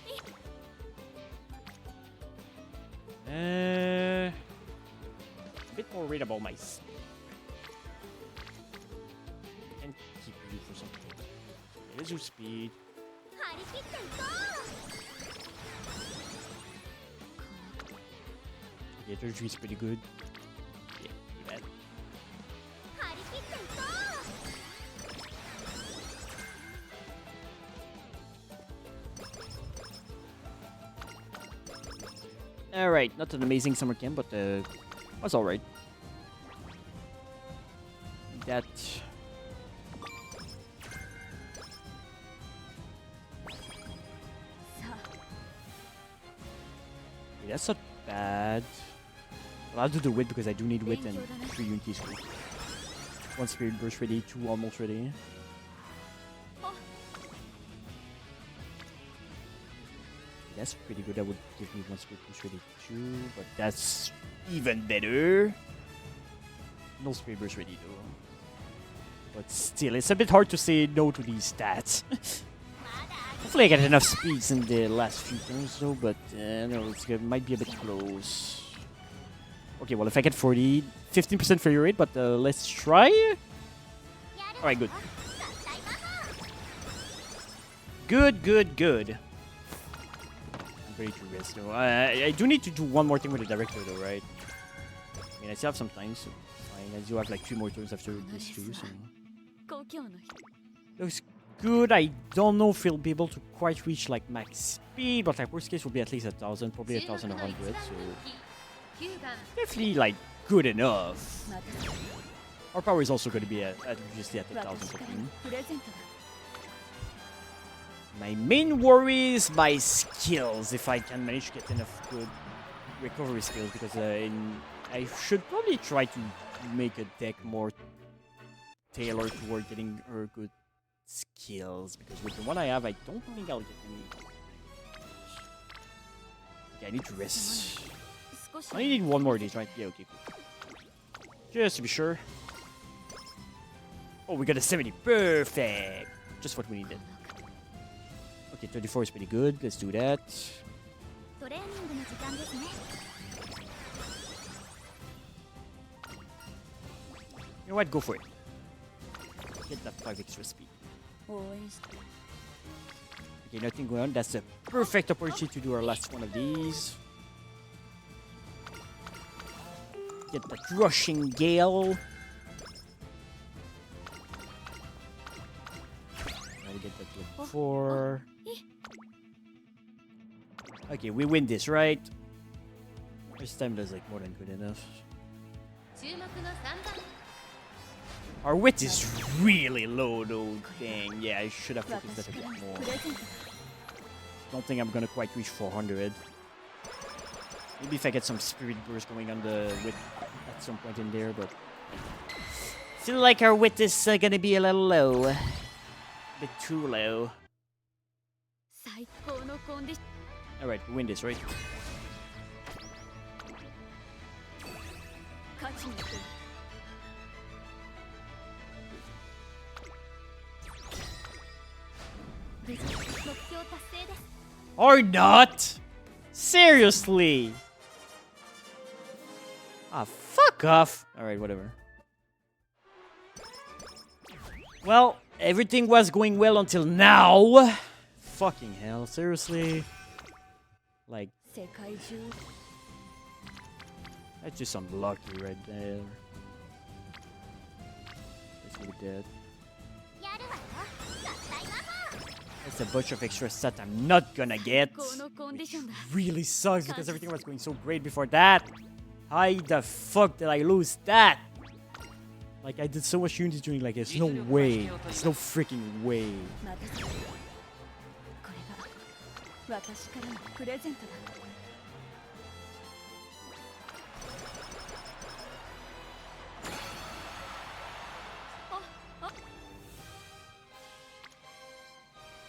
A bit more worried about my speed. And keep you for something. There's your speed. 張り切っていこ Okay, their G is pretty good. Yeah, do that. う張り切っていこ Alright, not an amazing summer camp, but was alright. That. That's not bad. But I'll do the wit because I do need wit and 3 unity school. 1 spirit burst ready, 2 almost ready. That's pretty good. That would give me 1 spirit burst ready too, but that's even better. No spirit burst ready though. But still, it's a bit hard to say no to these stats. Hopefully I get enough speeds in the last few turns though, but no, it might be a bit close. Okay, well if I get 40, 15% failure rate, but let's try. Alright, good. Good. I'm ready to rest though. I do need to do one more thing with the director though, right? I mean, I still have some time, so fine. I do have like 3 more turns after this too, so... 公共の日 Looks good. I don't know if we'll be able to quite reach like max speed, but like worst case will be at least 1,000, probably 1,100. So 9番 definitely like good enough. また Our power is also going to be at obviously at 私 1,000 から something. のプレゼントだ My main worry is my skills. If I can manage to get enough good recovery skills, because I should probably try to make a deck more tailored toward getting her good skills, because with the one I have, I don't think I'll get any. Okay, I need to rest. 少し I only need 1 more of these, right? Yeah, okay, cool. Just to be sure. Oh, we got a 70. Perfect. Just what we needed. Okay, 34 is pretty good. Let's do that. トレーニングの時間ですね You know what? Go for it. Get that 5 extra speed. 応援して Okay, nothing going on. That's a perfect opportunity to do our last one of these. Get the crushing gale. Gotta get that to 4. Okay, we win this, right? This time is like more than good enough. 注目の3番 Our wit is really low though. Dang, yeah, I should have focused that 私 a から bit の more. プレゼントだ Don't think I'm gonna quite reach 400. Maybe if I get some spirit burst going on the wit at some point in there, but feel like our wit is gonna be a little low. A bit too low. 最高のコンディシ Alright, we win this, right? 勝ちに行く 無事目標達成です Or not? Seriously? Ah, fuck off. Alright, whatever. Well, everything was going well until now. Fucking hell, seriously? Like, 世界中 that's just unlucky right there. Let's look at that. やるわよ合体魔法 That's a bunch of extra stats I'm not gonna get. このコンディションだ Really sucks because everything was going so great before that. How the fuck did I lose that? Like, I did so much unity doing like, there's no way. There's no freaking way. またこれが私からのプレゼントだ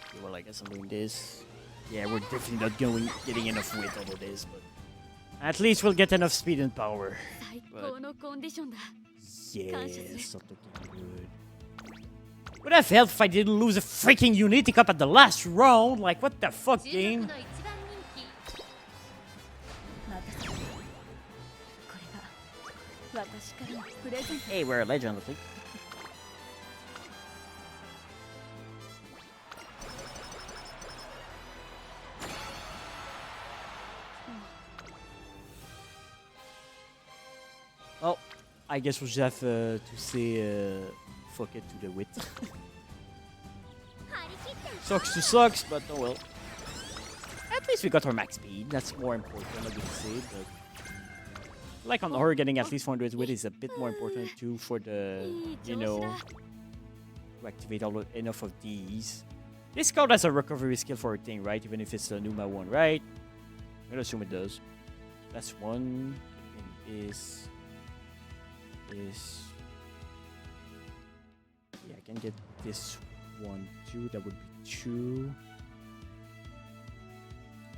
Okay, well, I guess I'm doing this. Yeah, we're definitely not getting enough weight over this, but at least we'll get enough speed and power. 最高のコンディションだ Yes, not looking good. Would have helped if I didn't lose a freaking Unity Cup at the last round. Like, what the fuck, 注目 game? の一番人気待たせたこれが私からのプレゼント Hey, we're a legend, I think. Well, I guess we'll just have to say fuck it to the wit. 張り切っていこ Sucks to sucks, but oh well. At least we got our max speed. That's more important, I would say. But like on her, getting at least 400 wit is a bit more important too for the, you know, to activate enough of these. This card has a recovery skill for a thing, right? Even if it's a Numa one, right? I'm gonna assume it does. That's one. And is. Yeah, I can get this one too. That would be two.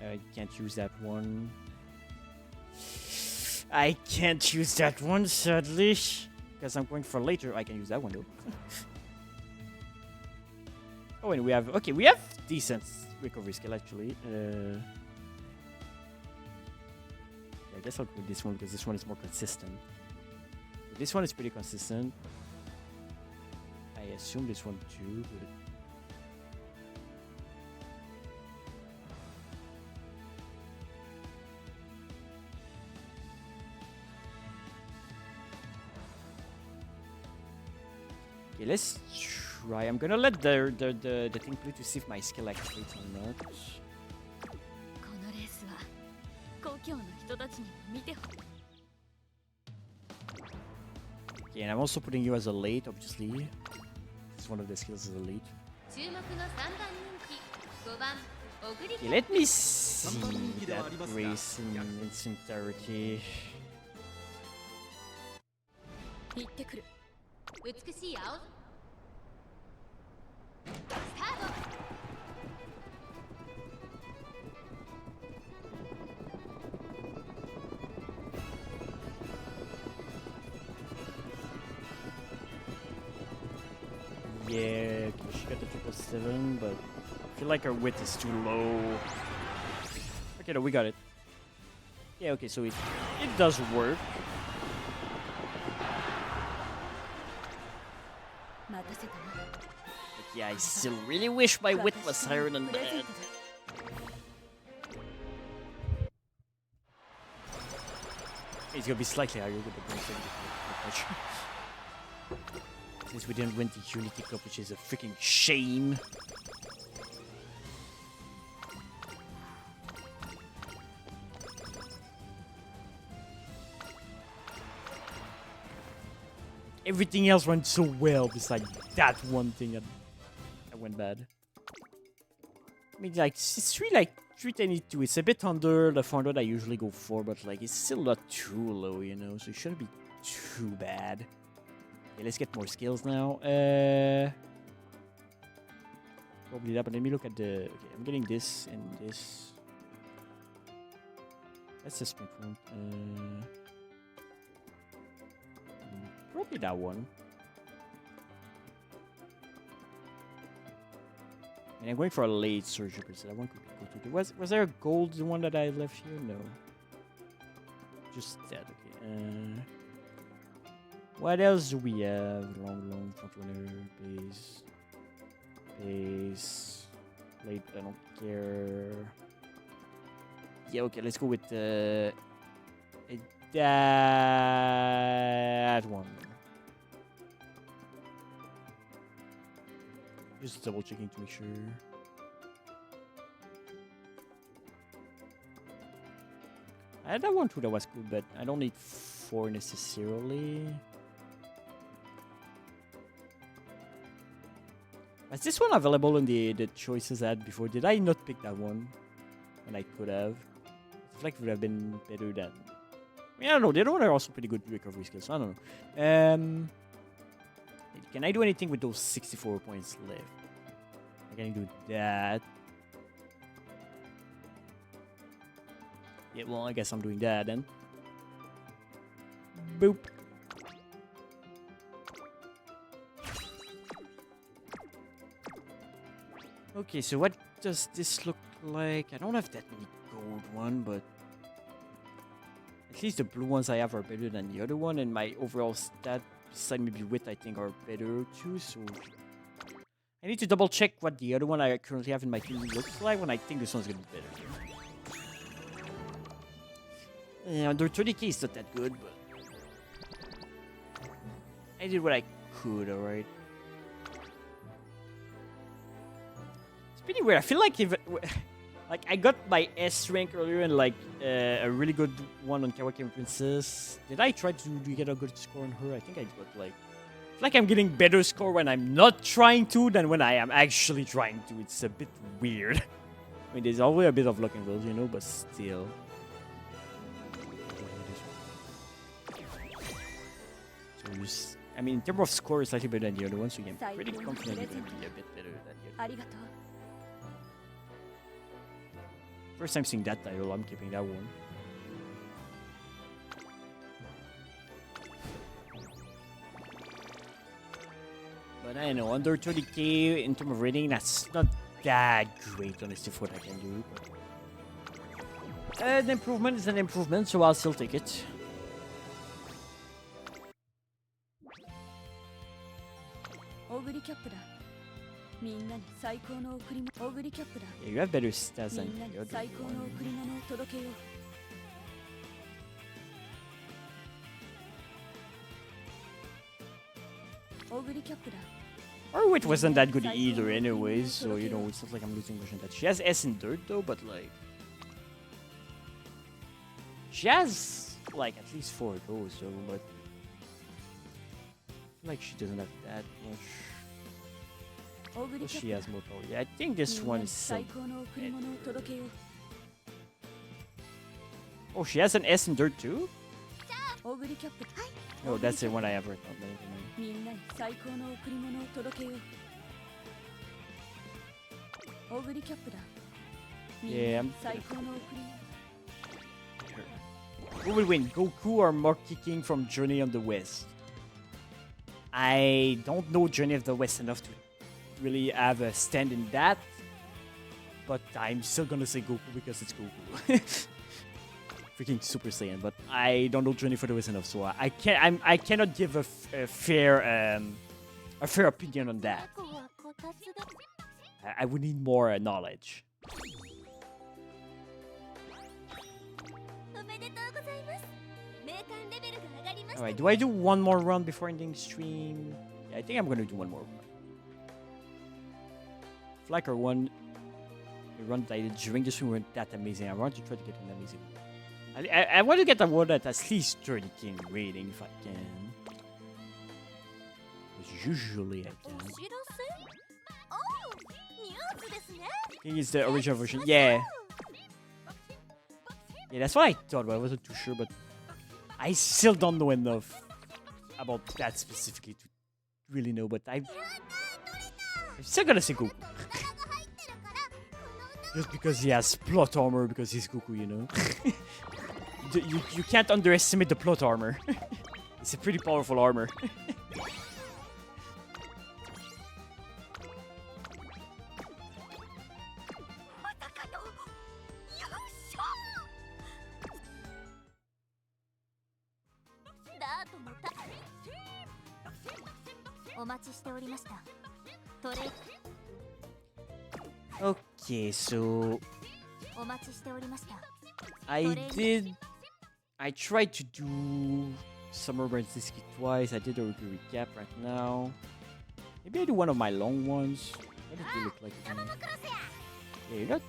I can't use that one. I can't use that one, sadly. Because I'm going for later. I can use that one though. Oh, and we have... Okay, we have decent recovery skill actually. Yeah, I guess I'll go with this one because this one is more consistent. This one is pretty consistent. I assume this one too. But okay, let's try. I'm gonna let the thing play to see if my skill activates or not. このレースは故郷の人たちにも見てほ Okay, and I'm also putting you as a late, obviously. It's one of the skills as a late. う注目の3番人気5番オグリ Okay, let me see that race in its entirety. 行ってくる美しい青スタート Yeah, okay, she got the 777, but I feel like her width is too low. Okay, no, we got it. Yeah, okay, so it does work. 待たせたな But yeah, I still really wish my width was higher than プレゼン that. トだ It's gonna be slightly higher, but don't say not much. Since we didn't win the Unity Cup, which is a freaking shame. Everything else went so well, besides that one thing that went bad. I mean, like, it's really like 322. It's a bit under the 400 I usually go for, but like, it's still not too low, you know, so it shouldn't be too bad. Okay, let's get more skills now. Probably that, but let me look at the... Okay, I'm getting this and this. That's the sprint one. Probably that one. And I'm going for a late surgical, so that one could be good too. Was there a gold one that I left here? No. Just that, okay. What else do we have? Long, front runner, base, late, I don't care. Yeah, okay, let's go with that one. Just double checking to make sure. I had that one too that was good, but I don't need 4 necessarily. Is this one available in the choices I had before? Did I not pick that one when I could have? I feel like it would have been better than... I mean, I don't know. The other one are also pretty good recovery skills. I don't know. Can I do anything with those 64 points left? I can do that. Yeah, well, I guess I'm doing that then. Boop. Okay, so what does this look like? I don't have that many gold one, but at least the blue ones I have are better than the other one, and my overall stat, beside maybe wit, I think are better too. So I need to double check what the other one I currently have in my team looks like. When I think this one's gonna be better. Yeah, under 30k is not that good, but I did what I could. All right. Pretty weird. I feel like if like I got my S rank earlier and like a really good one on Kawakami Princess. Did I try to get a good score on her? I think I did. But like, I feel like I'm getting better score when I'm not trying to than when I am actually trying to. It's a bit weird. I mean, there's always a bit of luck involved, you know, but still. So I mean, in terms of score, it's slightly better than the other one, so I'm pretty confident you're gonna be a bit better than the other. ありがとう First time seeing that title, I'm keeping that one. But I don't know, under 30k in terms of rating, that's not that great, honestly, for what I can do. But an improvement is an improvement, so I'll still take it. オグリキャップだみんなに最高の贈り物オグリキャップだ Yeah, you have better stats み than んなに the other 最高の one. 贈り物を届けようオグリキャップだ Or wit wasn't that good either anyways, so you know, it's not like I'm losing much on that. She has S in dirt though, but like... She has like at least 4 of those, so but... I feel like she doesn't have that much. オグリ But キャッ she プだ has more power. Yeah, I think this みんな one に is still... 最高の贈り物を届けよう Oh, she has an S in dirt too? オグリキャップ No, that's the one I have right now. Never mind. みんなに最高の贈り物を届けようオグリキャップだみんな Yeah, に I'm 最高の贈り物 Who will win, Goku or Mark King from Journey of the West? I don't know Journey of the West enough to really have a stand in that, but I'm still gonna say Goku because it's Goku. Freaking Super Saiyan, but I don't know Journey for the West enough, so I cannot give a fair opinion on that. 過去はこたつだ I would need more knowledge. おめでとうございます名鑑レベルが上がりました Alright, do I do one more run before ending stream? Yeah, I think I'm gonna do one more run. Like our one the run that I did during the stream weren't that amazing. I want to try to get an amazing one. I want to get a one at least 30k in rating if I can. Because usually I お can. 知らせおうニュースですね I think it's the original version. Yeah. Yeah, that's what I thought, but I wasn't too sure. But I still don't know enough about that specifically to really know. But I'm still gonna say Goku. が入ってるからこの Just because he has plot armor, because he's Goku, you know? you can't underestimate the plot armor. It's a pretty powerful armor. まさかの優勝ダートもたお待ちしておりましたトレ Okay, so お待ちしておりました I tried to do Summer Brzezinski twice. I did a recap right now. Maybe I do one of my long ones. What does it look like? 頼むクロスや Yeah, you're not.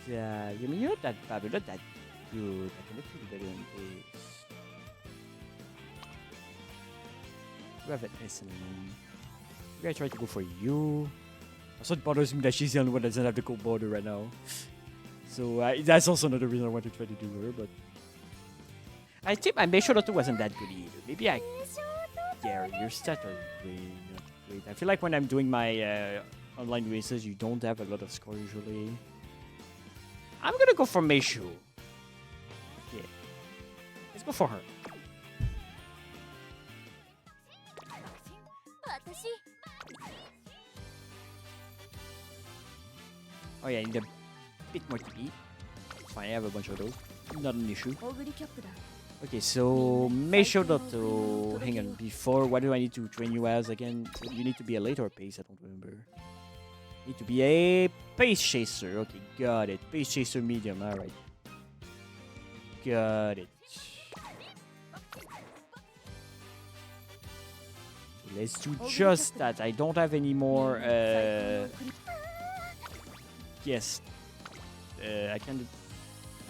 I mean, you're not that bad, but not that good. I can definitely do better than this. You have an S in the name. Maybe I try to go for you. Also, it bothers me that she's the only one that doesn't have the gold border right now. So that's also another reason I want to try to do her, but I think my Meisho Dotto wasn't that good either. Maybe I... Yeah, your stats are really not great. I feel like when I'm doing my online races, you don't have a lot of score usually. I'm gonna go for Meisho. Yeah. Let's go for her. 私 Oh yeah, I need a bit more TP. It's fine, I have a bunch of those. Not an issue. オグリキャップだ Okay, so make sure not to hang on before. What do I need to train you as again? You need to be a late or a pace, I don't remember. Need to be a pace chaser. Okay, got it. Pace chaser medium, alright. Got it. Let's do just that. I don't have any more yes. I can't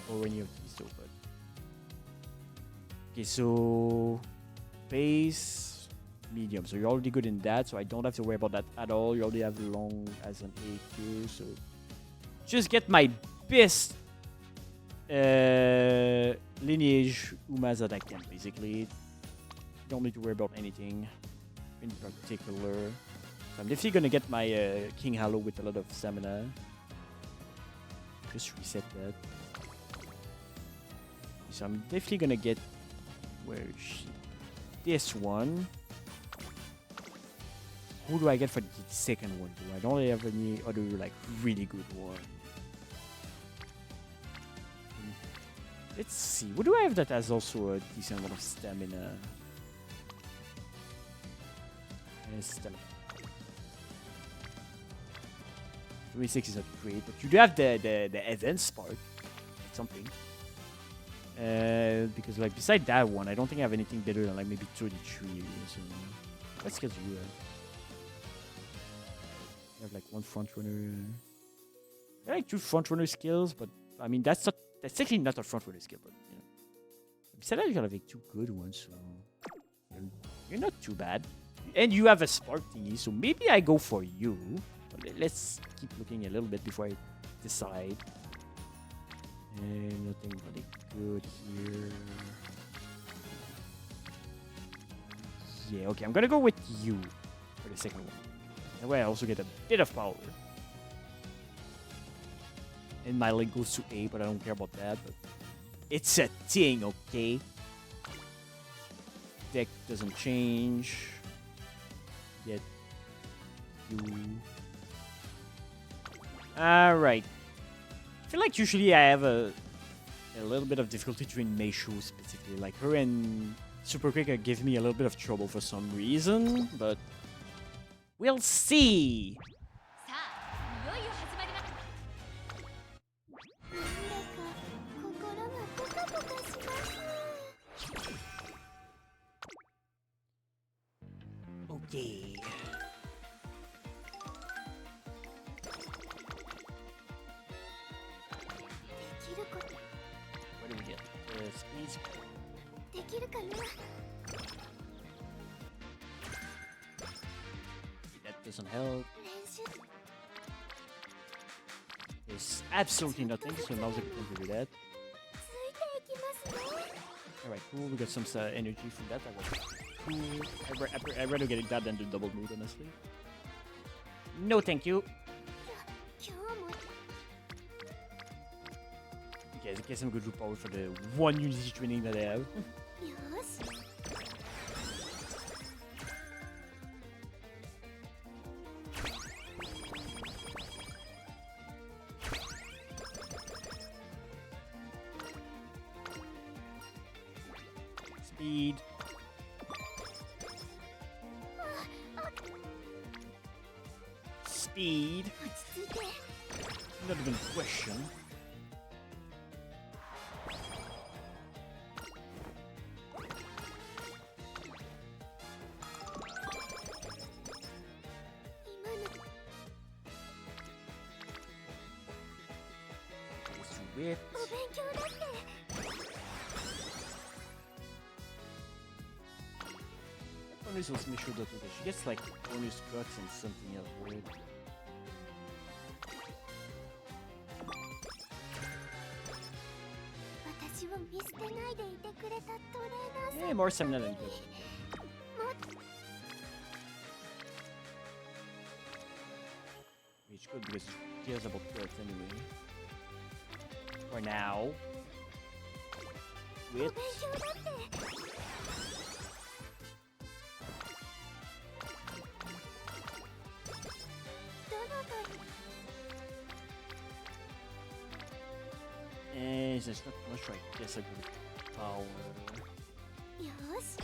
or any of these though, but okay, so base medium. So you're already good in that, so I don't have to worry about that at all. You already have long as an AQ, so just get my best lineage Umas that I can basically. Don't need to worry about anything in particular. So I'm definitely gonna get my King Halo with a lot of stamina. Just reset that. So I'm definitely gonna get where is she? This one. Who do I get for the second one? I don't really have any other like really good one. Let's see. What do I have that has also a decent amount of stamina? Stamina. 36 is not great, but you do have the events part. Something. Because like beside that one, I don't think I have anything better than like maybe 33. So let's get you. You have like one front runner. I like 2 front runner skills, but I mean that's actually not a front runner skill, but you know. Besides that, you got like 2 good ones, so you're not too bad. And you have a spark thingy, so maybe I go for you. But let's keep looking a little bit before I decide. And nothing really good here. Yeah, okay, I'm gonna go with you for the second one. That way I also get a bit of power. And my link goes to A, but I don't care about that. But it's a thing, okay? Deck doesn't change. Yet you. Alright. I feel like usually I have a little bit of difficulty between Meishu specifically. Like her and Super Quick give me a little bit of trouble for some reason, but we'll see. さあいよいよ始まりますなんだか心がポカポカします Okay. What do we get? Speed. できるかな That doesn't help. 練習 There's absolutely nothing, so now's a good time to do that. ついていきますね Alright, cool. We got some energy from that. That was cool. I'd rather get that than do double mood, honestly. No, thank you. 今日も Okay, I guess I'm good to power for the one Unity training that I have. よし Speed. Speed. 落ち着いて Not even a question. Sweet. お勉強だって Bonus was Michelle Dotto. She gets like bonus cuts and something else, right? 私を見捨てないでいてくれたトレーナーさん Yeah, more stamina than good. Which good because he cares about cuts anyway. For now. お With 勉強だってどの子に is there's not much, I guess, I go with power. よーし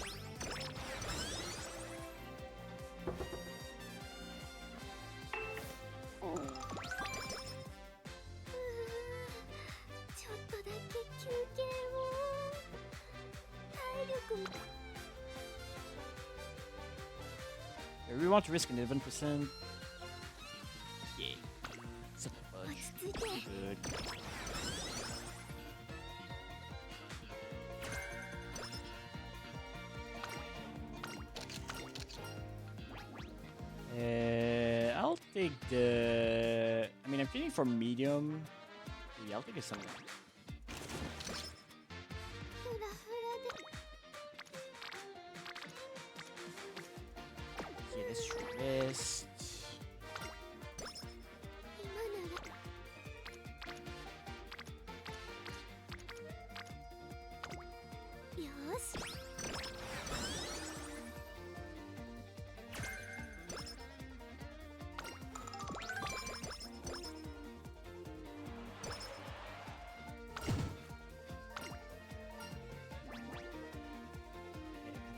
ちょっとだけ休憩を体力も Yeah, we want to risk an 11%. Yeah. It's a 落 budge. ち着いて Good. I'll take the. I mean, I'm feeling for medium. Yeah, I'll take a sunlight. フラフラで Okay, let's rest. 今ならよーし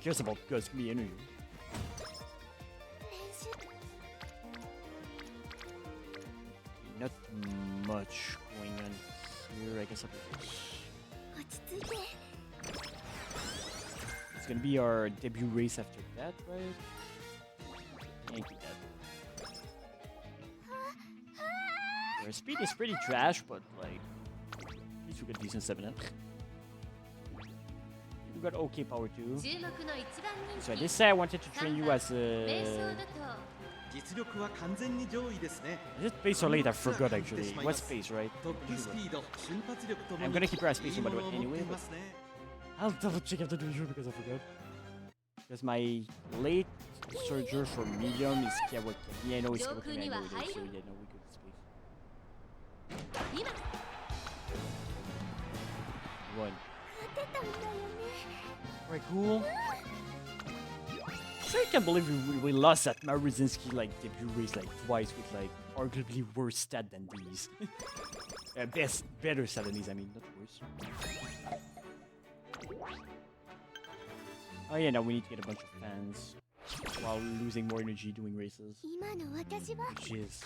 Cares about guts me anyway. 練習 Not much going on here. I guess I'll be. 落ち着いて It's gonna be our debut race after that, right? Can't keep that. Our speed is pretty trash, but like, at least we got decent 7 We got okay power too. 注目の一番 So 人 I 気 did say I wanted to train you as 名称 a. だと実力は完全に上位ですね Is it space or late? I forgot actually. What's space, right? トップスピード瞬発力とも I'm に gonna keep her as space いい no も matter のを what 持って anyway. いま But すね I'll double check after the show because I forgot. Because my late surger for medium is Kiawaki. Yeah, I know it's Kiawaki. I know it is. So yeah, no, we go to space. 今 One. 勝てたんだよね Alright, cool. So I can't believe we lost that Maruzinski like debut race like twice with like arguably worse stat than these. Better stat than these, I mean, not worse. Oh yeah, now we need to get a bunch of fans while losing more energy doing races. 今の私は Which is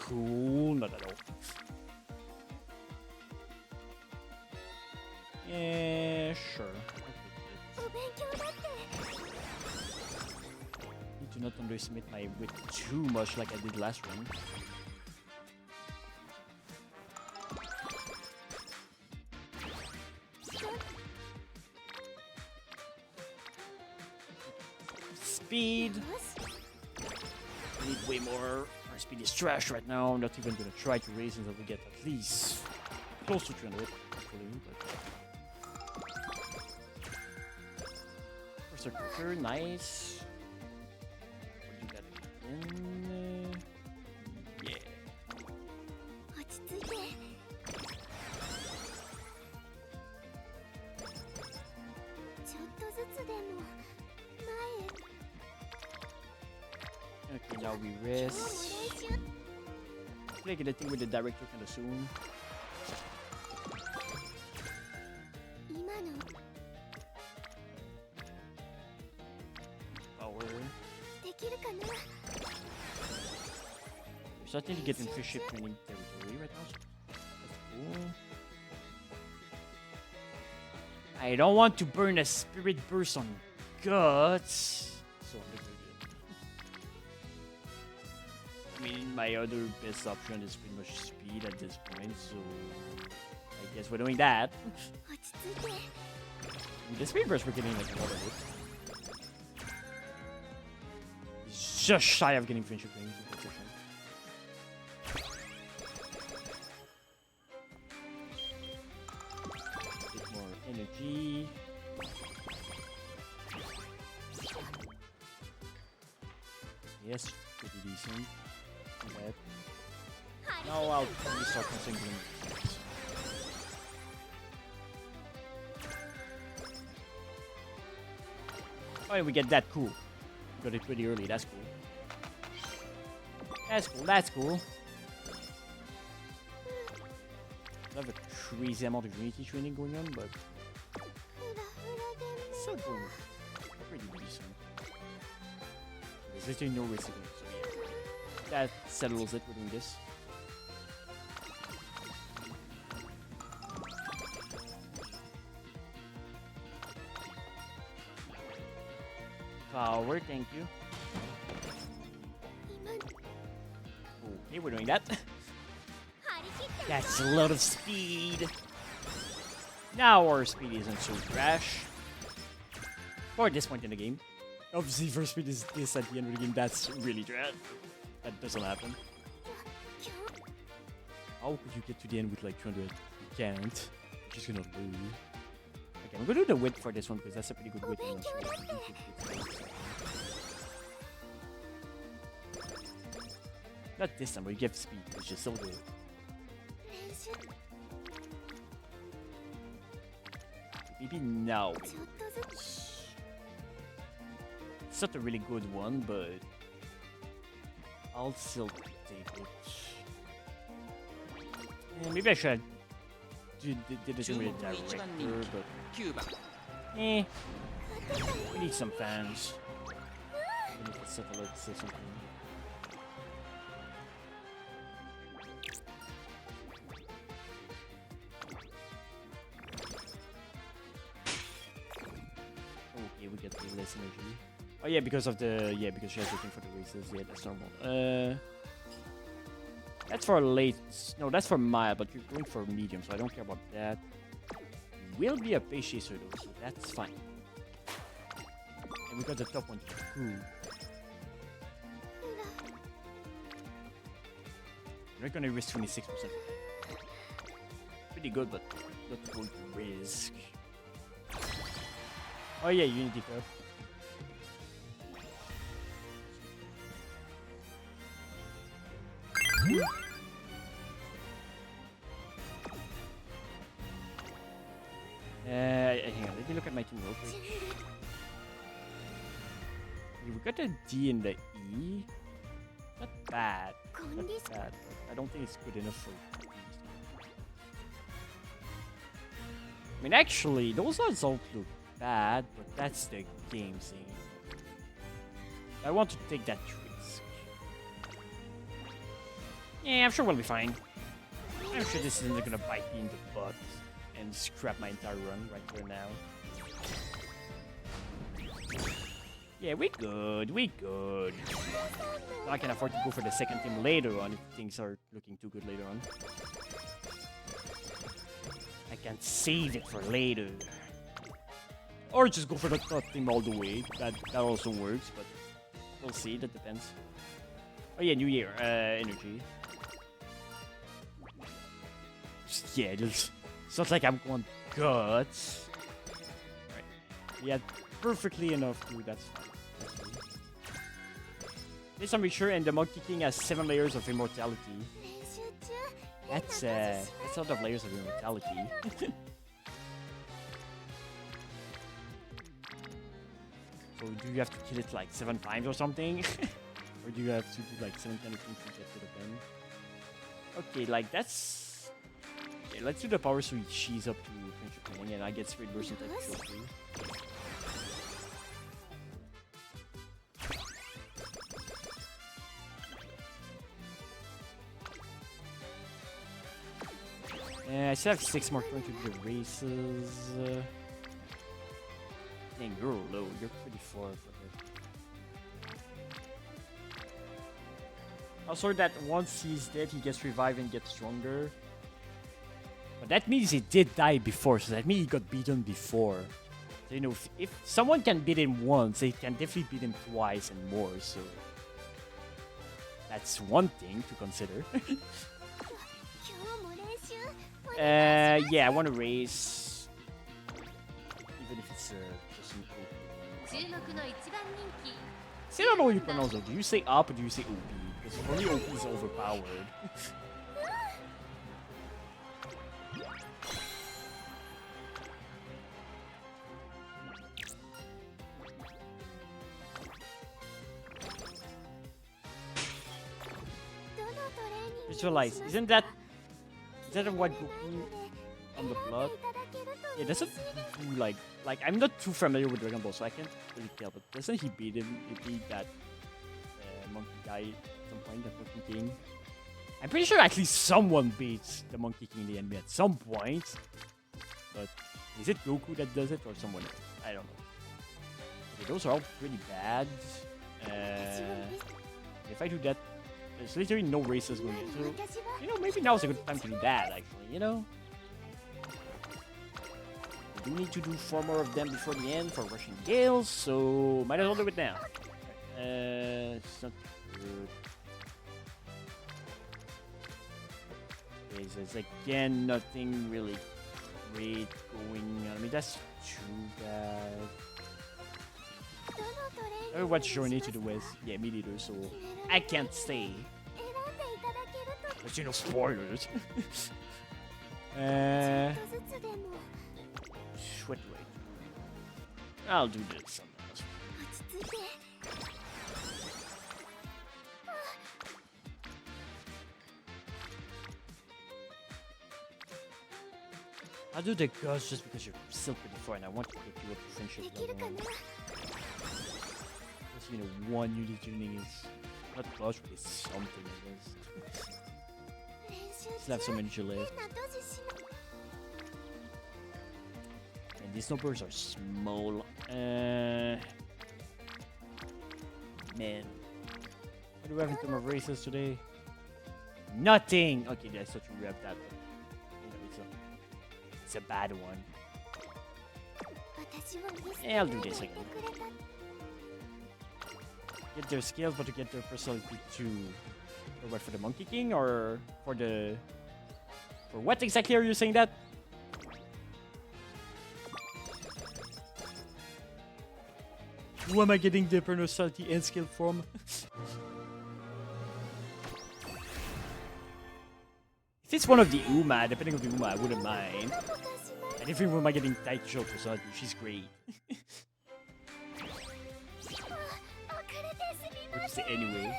cool, not at all. Yeah, sure. I'll take it. お勉強だって Need to not underestimate my wit too much like I did last run. Speed. よし We need way more. Our speed is trash right now. I'm not even gonna try to race until we get at least close to 300. Hopefully, but... First quicker, nice. We'll do that again. Yeah. 落ち着いてちょっとずつでも前へ Okay, now we 今日も練 rest. 習 Hopefully I get a thing with the director kind of soon. 今の Power. できるかな We're starting to get in fish ship training territory right now, so that's cool. I don't want to burn a spirit burst on guts. So I'm looking good. I mean, my other best option is pretty much speed at this point, so I guess we're doing that. 落ち着いて With the speed burst, we're getting like a lot of it. It's just shy of getting friendship rings. That's for sure. Bit more energy. Yes, pretty decent. Not bad. Now I'll probably start considering. Oh, and we get that cool. Got it pretty early. That's cool. That's cool. That's cool. I have a crazy amount of unity training going on, but it's still going pretty decent. There's literally no risk, so yeah. That settles it. We're doing this. Power, thank you. Okay, we're doing that. That's a lot of speed. Now our speed isn't so trash. For this point in the game. Obviously, first speed is this at the end of the game. That's really trash. That doesn't happen. How could you get to the end with like 200? You can't. You're just gonna lose. Okay, I'm gonna do the width for this one because that's a pretty good width. Not this time, but you get speed, which is still good. Maybe now. It's not a really good one, but I'll still take it. Yeah, maybe I should did this with a director, but 9番 we need some fans. We need to settle it, say something. Okay, we get less energy. Oh yeah, because of the because she has looking for the races. Yeah, that's normal. That's for late. No, that's for mild, but you're going for medium, so I don't care about that. Will be a pace chaser though, so that's fine. And we got the top one too. We're not gonna risk 26%. Pretty good, but not going to risk. Oh yeah, Unity curve. Hang on, let me look at my team real quick. We got a D and the E. Not bad. Not bad, but I don't think it's good enough for. I mean, actually, those odds don't look bad, but that's the game saying. I want to take that risk. Yeah, I'm sure we'll be fine. I'm sure this isn't gonna bite me in the butt and scrap my entire run right here now. Yeah, we good, we good. Now I can afford to go for the second team later on if things are looking too good later on. I can save it for later. Or just go for the third team all the way. That also works, but we'll see, that depends. Oh yeah, New Year, energy. Yeah, it's not like I'm going guts. Alright. Yeah, perfectly enough too, that's fine. This I'm sure, and the Monkey King has 7 layers of immortality. That's a lot of layers of immortality. So do you have to kill it like 7 times or something? Or do you have to do like 7 kind of things to get to the pen? Okay, like that's... Okay, let's do the power so she's up to friendship training and I get Spirit Burst and type show too. Yeah, I still have 6 more turns to do the races. Dang, you're low. You're pretty far for her. Also, that once he's dead, he gets revived and gets stronger. But that means he did die before, so that means he got beaten before. So, you know, if someone can beat him once, they can definitely beat him twice and more, so... That's one thing to consider. Yeah, I want to race. Even if it's just an OP. 注目の一番人気 See, I don't know what you pronounce though. Do you say up or do you say OP? Because for me, OP is overpowered. Visualize. Isn't that Is that what Goku on the plot? Yeah, doesn't do like I'm not too familiar with Dragon Ball, so I can't really tell. But doesn't he beat him? He beat that monkey guy at some point, that Monkey King. I'm pretty sure at least someone beats the Monkey King in the anime at some point. But is it Goku that does it or someone else? I don't know. Okay, those are all pretty bad. If I do that, there's literally no races going in. So, you know, maybe now's a good time to do that, actually, you know? We do need to do 4 more of them before the end for Russian Gales, so might as well do it now. It's not good. Okay, so it's again nothing really great going on. I mean, that's too bad. What journey to the west? Yeah, me neither, so I can't stay. But you know, spoilers. Wait. I'll do this. I'll do the ghost just because you're still pretty far and I want to get you up to friendship level. You know, one unit tuning is not close, but it's something, I guess. Still have so many left. And these numbers are small. Man. What do we have in terms of races today? Nothing! Okay, I thought you grabbed that, but you know, it's a bad one. Yeah, I'll do this again. Get their skills, but to get their personality too. Or what, for the Monkey King, or for the... For what exactly are you saying that? Who am I getting the personality and skill from? If it's one of the Uma, depending on the Uma, I wouldn't mind. And if Uma getting Taicho personality, she's great. Anyway.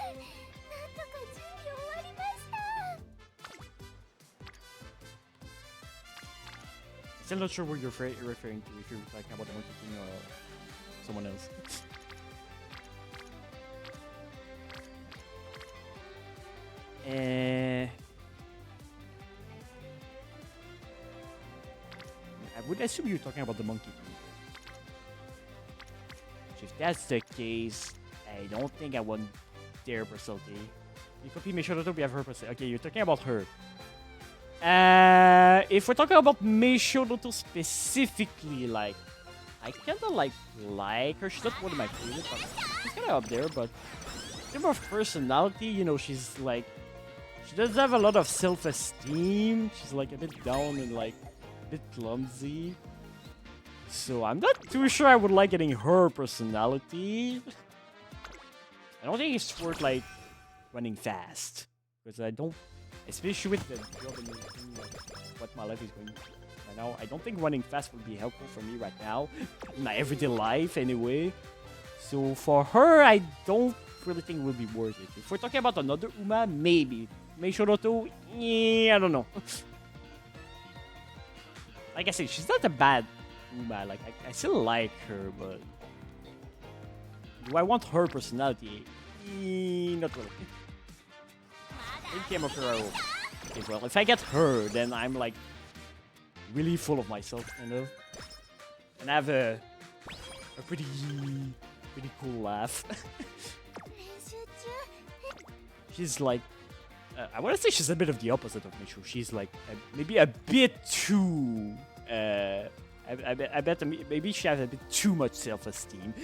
Still not sure what you're referring to, if you're talking about the Monkey King or someone else. I would assume you're talking about the Monkey King. So if that's the case, I don't think I want their personality. You copy Meishodoto, we have her personality. Okay, you're talking about her. If we're talking about Meishodoto specifically, like, I kinda like her. She's not one of my favorites, but she's kinda up there, but in terms of personality, you know, she's like, she does have a lot of self-esteem. She's like a bit down and like a bit clumsy. So I'm not too sure I would like getting her personality. I don't think it's worth like running fast, because I don't, especially with the job and everything, like what my life is going right now. I don't think running fast would be helpful for me right now in my everyday life anyway. So for her, I don't really think it would be worth it. If we're talking about another Uma, maybe. Meishodoto, yeah, I don't know. Like I said, she's not a bad Uma. Like I still like her, but do I want her personality? Not really. In Game of Hero. Okay, well, if I get her, then I'm like really full of myself, kind of. And I have a pretty cool laugh. She's like, I want to say she's a bit of the opposite of Mishu. She's like maybe a bit too. I bet maybe she has a bit too much self-esteem,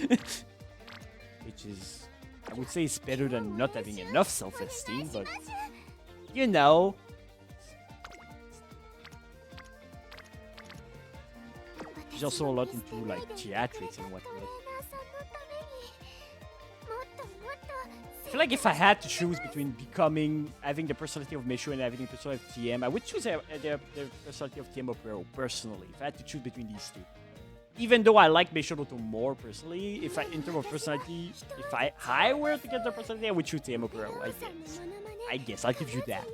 which is, I would say, it's better than not having enough self-esteem. But you know, she's also a lot into like theatrics and whatnot. I feel like if I had to choose between having the personality of Meishu and having the personality of TM, I would choose the personality of TM Opero personally. If I had to choose between these two, even though I like Meishodoto more personally, in terms of personality, if I were to get the personality, I would choose TM Opero. I guess I'll give you that.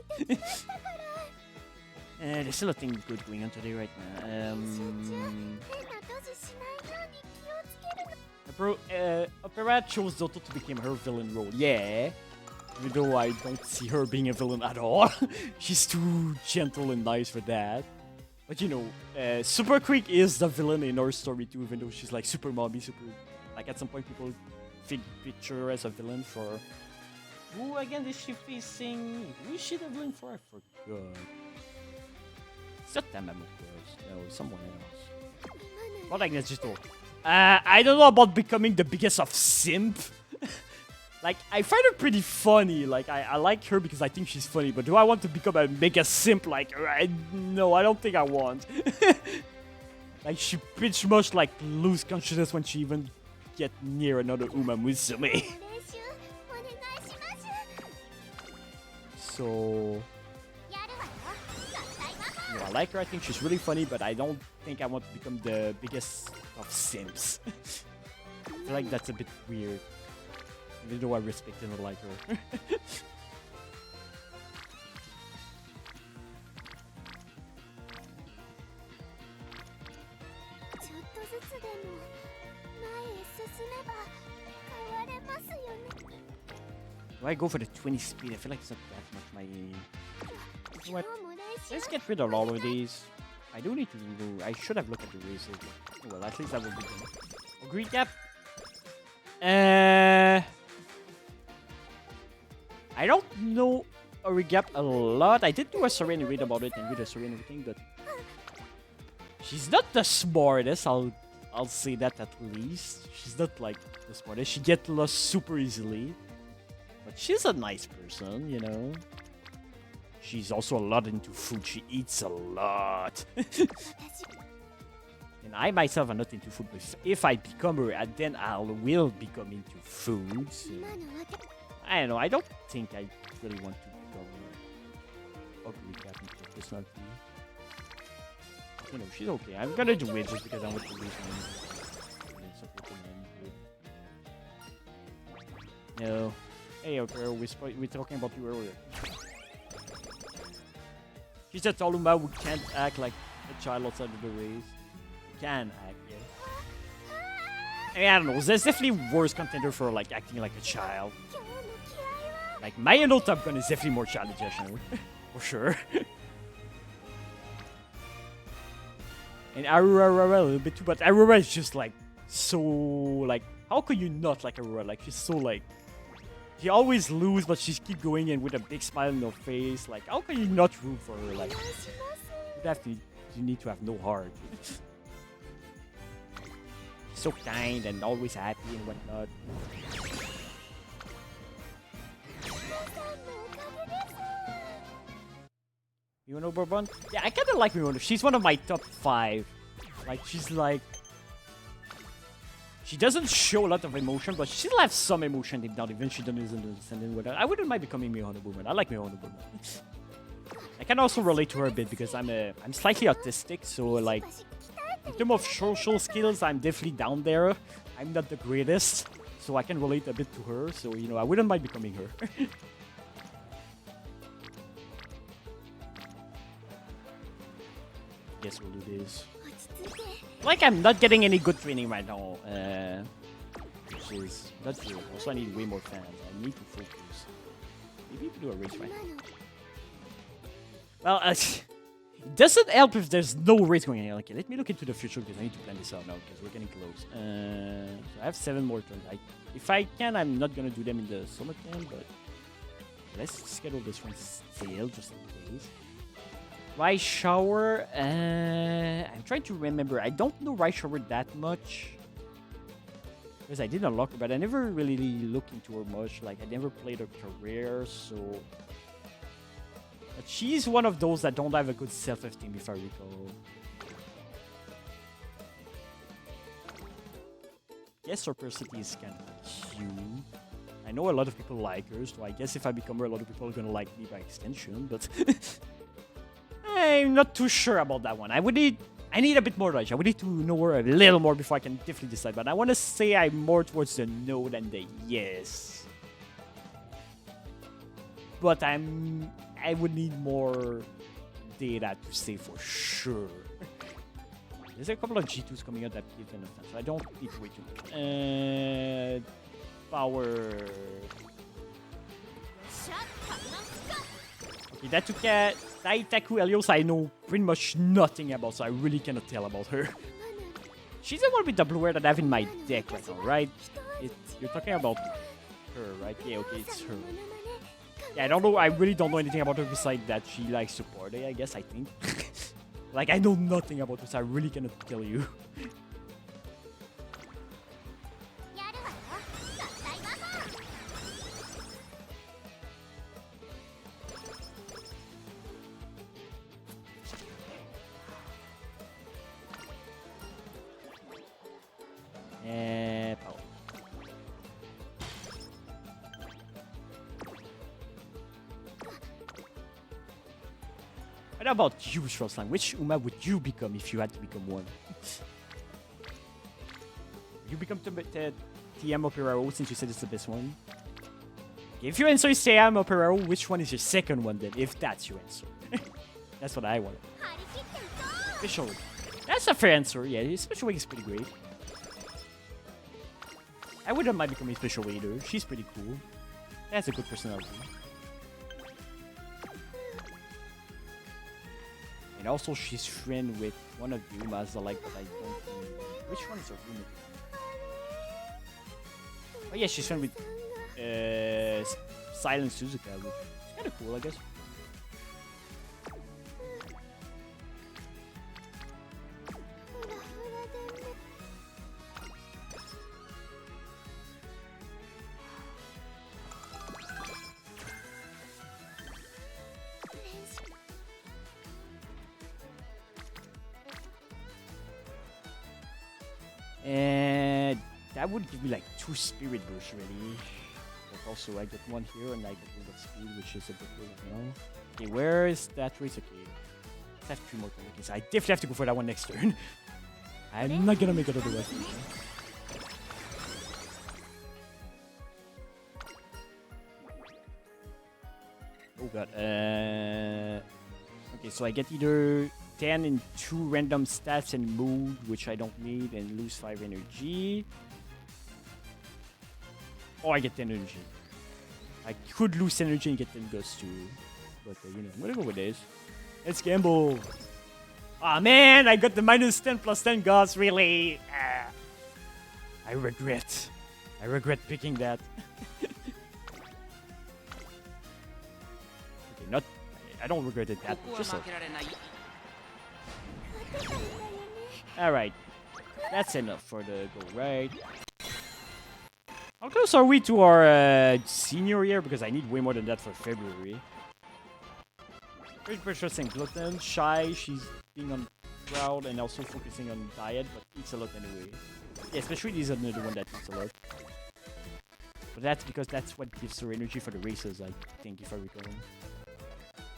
There's still a thing good going on today right now. 変なドジしないように気をつけるの Opera chose Zoto to become her villain role. Yeah. Even though I don't see her being a villain at all. She's too gentle and nice for that. But you know, Super Creek is the villain in our story too, even though she's like super mommy, super... Like at some point people picture her as a villain for... Who again is she facing? Who is she the villain for? I forgot. It's not Tamam, of course. No, someone else. But I guess just all. I don't know about becoming the biggest of simp. Like, I find her pretty funny. Like, I like her because I think she's funny. But do I want to become a mega simp like her? No, I don't think I want. Like, she pretty much like lose consciousness when she even get near another Umamusume. 練習お願いします So, やるわよ合体魔法 you know, I like her. I think she's really funny. But I don't think I want to become the biggest of simps. I feel like that's a bit weird. Even though I respect and like her. ちょっとずつでも前へ進めば変われますよね Do I go for the 20 speed? I feel like it's not that much my... You know 今 what? 日も練習 Let's get rid of all of these. I do need to do... I should have looked at the races. Oh, well, at least that will be done. Oh, green cap. I don't know Origap a lot. I did do a survey and read about it and read a survey and everything, but... She's not the smartest, I'll say that at least. She's not like the smartest. She gets lost super easily. But she's a nice person, you know. She's also a lot into food. She eats a lot. And I myself am not into food, but if I become her, then I will become into food. So 今のわけ I don't know. I don't think I really want to become ugly cat personality. You know, she's okay. I'm gonna do it just because I want to lose my. No. Hey, okay, we're talking about you earlier. She said Toluma, we can't act like a child outside of the race. We can act, yeah. I mean, I don't know. There's definitely worse contender for like acting like a child. 今日の気合は Like my adult Top Gun is definitely more challenging, for sure. And Aurora a little bit too, but Aurora is just like so like how could you not like Aurora? Like she's so like she always lose, but she keep going and with a big smile on her face. Like how can you not root for her? Like お願いします you have to, you need to have no heart. So kind and always happy and whatnot. 皆さんのおかげです Mihono Bourbon? Yeah, I kinda like Mihono. She's one of my top 5. Like, she's like... She doesn't show a lot of emotion, but she still has some emotion deep down, even she doesn't understand what I wouldn't mind becoming Mihono Bourbon. I like Mihono Bourbon. I can also relate to her a bit because I'm slightly autistic, so like... In terms of social skills, I'm definitely down there. I'm not the greatest, so I can relate a bit to her, so, you know, I wouldn't mind becoming her. Guess we'll do this. 落ち着いて Like I'm not getting any good training right now, which is not good. Also, I need way more fans. I need to focus. Maybe we can do a race right 今 now. の Well, it doesn't help if there's no race going on. Okay, let me look into the future because I need to plan this out now because we're getting close. So I have 7 more turns. If I can, I'm not gonna do them in the summertime, but let's schedule this one still just in case. Rice shower. I'm trying to remember. I don't know rice shower that much because I did unlock her, but I never really looked into her much. Like I never played her career, so. But she's one of those that don't have a good self-esteem, if I recall. Yes, her personality is kind of cute. I know a lot of people like her, so I guess if I become her, a lot of people are gonna like me by extension, but I'm not too sure about that one. I need a bit more knowledge. I would need to know her a little more before I can definitely decide, but I want to say I'm more towards the no than the yes. But I would need more data to save for sure. There's a couple of G2s coming out that give enough time, so I don't need to wait too much. Power. Okay, Daitaku Helios I know pretty much nothing about, so I really cannot tell about her. She's the one with the blue hair that I have in my deck right now, right? You're talking about her, right? Yeah, okay, it's her. Yeah, I don't know. I really don't know anything about her besides that she likes support. I guess I think. Like I know nothing about her, so I really cannot tell you. Power. What about you, Shroslang? Which Uma would you become if you had to become one? You become TM or Peraro since you said it's the best one. Okay, if your answer is TM or Peraro, which one is your second one then? If that's your answer. That's what I want. Special Wing. That's a fair answer. Yeah, Special Wing is pretty great. I wouldn't mind becoming Special Wing either. She's pretty cool. That's a good personality. And also, she's friend with one of the Umas I like, but I don't know. Which one is her Uma? Oh yeah, she's friend with Silent Suzuka, which is kind of cool, I guess. And that would give me like 2 spirit bursts really. But also I get 1 here and I get a little speed, which is a bit weird now. Okay, where is that race? Okay. Let's have 3 more turns. Okay, so I definitely have to go for that one next turn. I'm not gonna make it otherwise. Oh god. Okay, so I get either 10 in 2 random stats and mood, which I don't need, and lose 5 energy. Or I get 10 energy. I could lose energy and get 10 ghosts too. But, you know, I'm gonna go with this. Let's gamble. Ah, man, I got the minus 10 plus 10 ghosts, really. I regret. I regret picking that. Okay, not. I don't regret it that ここ much. は Just a 負けられない。 Alright. That's enough for the goal, right? How close are we to our senior year? Because I need way more than that for February. Very precious and gluten. Shy, she's being on crowd and also focusing on diet, but eats a lot anyway. Yeah, especially this is another one that eats a lot. But that's because that's what gives her energy for the races, I think, if I recall.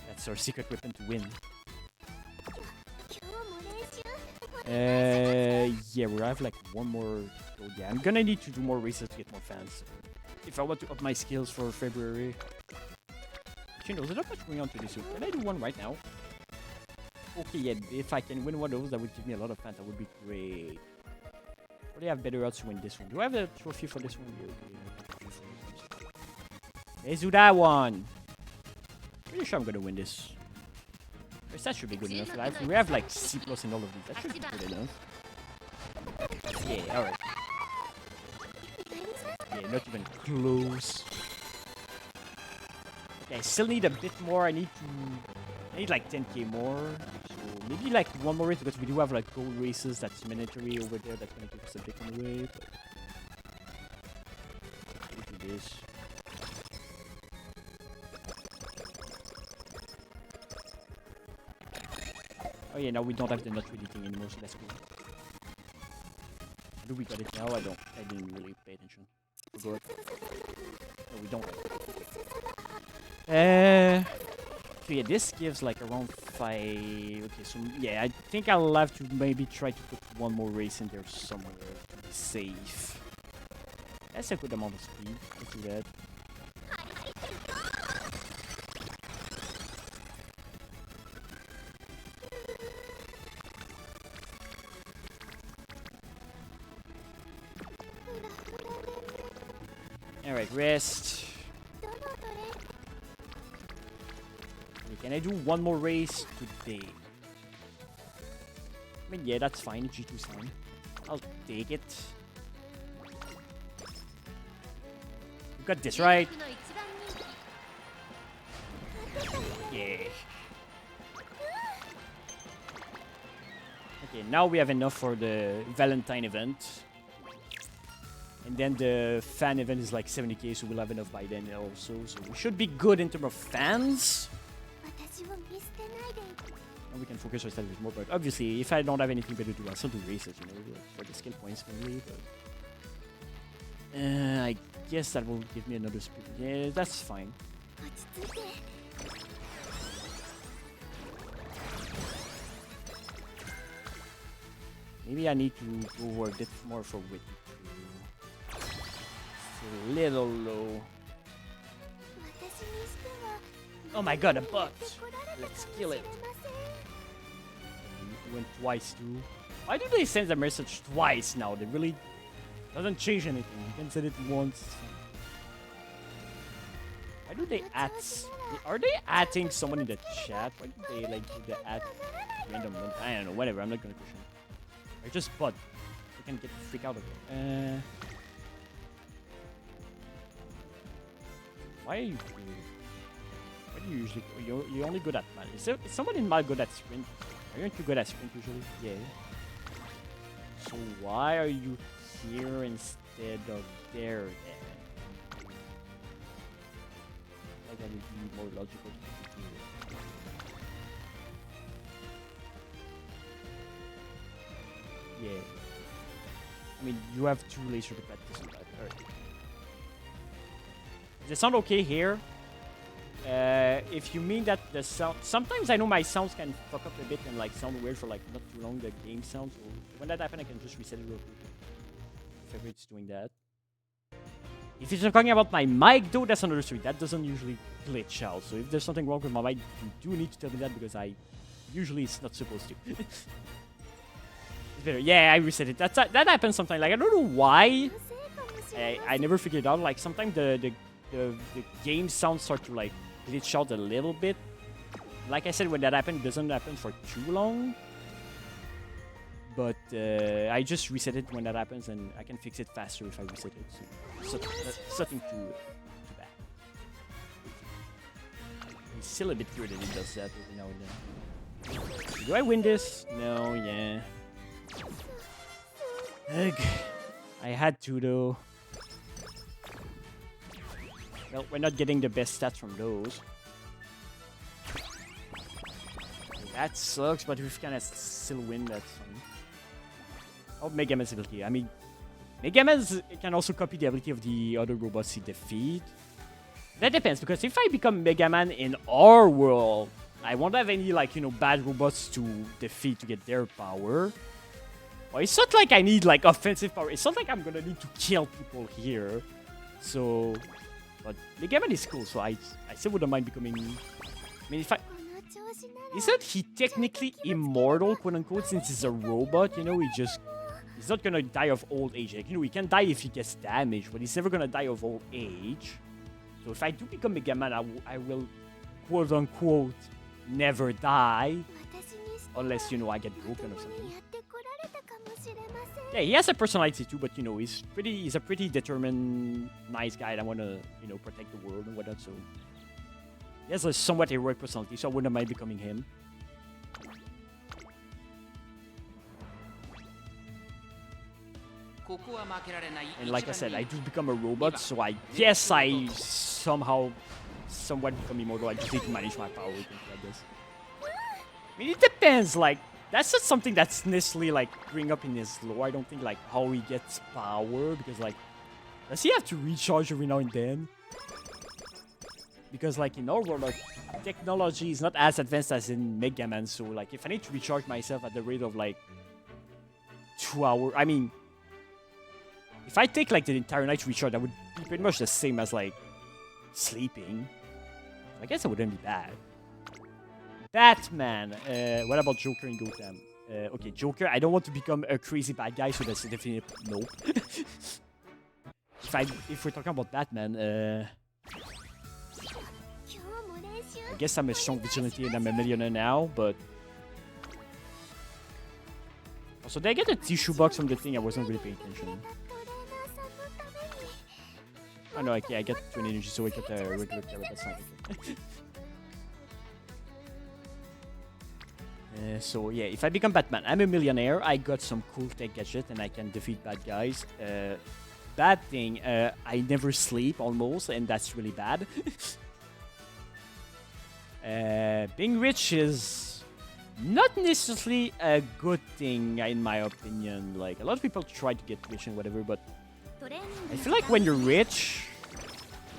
That's her secret weapon to win. Yeah, we have like 1 more gold. Yeah, I'm gonna need to do more races to get more fans. If I want to up my skills for February. Actually, no, there's not much going on to this week. Can I do one right now? Okay, yeah, if I can win one of those, that would give me a lot of fans. That would be great. Or do I have better odds to win this one? Do I have a trophy for this one? Yeah, okay. Let's do that one. Pretty sure I'm gonna win this. That should be good enough. We have like C+ in all of these. That should be good enough. Yeah, alright. Yeah, not even close. Yeah, I still need a bit more. I need like 10k more. So maybe like 1 more race because we do have like gold races that's mandatory over there. That's gonna give us a bit on the way. But we'll do this. Oh yeah, now we don't have the not really thing anymore, so that's cool. Do we got it now? I didn't really pay attention. Forgot. No, we don't. So yeah, this gives like around 5. Okay, so yeah, I think I'll have to maybe try to put 1 more race in there somewhere to be safe. That's a good amount of speed. Let's do that. Alright, rest. どのどれ Okay, can I do one more race today? I mean, yeah, that's fine. G2's fine. I'll take it. You got this, right? の一番人気 Yeah. Okay, now we have enough for the Valentine event. And then the fan event is like 70k, so we'll have enough by then also. So we should be good in terms of fans. 私を見捨てないで And we can focus ourselves more. But obviously, if I don't have anything better to do, I'll still do races, you know, for the skill points mainly. But I guess that will give me another speed. Yeah, that's fine. 落ち着いて Maybe I need to go a bit more for wit. It's a little low. 私にしては Oh my god, a bot! 来られた Let's かも kill しれ it. ません We went twice too. Why do they send a message twice now? They really doesn't change anything. You can send it once. Why do they add? Are they adding someone in the chat? Why do they like do the add random? I don't know. Whatever. I'm not gonna question. Or just bot. They can get the freak out of it. Why are you? Why do you usually? You're only good at mal. Is someone in mal good at sprint? Aren't you good at sprint usually? Yeah. So why are you here instead of there then? Like that would be more logical to do. Yeah. I mean, you have two laser to cut this and that. Alright. Does it sound okay here? If you mean that the sound, sometimes I know my sounds can fuck up a bit and like sound weird for like not too long, the game sounds. So when that happens, I can just reset it real quick. If ever it's doing that. If you're talking about my mic though, that's another story. That doesn't usually glitch out. So if there's something wrong with my mic, you do need to tell me that because I usually it's not supposed to. It's better. Yeah, I reset it. That happens sometimes. Like I don't know why. のせいかもしれません I never figured it out. Like sometimes the game sounds start to like glitch out a little bit. Like I said, when that happens, it doesn't happen for too long. But I just reset it when that happens, and I can fix it faster if I reset it. So it's nothing too bad. He's still a bit weird that he does that every now and then. Do I win this? No, yeah. Ugh. I had to though. Well, we're not getting the best stats from those. That sucks, but we can still win, that's fine. Oh, Mega Man's ability. I mean, Mega Man can also copy the ability of the other robots he defeat. That depends, because if I become Mega Man in our world, I won't have any, like, you know, bad robots to defeat to get their power. Well, it's not like I need, like, offensive power. It's not like I'm gonna need to kill people here. So... But Mega Man is cool, so I still wouldn't mind becoming... I mean, if I... この調子なら Isn't he technically immortal, quote unquote, since he's a robot? You know, he's not gonna die of old age. Like, you know, he can die if he gets damaged, but he's never gonna die of old age. So if I do become Mega Man, I will, quote unquote, never die. 私にしては Unless, you know, I get broken or ここ something. にやってこられたかもしれません Yeah, he has a personality too, but, you know, he's a pretty determined, nice guy that wanna, you know, protect the world and whatnot, so... He has a somewhat heroic personality, so I wouldn't mind becoming him. And like I said, I do become a robot, so I guess I somewhat become immortal. I just need to manage my power, I guess. I mean, it depends, like, that's not something that's necessarily, like, bring up in his lore. I don't think, like, how he gets power, because, like, does he have to recharge every now and then? Because, like, in our world, like, technology is not as advanced as in Mega Man, so, like, if I need to recharge myself at the rate of, like, 2 hours, I mean, if I take, like, the entire night to recharge, that would be pretty much the same as, like, sleeping. I guess it wouldn't be bad. Batman. What about Joker and Gotham? Okay, Joker, I don't want to become a crazy bad guy, so that's a definite no. if we're talking about Batman, 今日も練習 I guess I'm a strong vigilante and I'm a millionaire now, but also did I get a tissue box from the thing? I wasn't really paying attention. トレーナーさんのために Oh no, okay, I get 20 energy, so I get a regular carrot. That's not okay. So yeah, if I become Batman, I'm a millionaire. I got some cool tech gadget and I can defeat bad guys. Bad thing, I never sleep almost, and that's really bad. Being rich is not necessarily a good thing in my opinion. Like a lot of people try to get rich and whatever, but トレーニング I feel like when you're rich,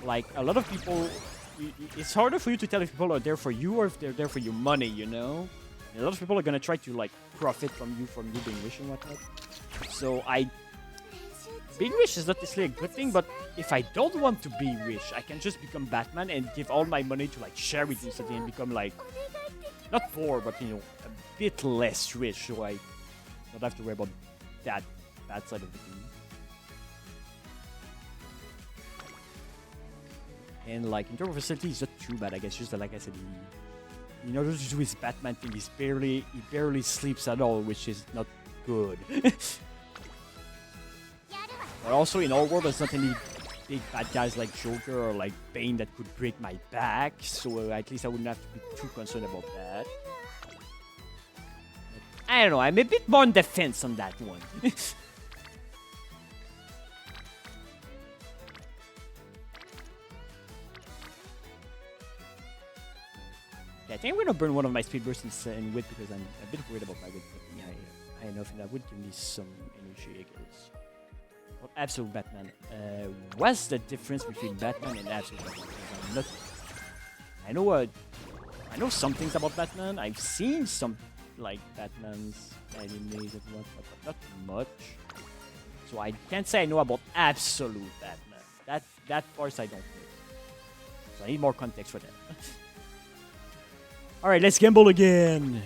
like a lot of people, it's harder for you to tell if people are there for you or if they're there for your money, you know? And a lot of people are gonna try to like profit from you being rich and whatnot. So being rich is not necessarily a good thing, but if I don't want to be rich, I can just become Batman and give all my money to like charity or something and become like, not poor, but you know, a bit less rich, so I don't have to worry about that bad side of the thing. And like in terms of facility, it's not too bad. I guess just that, like I said, in order to do his Batman thing, he barely sleeps at all, which is not good. But also in our world, there's not any big bad guys like Joker or like Bane that could break my back, so at least I wouldn't have to be too concerned about that. I don't know. I'm a bit more on defense on that one. I think I'm gonna burn one of my speed bursts in wit because I'm a bit worried about my wit. Yeah, I know if that would give me some energy, I guess. Well, Absolute Batman. What's the difference between Batman and Absolute Batman? Because I'm not. I know some things about Batman. I've seen some like Batman's animes and whatnot, but not much. So I can't say I know about Absolute Batman. That part I don't know. So I need more context for that. Alright, let's gamble again.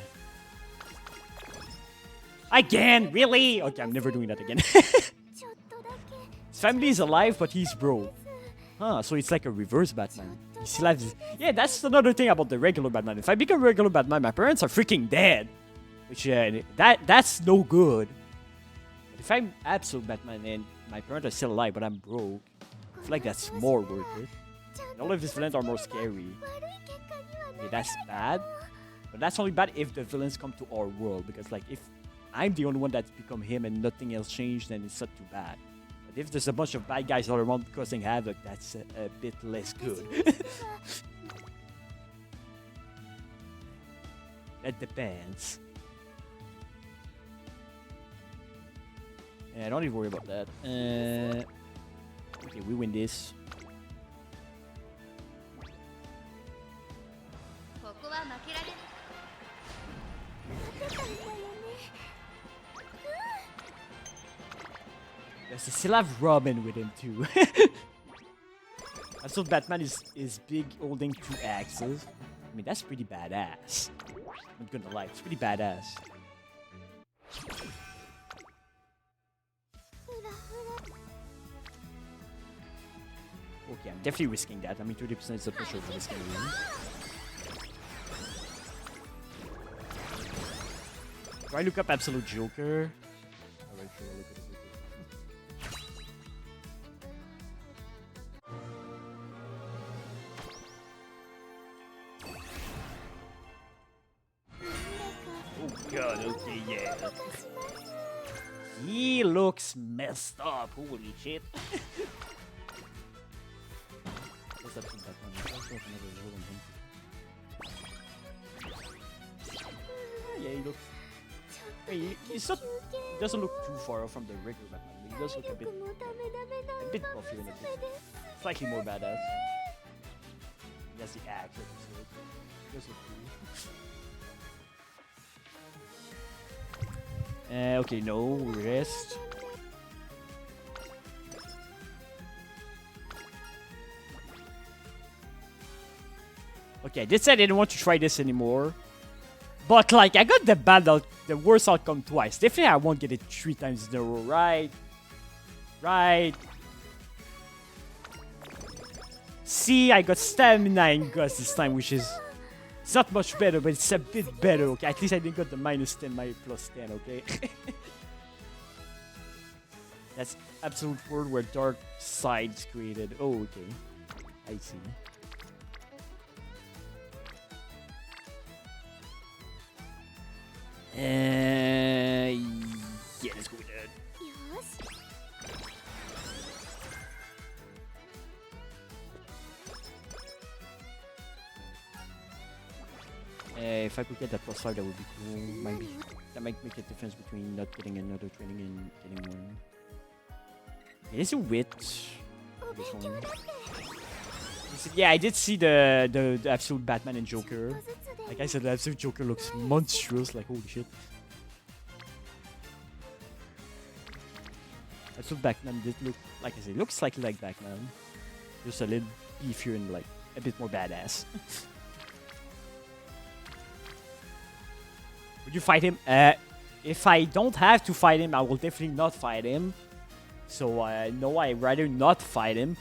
Again? Really? Okay, I'm never doing that again. ちょっとだけ His family is alive, but he's broke. Huh, so it's like a reverse Batman. He still has his... Yeah, that's another thing about the regular Batman. If I become regular Batman, my parents are freaking dead. Which, that's no good. But if I'm Absolute Batman and my parents are still alive, but I'm broke, I feel like that's more worth it. And all of his villains are more scary. 悪い結果にはな Okay, that's bad. But that's only bad if the villains come to our world. Because, like, if I'm the only one that's become him and nothing else changed, then it's not too bad. But if there's a bunch of bad guys all around causing havoc, that's a bit less good. That depends. Yeah, don't even worry about that. Okay, we win this. ここは負けられない勝てたんだよね Yes, they still have Robin with him too. Also, Batman is big, holding 2 axes. I mean, that's pretty badass. I'm not gonna lie, it's pretty badass. Okay, I'm definitely risking that. I mean, 30% is the pressure for this game. Do I look up Absolute Joker? Alright, sure, I'll look at it. Oh god, okay, yeah. He looks messed up. Holy shit. What's up with that one? Let's also have another roll on him. Yeah, he looks. He's not, he doesn't look too far off from the regular Batman, but he does look a bit もうダメダメなbuffier and a bit slightly more badass. He has the axe, like you said. He does look cool. Okay, no, rest. Okay, I did say I didn't want to try this anymore. But, like, I got the worst outcome twice. Definitely I won't get it 3 times in a row, right? Right. See, I got stamina and gust this time, which is... It's not much better, but it's a bit better, okay? At least I didn't got the -10, my +10, okay? That's absolute world where dark sides created. Oh, okay. I see. Yeah, let's go with that. よし If I could get that +5, that would be cool. Maybe that might make a difference between not getting another training and getting one. Okay, let's do wit. This one. Yeah, I did see the absolute Batman and Joker. Like I said, the absolute Joker looks monstrous. Like holy shit. Absolute Batman did look, like I said, looks slightly like Batman, just a little beefier and like a bit more badass. Would you fight him? If I don't have to fight him, I will definitely not fight him. So no, I'd rather not fight him.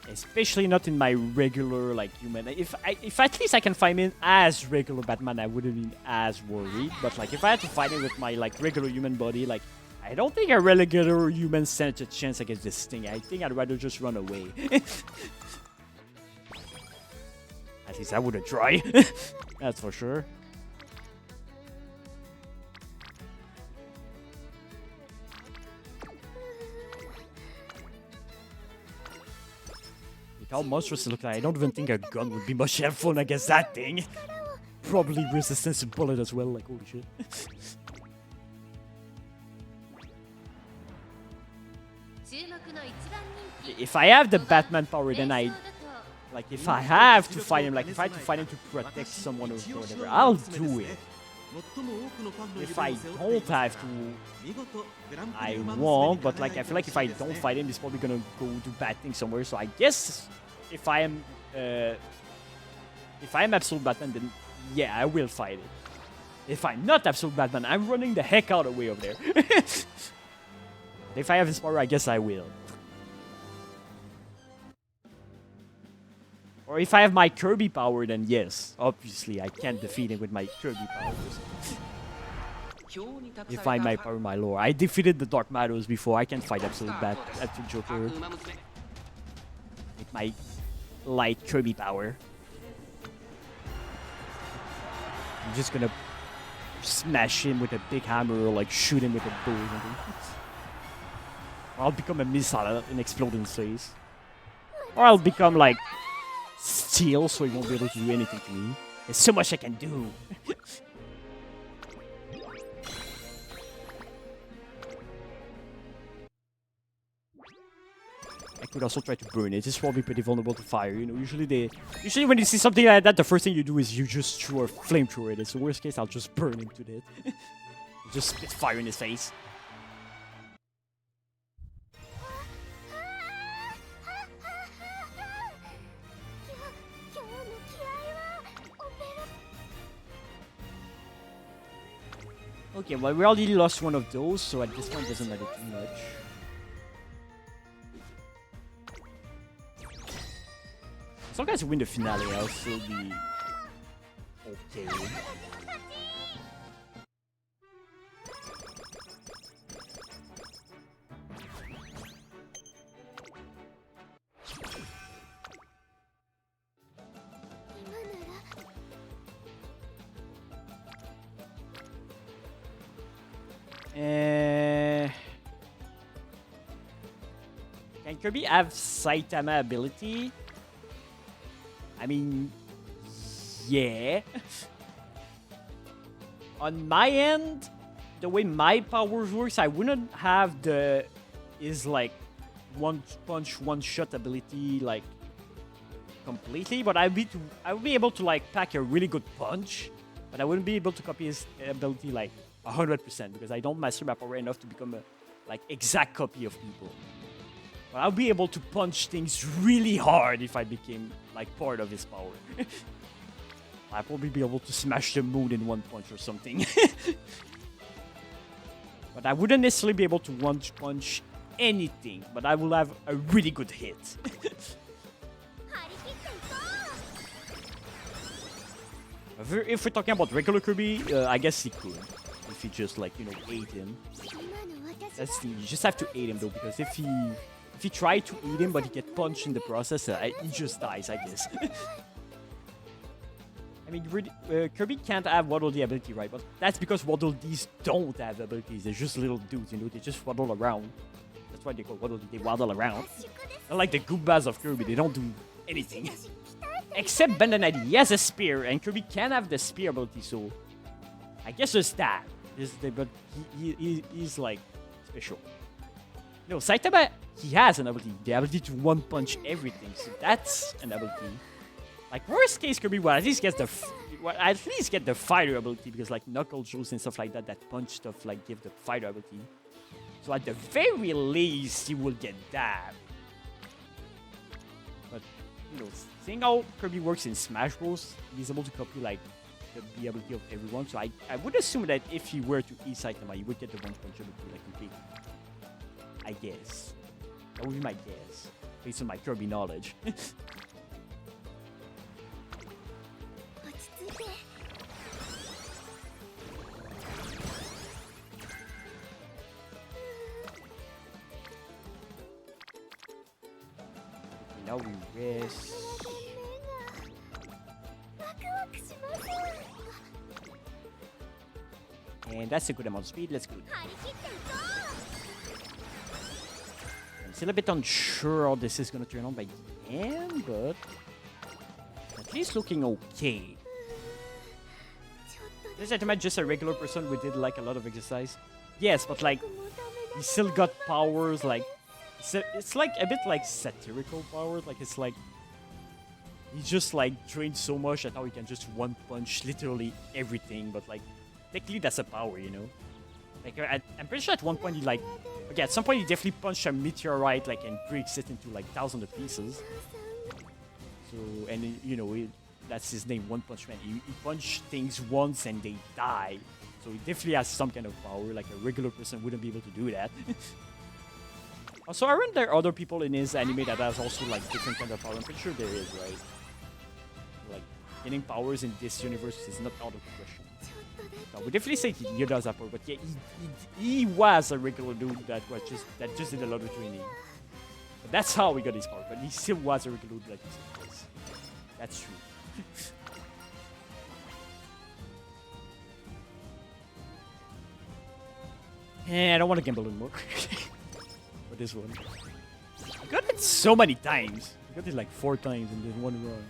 Especially not in my regular like human. If at least I can fight him as regular Batman, I wouldn't be as worried. But like if I had to fight him with my like regular human body, like I don't think a regular human stands a chance against this thing. I think I'd rather just run away. At least I wouldn't try. That's for sure. With how monstrous it looks like, I don't even think a gun would be much helpful against that thing. Probably resistance to bullet as well, like holy shit. If I have the Batman power, then like if I have to fight him, like if I have to fight him to protect someone or whatever, I'll do it. If I don't have to, I won't. But like I feel like if I don't fight him, he's probably gonna go do bad things somewhere. So I guess if I am Absolute Batman, then yeah, I will fight it. If I'm not Absolute Batman, I'm running the heck out of the way over there. If I have his power, I guess I will. Or if I have my Kirby power, then yes, obviously I can't defeat him with my Kirby powers. If I my power, my lore. I defeated the Dark Matters before. I can fight Absolute Joker with my light Kirby power. I'm just gonna smash him with a big hammer or like shoot him with a bow or something. Or I'll become a missile and explode in his face. Or I'll become like steel so he won't be able to do anything to me. There's so much I can do. I could also try to burn it. It's probably pretty vulnerable to fire. You know, usually when you see something like that, the first thing you do is you just throw a flamethrower at it. So worst case, I'll just burn him to death. Just spit fire in his face. Okay, well, we already lost one of those, so at this point it doesn't matter too much. As long as I win the finale, I'll still be okay. Can Kirby have Saitama ability? I mean, yeah. On my end, the way my powers works, I wouldn't have the like one punch, one shot ability like completely, but I would be able to like pack a really good punch, but I wouldn't be able to copy his ability like 100% because I don't master my power enough to become a like exact copy of people. But I'll be able to punch things really hard if I became like part of his power. I'll probably be able to smash the moon in one punch or something. But I wouldn't necessarily be able to one-punch anything, but I will have a really good hit. 張り切っていこ If we're talking about regular Kirby, I guess he could. If he just, like, you know, ate him. う今の私 That's the thing, you just have to eat him though, because if you try to eat him but he get punched in the process, he just dies, I guess. I mean, Kirby can't have Waddle Dee ability, right? But that's because Waddle Dees don't have abilities. They're just little dudes, you know, they just waddle around. That's why they call Waddle Dee, they waddle around. 合宿です They're like the Goombas of Kirby, they don't do anything. Except Bandanite, he has a spear, and Kirby can have the spear ability, so I guess there's that. But he's like special. No, Saitama, he has an ability, the ability to one-punch everything, so that's an ability. Like, worst case, Kirby will at least get the fighter ability, because like Knuckle Juice and stuff like that, that punch stuff like give the fighter ability. So at the very least, he will get that. But, you know, seeing how Kirby works in Smash Bros, he's able to copy like the ability of everyone. So I would assume that if he were to eat Saitama, he would get the one-punch ability like completely. I guess. That would be my guess, based on my Kirby knowledge. 落ち着いて Now we rest. ワクワクします And that's a good amount of speed. Let's go. 張り切っていこ I'm still a bit unsure how this is going to turn on by the end, but at least looking okay. うちょっと This is just a regular person who did like a lot of exercise. Yes, but like もダメ he still got powers like it's like a bit like satirical powers. Like it's like he just like trained so much that now he can just one punch literally everything. But like technically that's a power, you know. Like I'm pretty sure at one point he like okay at some point he definitely punched a meteorite like and breaks it into like thousands of pieces. So and you know that's his name, One Punch Man. He punch things once and they die. So he definitely has some kind of power. Like a regular person wouldn't be able to do that. Also, aren't there other people in his anime that has also like different kind of power? I'm pretty sure there is, right? Like getting powers in this universe is not out of the question. ちょっとだけ No, we definitely say he does have power, but yeah, he was a regular dude that just did a lot of training. But that's how we got his power. But he still was a regular dude, like you said. Yes. That's true. I don't want to gamble anymore. For this one. I got it so many times. I got it like 4 times in this one run.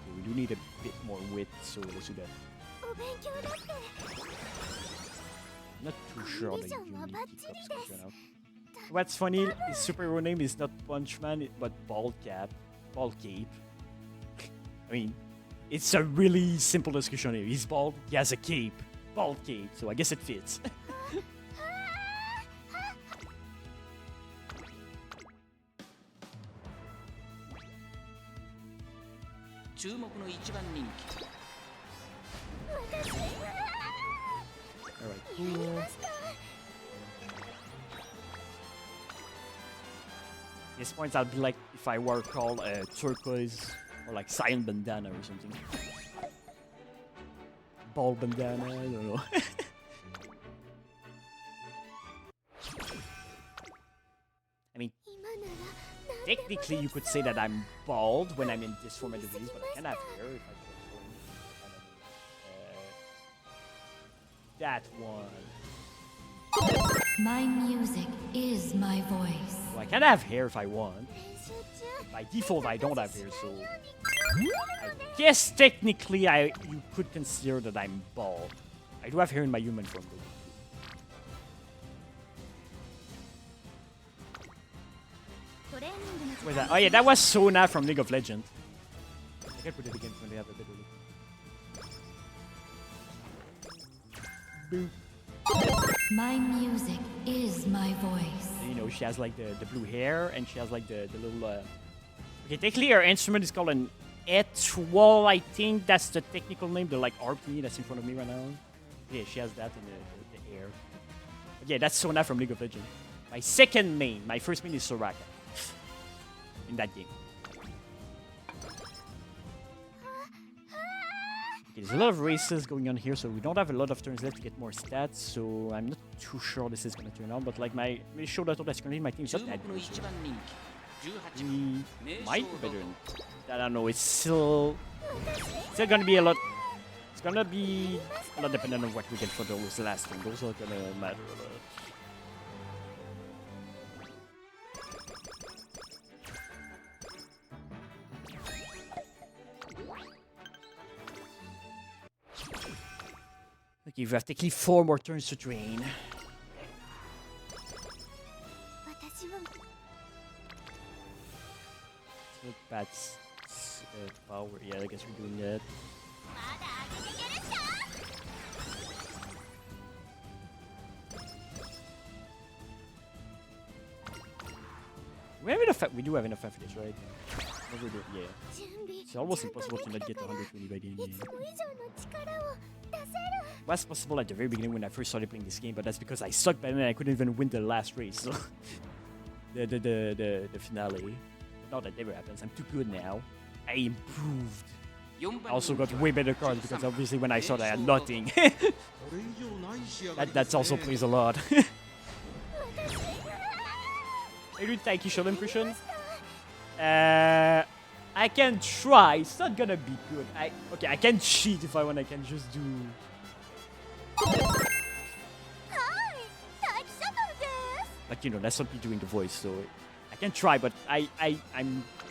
Okay, we do need a bit more width, so let's do that. お勉強だって I'm not too sure that you Condition need wa to bacciri cut desu. out. What's funny, his superhero name is not Punchman, but Bald Cape. I mean, it's a really simple description here. He's bald, he has a cape. Bald cape, so I guess it fits. 注目の一番人気 Alright, cool. This point I'll be like if I were called a turquoise or like cyan bandana or something. Ball bandana, I don't know. I mean, 今なら何でも technically you could say that I'm bald when I'm in this form of disease, but I can have hair if I that one. My music is my voice. Well, I can have hair if I want. 練習中 By default, I don't have hair, so I guess technically you could consider that I'm bald. I do have hair in my human form, though. トレーニングの時 Where's 間 that? Oh yeah, that was Sona from League of Legends. I can put it again when they have a better look. Boop. My music is my voice. You know, she has like the blue hair and she has like the little. Okay, technically her instrument is called an Etoile, I think that's the technical name, the like RP that's in front of me right now. Yeah, she has that in the air. But yeah, that's Sona from League of Legends. My second main, my first main is Soraka. In that game. Okay, there's a lot of races going on here, so we don't have a lot of turns left to get more stats, so I'm not too sure how this is going to turn out, but like my show that that's currently my team is not 注 that 目の good, so 一番人気18番 we 名 might 称 be を better どうぞ than I don't know, it's still gonna be a lot. It's gonna be a lot dependent on what we get for those last things. Those are gonna matter a lot. Okay, we have technically 4 more turns to train. 私も So that's power. Yeah, I guess we're doing that. まだ上げていけるっしょ We have enough. We do have enough for this, right? Never do. Yeah. 準備 It's almost ちゃんと impossible to で not き get たから 120 by the end い game. つも以上の力を出せる It was possible at the very beginning when I first started playing this game, but that's because I sucked and then I couldn't even win the last race. So the finale. Not that never happens. I'm too good now. I improved. 4 I 番 also 人 got 気は way better cards because obviously when I started I had nothing. これ以上ない仕上がり That で that's すね also plays a lot. Are you doing Taiki Show impression? I can try. It's not gonna be good. Okay, I can cheat if I want. I can just do. はい大気シャトルです But you know, that's not me doing the voice, so I can try. But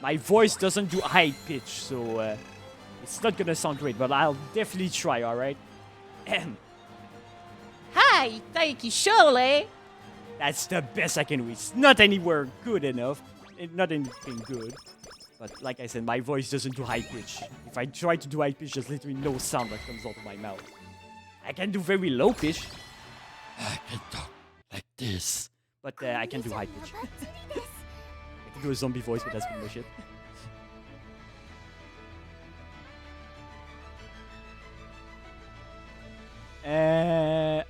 my voice doesn't do high pitch, so it's not gonna sound great. But I'll definitely try. All right. Hi, Taiki Shole. That's the best I can do. It's not anywhere good enough. Not anything good. But like I said, my voice doesn't do high pitch. If I try to do high pitch, there's literally no sound that comes out of my mouth. I can do very low pitch. I can talk like this. But I can do high pitch. バッチリです I can do a zombie voice, but that's pretty much it.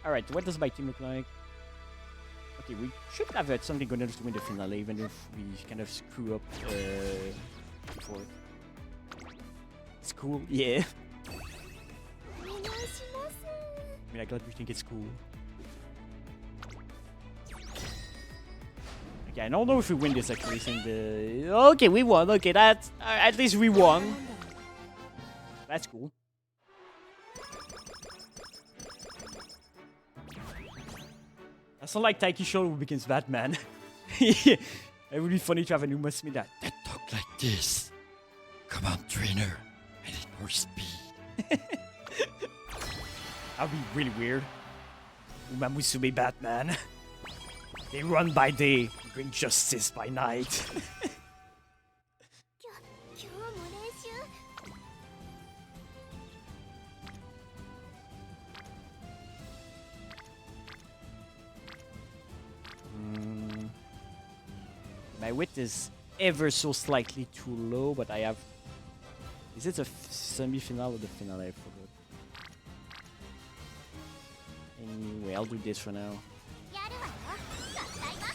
Alright, what does my team look like? Okay, we should have something good enough to win the finale, even if we kind of screw up before. It's cool, yeah. お願いします I mean, I'm glad we think it's cool. Okay, I don't know if we win this actually. Since the okay, we won. Okay, that's at least we won. That's cool. That's not like Taiki Show begins Batman. It would be funny to have a Umamusume that talk like this. Come on, trainer. I need more speed. That'd be really weird. Umamusume Batman. They run by day, bring justice by night. 今日も練習 My width is ever so slightly too low, but I have... Is it a semi-finale or the finale? I forgot. Anyway, I'll do this for now. やるわよ合体魔法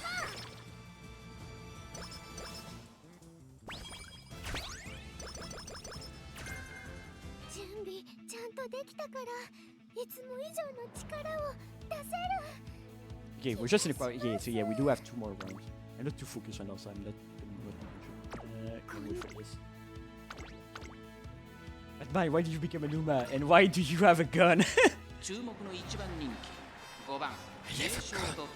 準備ちゃんとできたからいつも以上の力を出せる Okay, we're just in the part. Okay, so yeah, we do have 2 more rounds. I'm not too focused right now, so I'm not gonna wait for this. But Mai, why did you become a Numa? And why do you have a gun? 注目の一番人気5番名称をどうぞ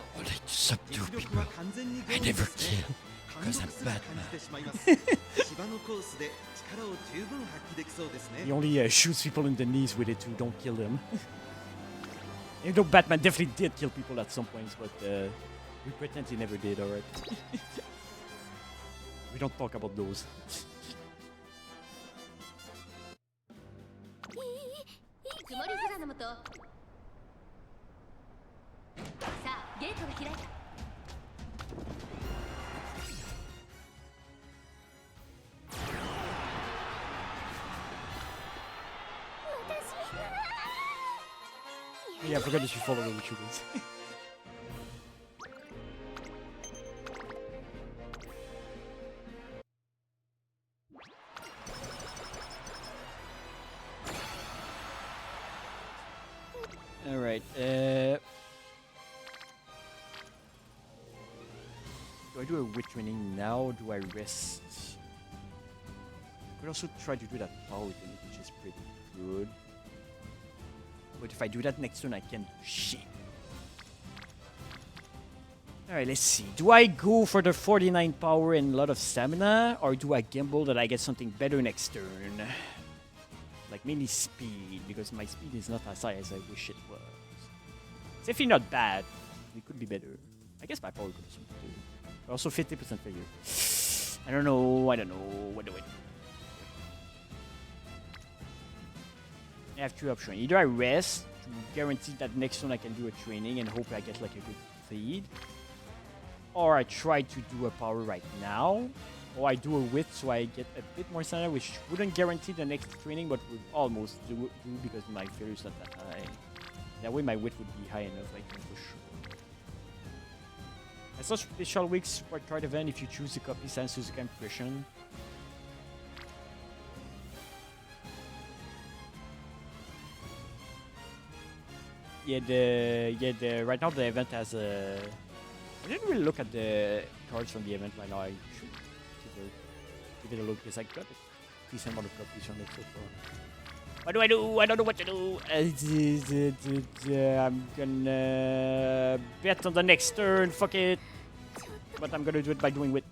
実力は完全に上位ですね貫禄すら感じてしまいます芝のコースで力を十分発揮できそうですね He only shoots people in the knees with it too. Don't kill them. Even though Batman definitely did kill people at some points, but we pretend he never did, alright? We don't talk about those. 曇り空のもとさあゲートが開いた Yeah, I forgot that you follow the YouTubers. Alright, do I do a wit training now or do I rest? I could also try to do that power thing, which is pretty good. But if I do that next turn, I can't do shit. Alright, let's see. Do I go for the 49 power and a lot of stamina? Or do I gamble that I get something better next turn? Like mainly speed, because my speed is not as high as I wish it was. It's definitely not bad. It could be better. I guess my power could also be better. But also 50% failure. I don't know. What do I do? I have two options. Either I rest to guarantee that next turn I can do a training and hope I get like a good feed. Or I try to do a power right now. Or I do a wit so I get a bit more stamina, which wouldn't guarantee the next training, but would almost do because my failure is not that high. That way my wit would be high enough I can push. I saw special weeks support card event if you choose to copy San Suzuka impression. Yeah, right now the event has a... I didn't really look at the cards from the event right now. I should give it a look because I got a decent amount of copies from it so far. What do I do? I don't know what to do. I'm gonna bet on the next turn. Fuck it. But I'm gonna do it by doing wit.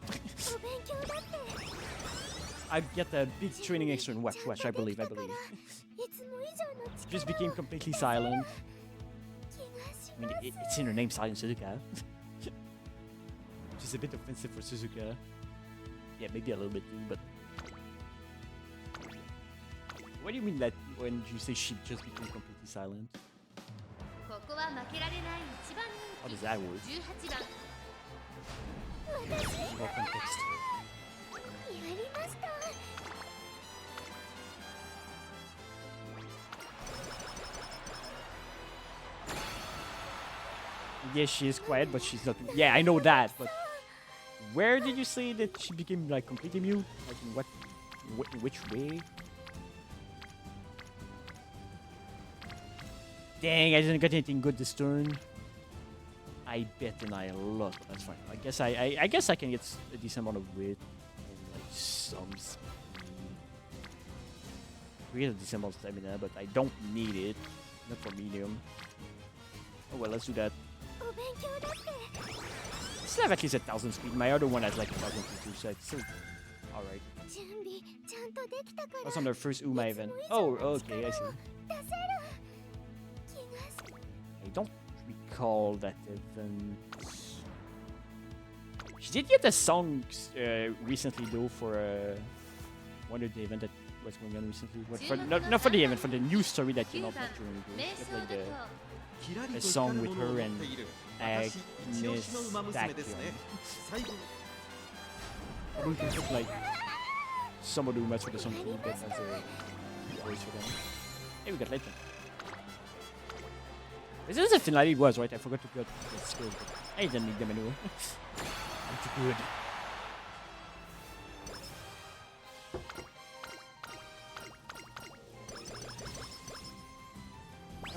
I get a big training next turn. Watch. I believe. Just became completely silent. I mean, it's in her name, Silent Suzuka. Which is a bit offensive for Suzuka. Yeah, maybe a little bit too, but... What do you mean that when you say she just became completely silent? How does that work? More context. Yes, she is quiet, but she's not... Yeah, I know that, but... Where did you say that she became, like, completely mute? Like, in what... In which way? Dang, I didn't get anything good this turn. I bet and I lost, but that's fine. I guess I can get a decent amount of wit and, like, some speed. We get a decent amount of stamina, but I don't need it. Not for medium. Oh well, let's do that. Still have at least 1,000 speed. My other one has like 1,002, so it's still alright. That's on their first Uma event. Oh, okay, I see. I don't recall that event. She did get a song recently though for one of the event that was going on recently. What, for, not for the event, for the news story that came out during the like a song with her and AntoMaster. We can put like some of the Umas for the song too, that has a voice for them. Hey, we got Leighton. This is a finale it was, right? I forgot to put the skills, but I didn't need them anyway. I'm too good.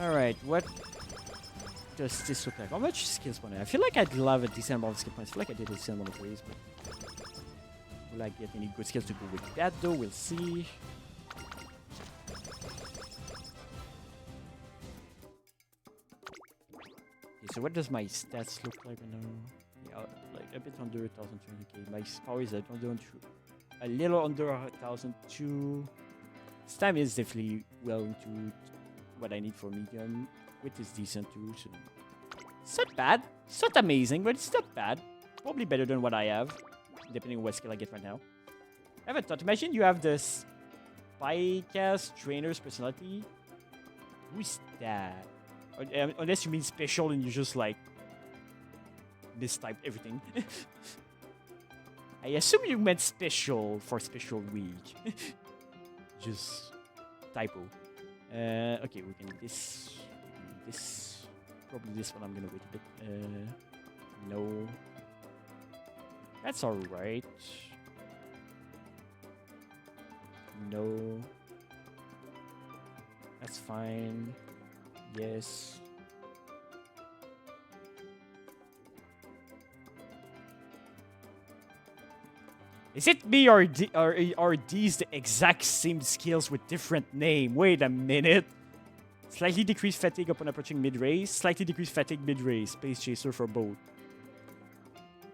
Alright, what does this look like? How much skills point? I feel like I love a decent amount of skill points. I feel like I did a decent amount of ways, but will I get any good skills to go with that though? We'll see. Okay, so what does my stats look like now? Yeah, like a bit under 1,200k. My power is a little under 1,002. Stamina is definitely well into what I need for medium. Wit is decent too, so it's not bad. It's not amazing, but it's not bad. Probably better than what I have, depending on what skill I get right now. I haven't thought. Imagine you have this Spycast trainer's personality. Who's that? Unless you mean special and you just like mistyped everything. I assume you meant special for special week. Just typo. Okay, we can this. probably this one I'm gonna wait a bit. No. That's alright. No. That's fine. Yes. Is it me or are these the exact same skills with different name? Wait a minute. Slightly decreased fatigue upon approaching mid-race. Slightly decreased fatigue mid-race. Space Chaser for both.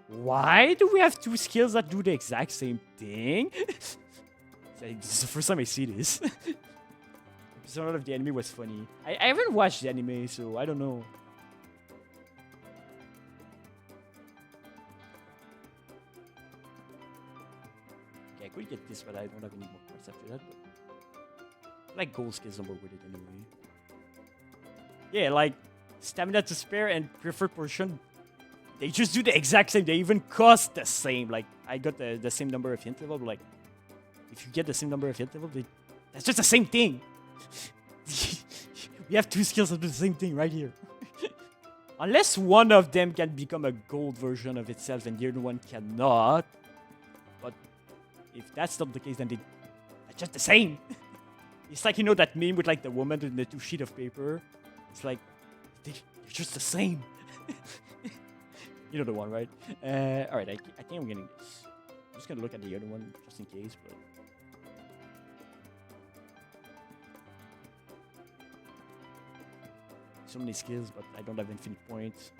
Why do we have two skills that do the exact same thing? This is the first time I see this. Episode of the anime was funny. I haven't watched the anime, so I don't know. Okay, I could get this, but I don't have any more points after that. But like gold skills are more with it anyway. Yeah, like stamina to spare and preferred portion. They just do the exact same. They even cost the same. Like I got the same number of hit level. But like if you get the same number of hit level, that's just the same thing. We have two skills that do the same thing right here. Unless one of them can become a gold version of itself and the other one cannot. But if that's not the case, then they're just the same. It's like, you know, that meme with like the woman and the two sheets of paper. It's like, they're just the same. You know the one, right? Alright, I think I'm getting this. I'm just gonna look at the other one just in case, but... So many skills, but I don't have infinite points.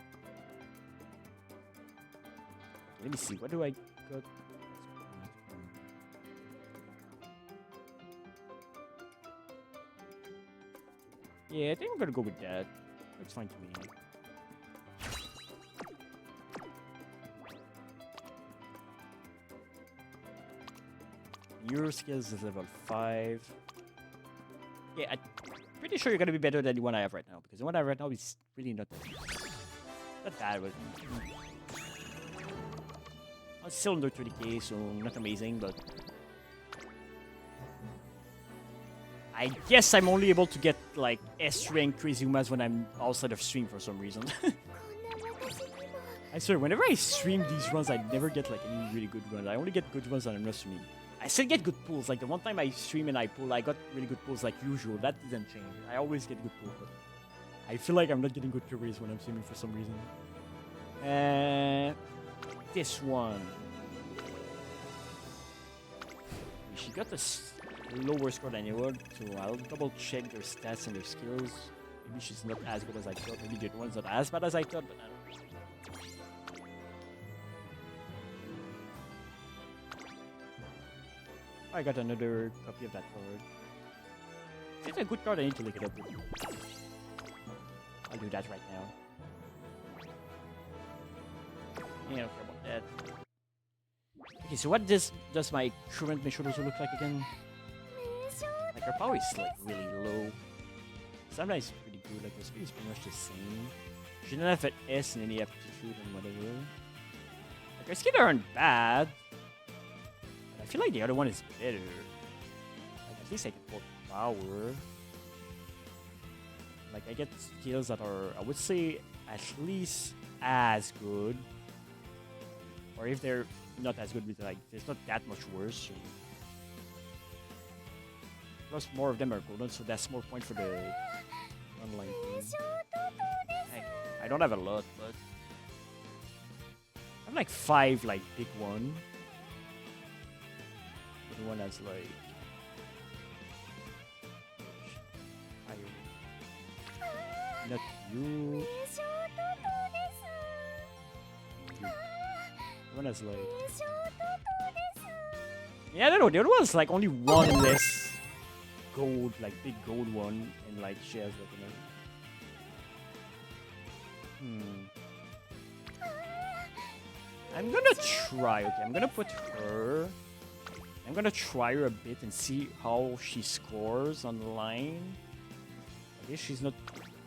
Let me see, what do I got? Yeah, I think I'm gonna go with that. It's fine to me. Your skills is level 5. Yeah, I'm pretty sure you're gonna be better than the one I have right now, because the one I have right now is really not bad. But I'm still under 30k, so not amazing, but I guess I'm only able to get like S rank crazy Umas when I'm outside of stream for some reason. I swear, whenever I stream these runs, I never get like any really good runs. I only get good ones when I'm not streaming. I still get good pulls. Like the one time I stream and I pull, I got really good pulls like usual. That didn't change. I always get good pulls, but I feel like I'm not getting good carries when I'm streaming for some reason. This one. She got a lower score than you would, so I'll double check their stats and their skills. Maybe she's not as good as I thought. Maybe the other one's not as bad as I thought, but I don't know. I got another copy of that card. If it's a good card, I need to look it up. I'll do that right now. Yeah, I don't care about that. Okay, so what does my current Mishodozo look like again? Like her power is like really low. Sometimes it's pretty good, like her speed is pretty much the same. She doesn't have an S in any aptitude and whatever. Like her skills aren't bad. I feel like the other one is better. Like at least I get more power. Like I get skills that are, I would say, at least as good. Or if they're not as good, like it's not that much worse. So. Plus more of them are golden, so that's more point for the online thing. I don't have a lot, but I have like 5 like big one. The one that's like not you. The one that's like yeah, I don't know. The other one's like only one less gold, like big gold one, and like she has like I'm gonna try. Okay, I'm gonna put her. I'm gonna try her a bit and see how she scores on the line. I guess she's not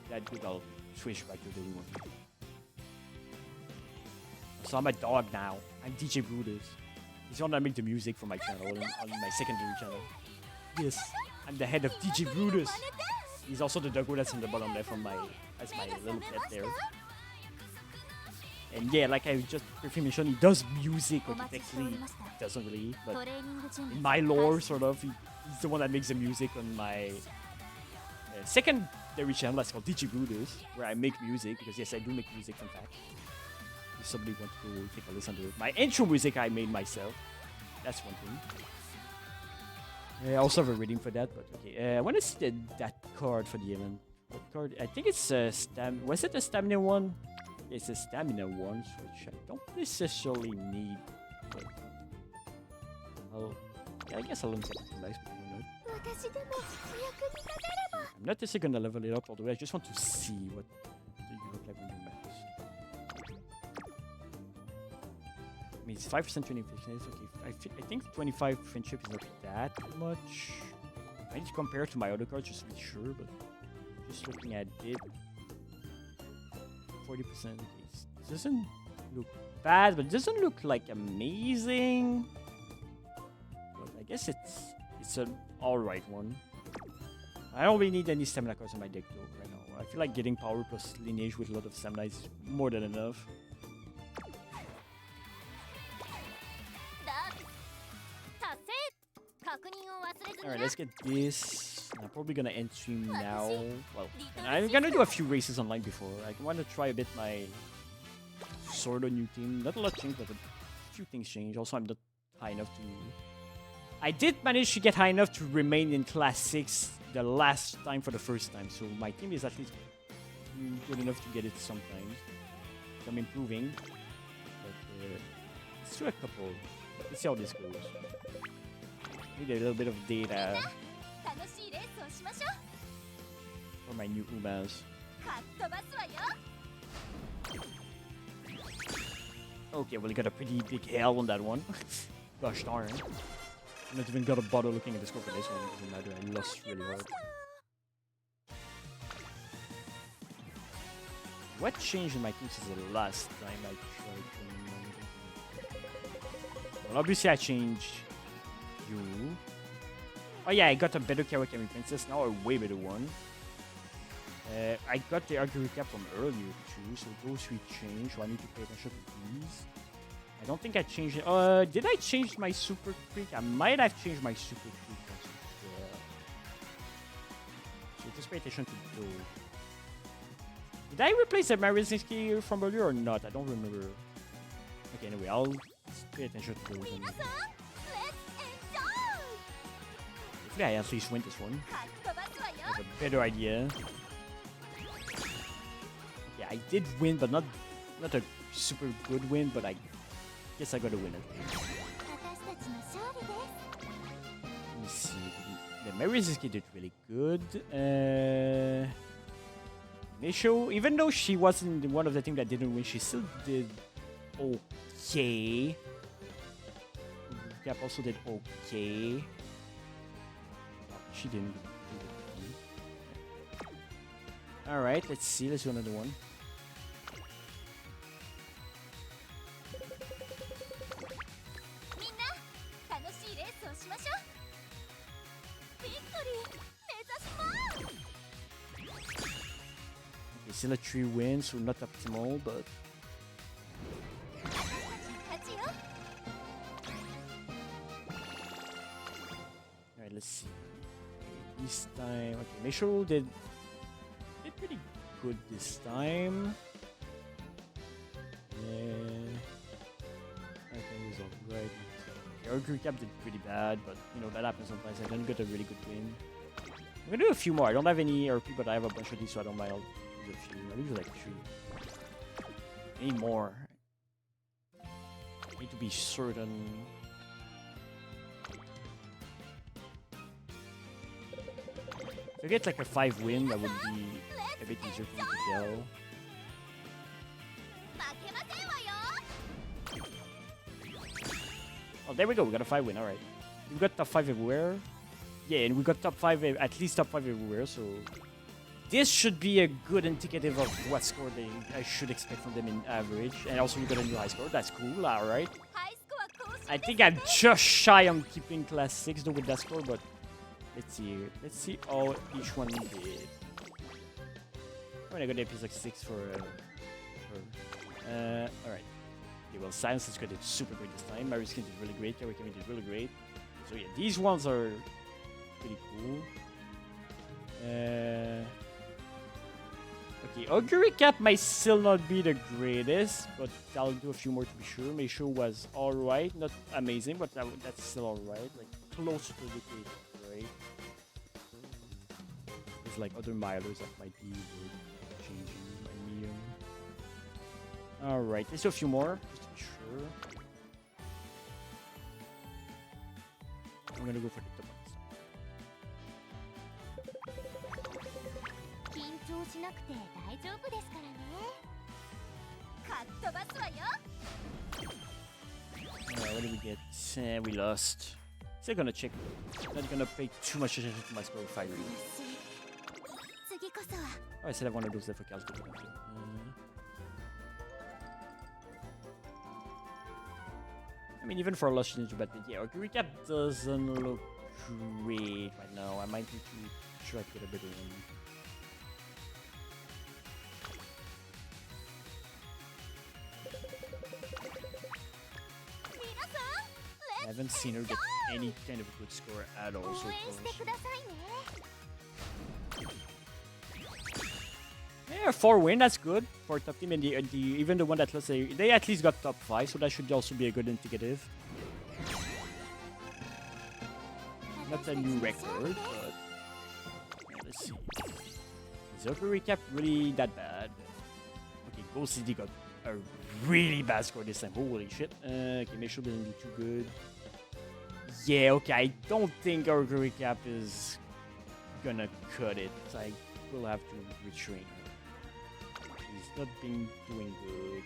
that good. I'll switch back to the other one. So I'm a dog now. I'm DJ Brutus. He's gonna make the music for my channel on my secondary channel. Yes, I'm the head of DJ Brutus. He's also the doggo that's in the bottom left of my as my little pet there. And yeah, like I just briefly mentioned, he does music, but he technically doesn't really. But in my lore, sort of, he's the one that makes the music on my secondary channel that's called Digibrooders, where I make music, because yes, I do make music, in fact. If somebody wants to take a listen to it. My intro music I made myself. That's one thing. I also have a reading for that, but okay. I want to see that card for the event. What card? I think it's a was it a stamina one? It's a stamina one, which I don't necessarily need. But I guess I'll look at it nice before I know it. I'm not necessarily gonna level it up all the way. I just want to see what you look like when you max. I mean, it's 5% training efficiency. Okay, I think 25 friendship is not that much. I need to compare it to my other cards just to be sure, but just looking at it, 40%. Okay, it doesn't look bad, but it doesn't look like amazing. But I guess it's an alright one. I don't really need any stamina cards on my deck though right now. I feel like getting power plus lineage with a lot of stamina is more than enough. Alright, let's get this. I'm probably gonna end stream now. Well, I'm gonna do a few races online before. I want to try a bit my sort of new team. Not a lot changed, but a few things changed. Also, I'm not high enough to... I did manage to get high enough to remain in Class 6 the last time for the first time. So my team is at least good enough to get it sometimes. So I'm improving. But let's do a couple. Let's see how this goes. Need a little bit of data for my new Umas. Okay, well, you got a pretty big L on that one. Gosh darn. I'm not even gonna bother looking at the score for this one. It doesn't matter. I lost really hard. What changed in my team since the last time I tried to... Well, obviously I changed you. Oh yeah, I got a better Kawakami Princess, now a way better one. I got the argue recap from earlier too, so those three changed, so I need to pay attention to these. I don't think I changed it. Did I change my Super Creek? I might have changed my Super Creek. So just pay attention to those. Did I replace the Marizinski from earlier or not? I don't remember. Okay, anyway, I'll pay attention to those. Hopefully I at least win this one. I have a better idea. Yeah, I did win, but not a super good win, but I guess I got to win it. Let me see. The Marizinski did really good. Misho, even though she wasn't one of the team that didn't win, she still did okay. Gap also did okay. She didn't do it. Alright, let's see. Let's do another one. Okay, still a 3 wins, so not optimal, but... Alright, let's see. This time, okay, Misho did pretty good this time. Yeah, I think it was alright. Our group cap did pretty bad, but you know that happens sometimes. I didn't get a really good win. I'm gonna do a few more. I don't have any RP, but I have a bunch of these, so I don't mind. I'll do a few. I'll do like 3. I need more. I need to be certain. If I get like a 5 win, that would be a bit easier for me to tell. Oh, there we go. We got a 5 win. All right. We got top 5 everywhere. Yeah, and we got top 5, at least top 5 everywhere. So this should be a good indicative of what score I should expect from them in average. And also, we got a new high score. That's cool. All right. I think I'm just shy on keeping class 6 though with that score, but Let's see here. Let's see how each one did. I'm gonna go to episode 6 for her. Alright. Okay, well, Silence is good. It's super great this time. Mary's skin did really great. Kawakami did really great. So yeah, these ones are pretty cool. Okay, Augury Cap might still not be the greatest, but I'll do a few more to be sure. Meisho was alright, not amazing, but that's still alright. Like close to the case, right? There's like other milers that might be worth changing my medium. Alright, let's do a few more, just to be sure. I'm gonna go for the top one. 緊張しなくて大丈夫ですからねかっ飛ばすわよ Alright, what did we get? We lost. Still gonna check. Not gonna pay too much attention to my score if I really. 次こそは Oh, I still have one of those left for calculating. I mean, even for a lost ninja, but yeah, our recap doesn't look great right now. I might need to try to get a better one. I haven't seen her get any kind of good score at all so 応援して far. くださいね Yeah, 4 win, that's good for top team. And even the one that, let's say, they at least got top 5, so that should also be a good indicative. Not a new record, but yeah, let's see. Is Zoku recap really that bad? Okay, Gold CD got a really bad score this time. Holy shit. Okay, make sure doesn't do too good. Yeah, okay, I don't think our recap is gonna cut it. I will have to retrain her. She's not been doing good.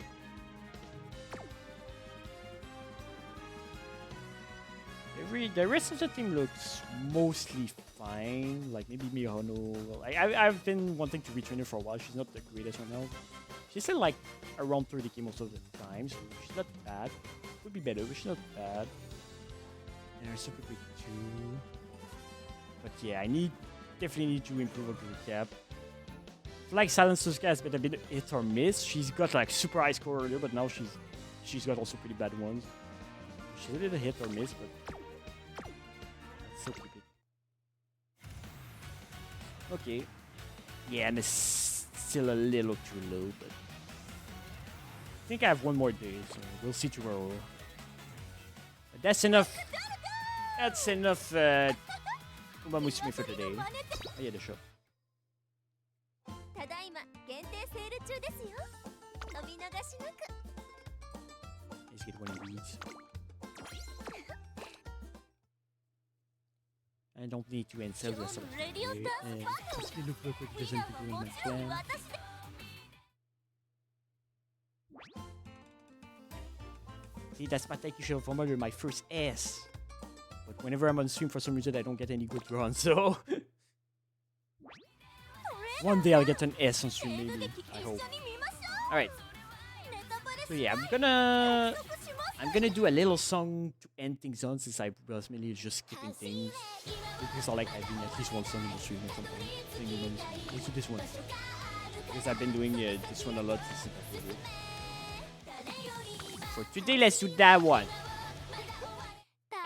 The rest of the team looks mostly fine. Like maybe Mihono. I've been wanting to retrain her for a while. She's not the greatest right now. She's still like around 30k most of the time, so she's not bad. Could be better, but she's not bad. And her super quick too. But yeah, definitely need to improve her recap. Like Silence Suzuka has been a bit hit or miss. She's got like super high score earlier, but now she's got also pretty bad ones. She's a little hit or miss, but that's so pretty good. Okay. Yeah, and it's still a little too low, but I think I have one more day, so we'll see tomorrow. But that's enough. That's enough Umamusume for today. Oh yeah, the show. ただいま限定セール中ですよお見逃しなく Let's get one of these. I don't need to end sales as Radio Dance just look real quick, doesn't do my plan. 私で See, that's my thank you show for my first S. But whenever I'm on stream, for some reason, I don't get any good runs, so... One day I'll get an S on stream, maybe. I hope. Alright. So yeah, I'm gonna do a little song to end things on, since I was mainly just skipping things. Because I like having at least one song in the stream at some point. Let's do this one. Because I've been doing this one a lot since I did it. For today, let's do that one.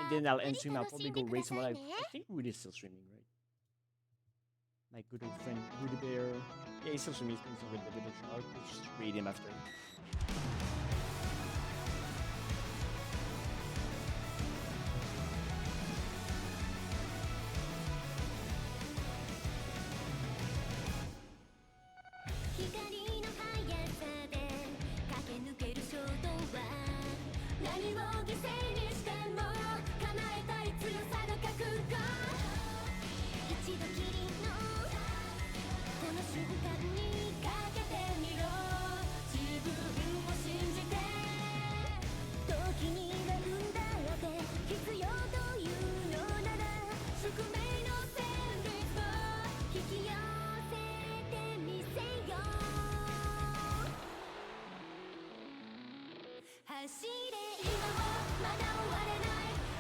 And then I'll end stream. I'll probably go raid someone. I think Rudy's still streaming, right? My good old friend Rudy Bear. Yeah, he's still streaming. He's playing some Red Dead Redemption. I'll just raid him after.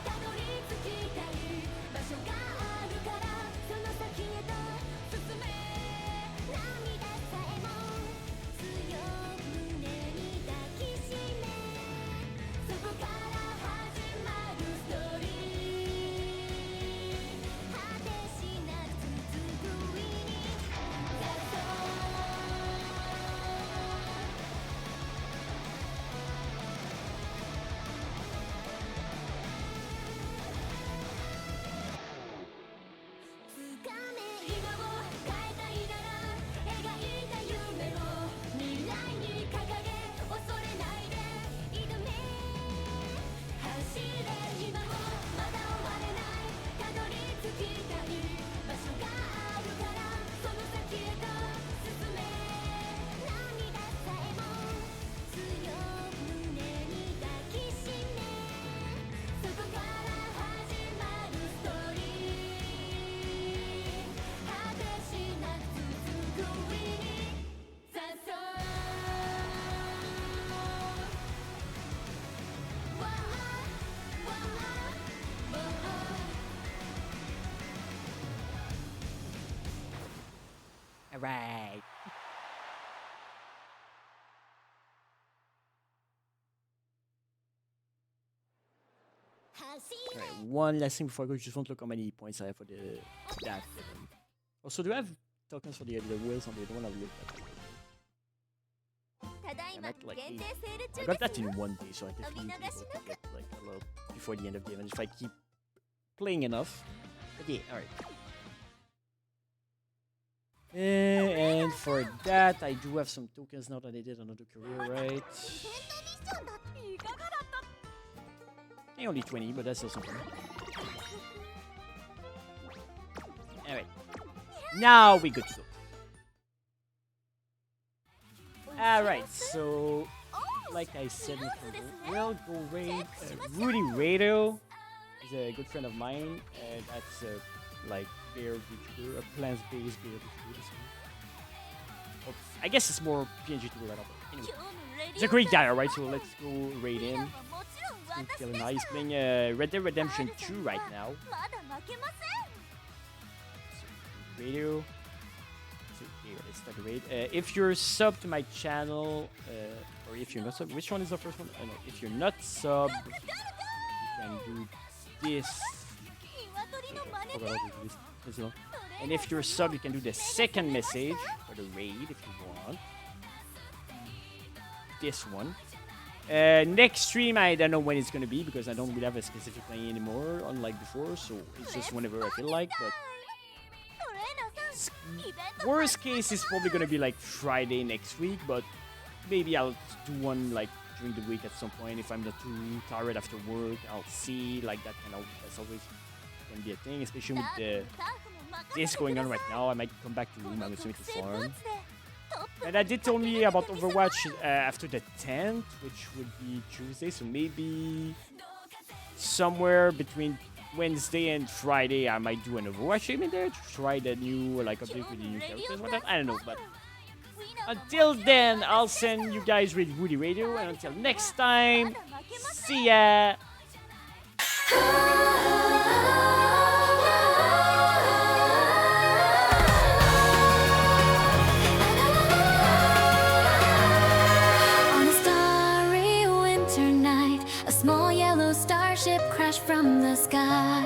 たどり着きたい場所があるからその先へと進め涙さえも強く胸に抱きしめそこから始まるストーリー果てしなく続く意味だつかめ今を変えたいなら描いた夢を未来に掲げ恐れないで挑め走れ今もまだ終われないたどり着きたい場所があるからその先へと進め涙さえも強く胸に抱きしめそこから始まるストーリー果てしなく続く意味さそうわあわあわあ Alright. Alright, one last thing before I go. Just want to look how many points I have for that. Also, do I have tokens for the wheels on the other one? I'll look at that. ただいま I'm at like 限定 eight. セール I 中 got です that よ in one day, so I definitely Ominaga be able to shinaku. get like a little before the end of the event if I keep playing enough. But yeah, alright. And for that, I do have some tokens now that I did another career, right? イベントミッションだいかがだった Only 20, but that's still something. Alright. Now we good to go. Alright, so like I said, we'll go raid Rudy Radio. He's a good friend of mine. That's like bear VTuber, a plants-based bear VTuber. Or, I guess it's more PNG to go right up. Anyway, 今日のレディオ he's a great guy, alright? So let's go raid 普 in. 段はもちろん He's 私 feeling で nice. し He's た playing Red Dead Redemption 2 right now. まだ負けません Radio. So here, let's start the raid. If you're sub to my channel, or if you're not sub, which one is the first one? No, if you're not sub, you can do this. 鶏の真似 Forgot how to do this one. And if you're sub, you can do the second message for the raid if you want. This one. Next stream, I don't know when it's gonna be because I don't really have a specific thing anymore, unlike before. So it's just whenever I feel like. But トレーナーさんイベント worst case is probably gonna be like Friday next week, but maybe I'll do one like during the week at some point if I'm not too tired after work. I'll see like that kind of that's always gonna be a thing, especially with the スタッフも任せ this て going く on だ right さい now. I might come back to Umamusume to 特製ブー farm. ツでトップ And I did tell me about Overwatch after the 10th, which would be Tuesday, so maybe somewhere between Wednesday and Friday I might do an Overwatch stream in there to try the new like update with the new characters, whatnot. I don't know, but until then, I'll send you guys with Woody Radio, and until next time, see ya! On a starry winter night, a small yellow starship crashed from the sky.